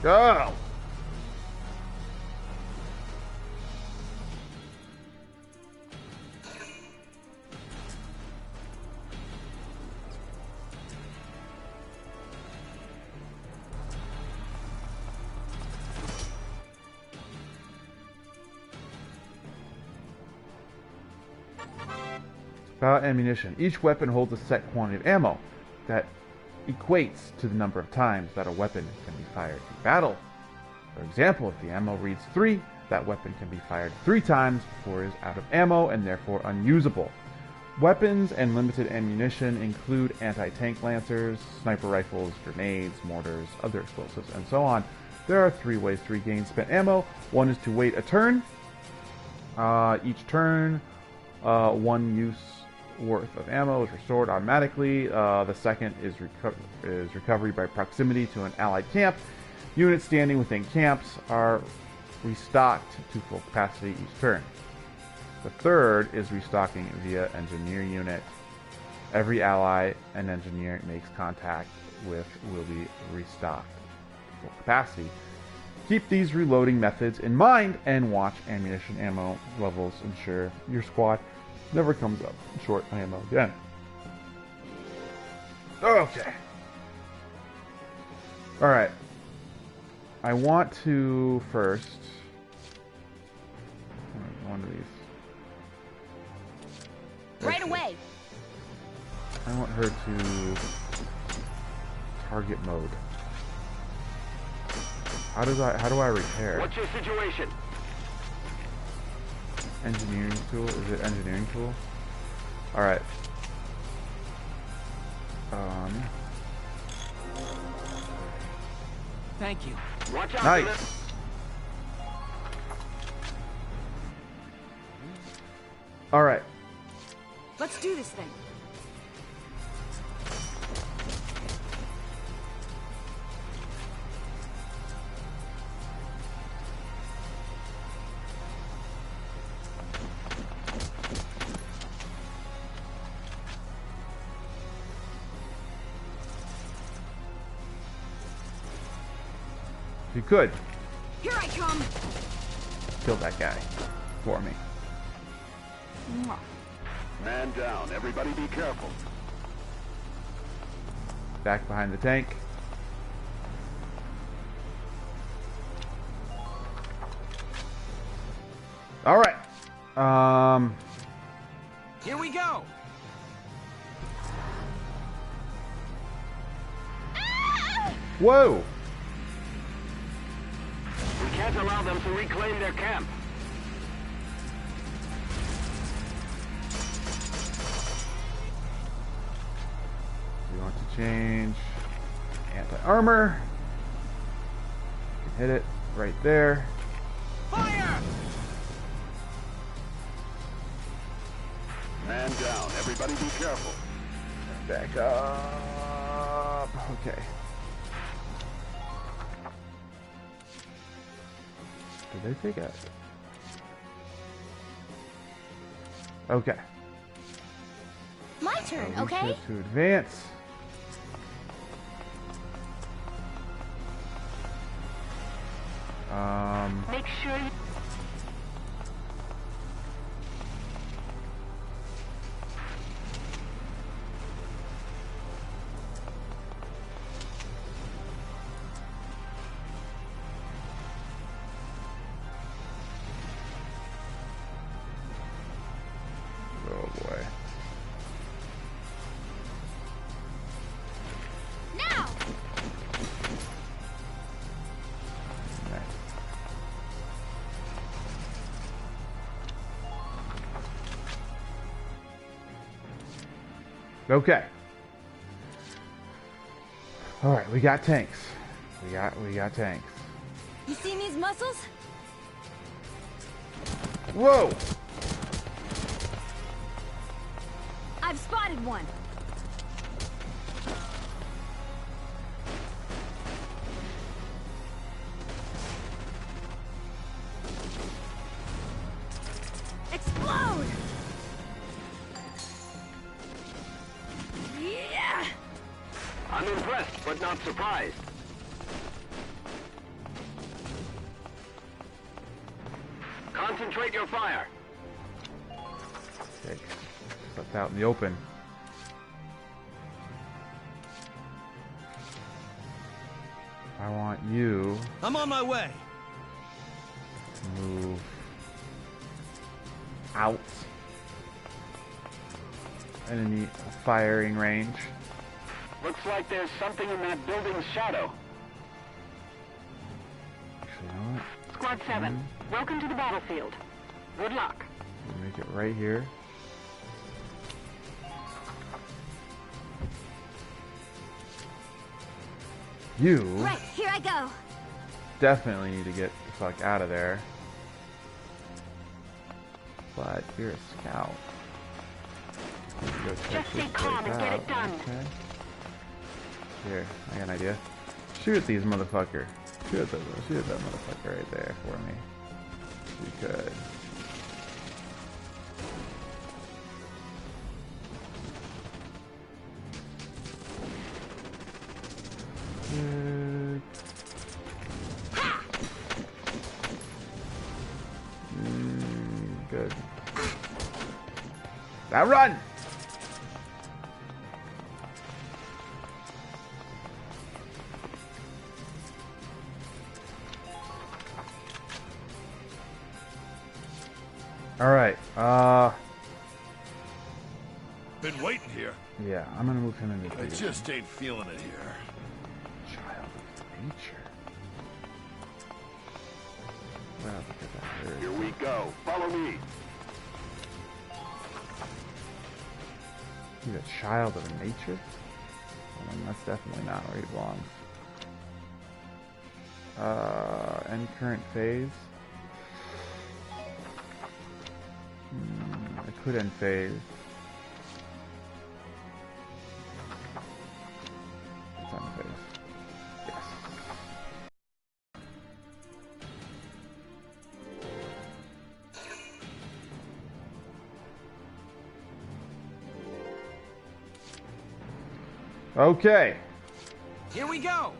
Go! About ammunition. Each weapon holds a set quantity of ammo that equates to the number of times that a weapon can be fired in battle. For example, if the ammo reads 3, that weapon can be fired 3 times before it is out of ammo and therefore unusable. Weapons and limited ammunition include anti-tank lancers, sniper rifles, grenades, mortars, other explosives, and so on. There are 3 ways to regain spent ammo. One is to wait a turn. Each turn, 1 use worth of ammo is restored automatically. The second is recovery by proximity to an allied camp. Units standing within camps are restocked to full capacity each turn. The third is restocking via engineer unit. Every ally an engineer makes contact with will be restocked to full capacity. Keep these reloading methods in mind and watch ammunition ammo levels. Ensure your squad never comes up short ammo again. Okay. Alright. I want to first... one of these. Right away. I want her to target mode. How do I repair? What's your situation? Engineering tool? Is it engineering tool? Alright. Thank you. Watch out. Nice. Alright. Let's do this thing. You could Here I come. kill that guy for me. Mwah. Man down. Everybody be careful. Back behind the tank. All right. Here we go. Whoa. We can't allow them to reclaim their camp. We want to change anti-armor. Hit it right there. Fire! Man down. Everybody be careful. Back up. Okay. Did they take it? Okay. My turn, okay? To advance. Make sure you... Oh boy. Now! Okay. All right, we got tanks. We got tanks. You seen these muscles? Whoa! I've spotted one. Explode! Yeah! I'm impressed, but not surprised. Concentrate your fire. Okay. Stuff's out in the open. I want you I'm on my way. to move out. Enemy firing range. Looks like there's something in that building's shadow. Actually, you know what? Squad 7, welcome to the battlefield. Good luck. We'll make it right here. You Right, here I go. definitely need to get the fuck out of there. But you're a scout. Go check Just stay this calm place and get out. it done. Okay. Here, I got an idea. Shoot at these motherfucker. Shoot at that motherfucker right there for me. If you could. Good. Now run! Alright, Been waiting here. yeah, I'm gonna move him into I the just ain't feeling it here. child of nature. Wow, look at that bird. Here we go. Follow me. He's a child of nature? Well, then that's definitely not where he belongs. End current phase. I could end phase. It's on phase. Yes. Okay. Here we go.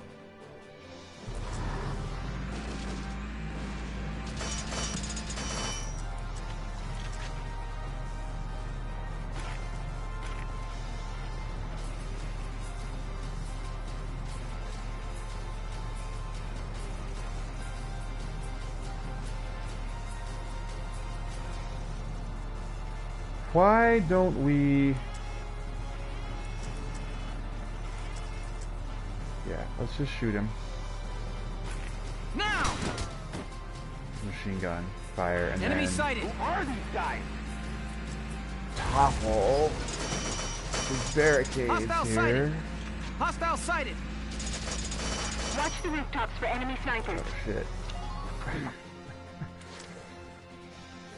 Why don't we... Yeah, let's just shoot him. Now! Machine gun, fire, and Enemy then sighted. Who are these guys? topple these barricades Hostile here. sighted. Hostile sighted. Watch the rooftops for enemy snipers. Oh shit.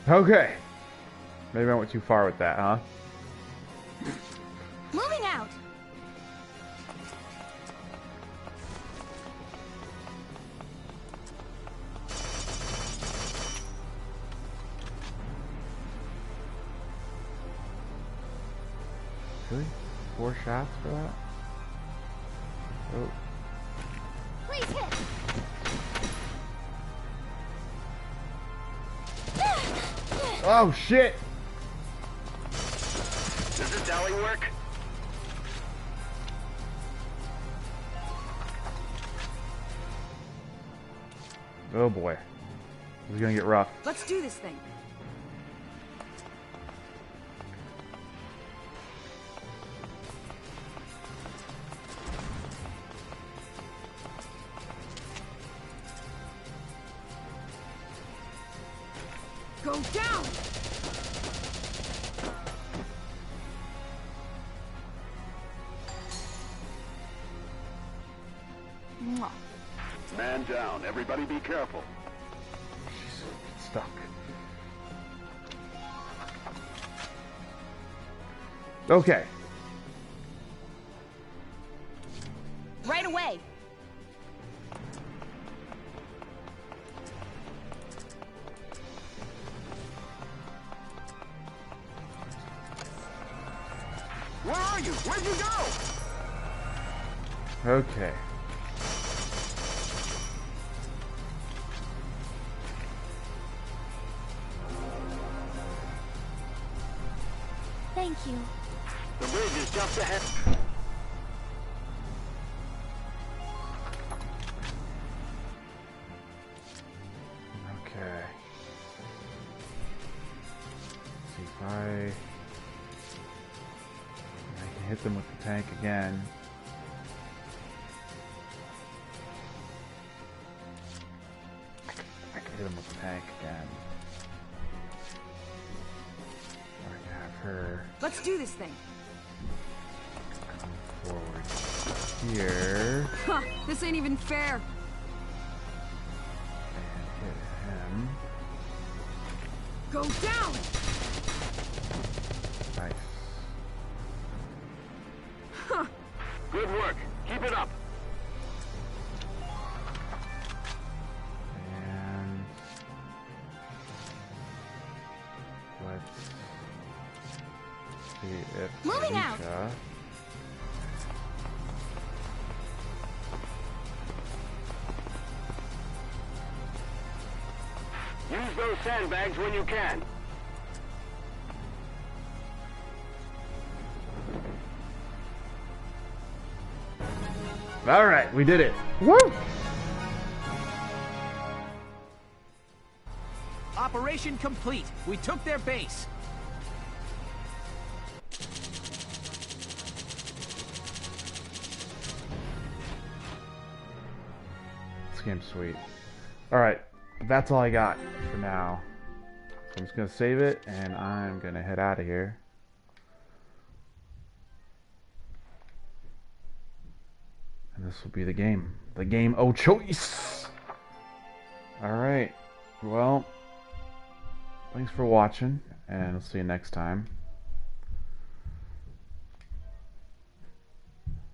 Okay. Maybe I went too far with that, huh? Moving out. Really? 4 shots for that? Oh. Please hit. Oh shit! Does this alley work? Oh boy. This is gonna get rough. Let's do this thing. Go down! Mwah. Man down. Everybody be careful. She's stuck. Okay. Right away. Where are you? Where'd you go? Okay. Thank you. The bridge is just ahead. Okay. Let's see if I can hit them with the tank again. I can hit them with the tank again. Or I can have her Let's do this thing. come forward here Huh, this ain't even fair. and hit him. Go down! Nice. Huh. Good work. Keep it up. And let's see if Moving out. Alicia Use those sandbags when you can. All right, we did it. Woo! Operation complete. We took their base. This game's sweet. All right, that's all I got for now. So I'm just gonna save it, and I'm gonna head out of here. And this will be the game. The game of choice. All right. Well, thanks for watching, and I'll see you next time.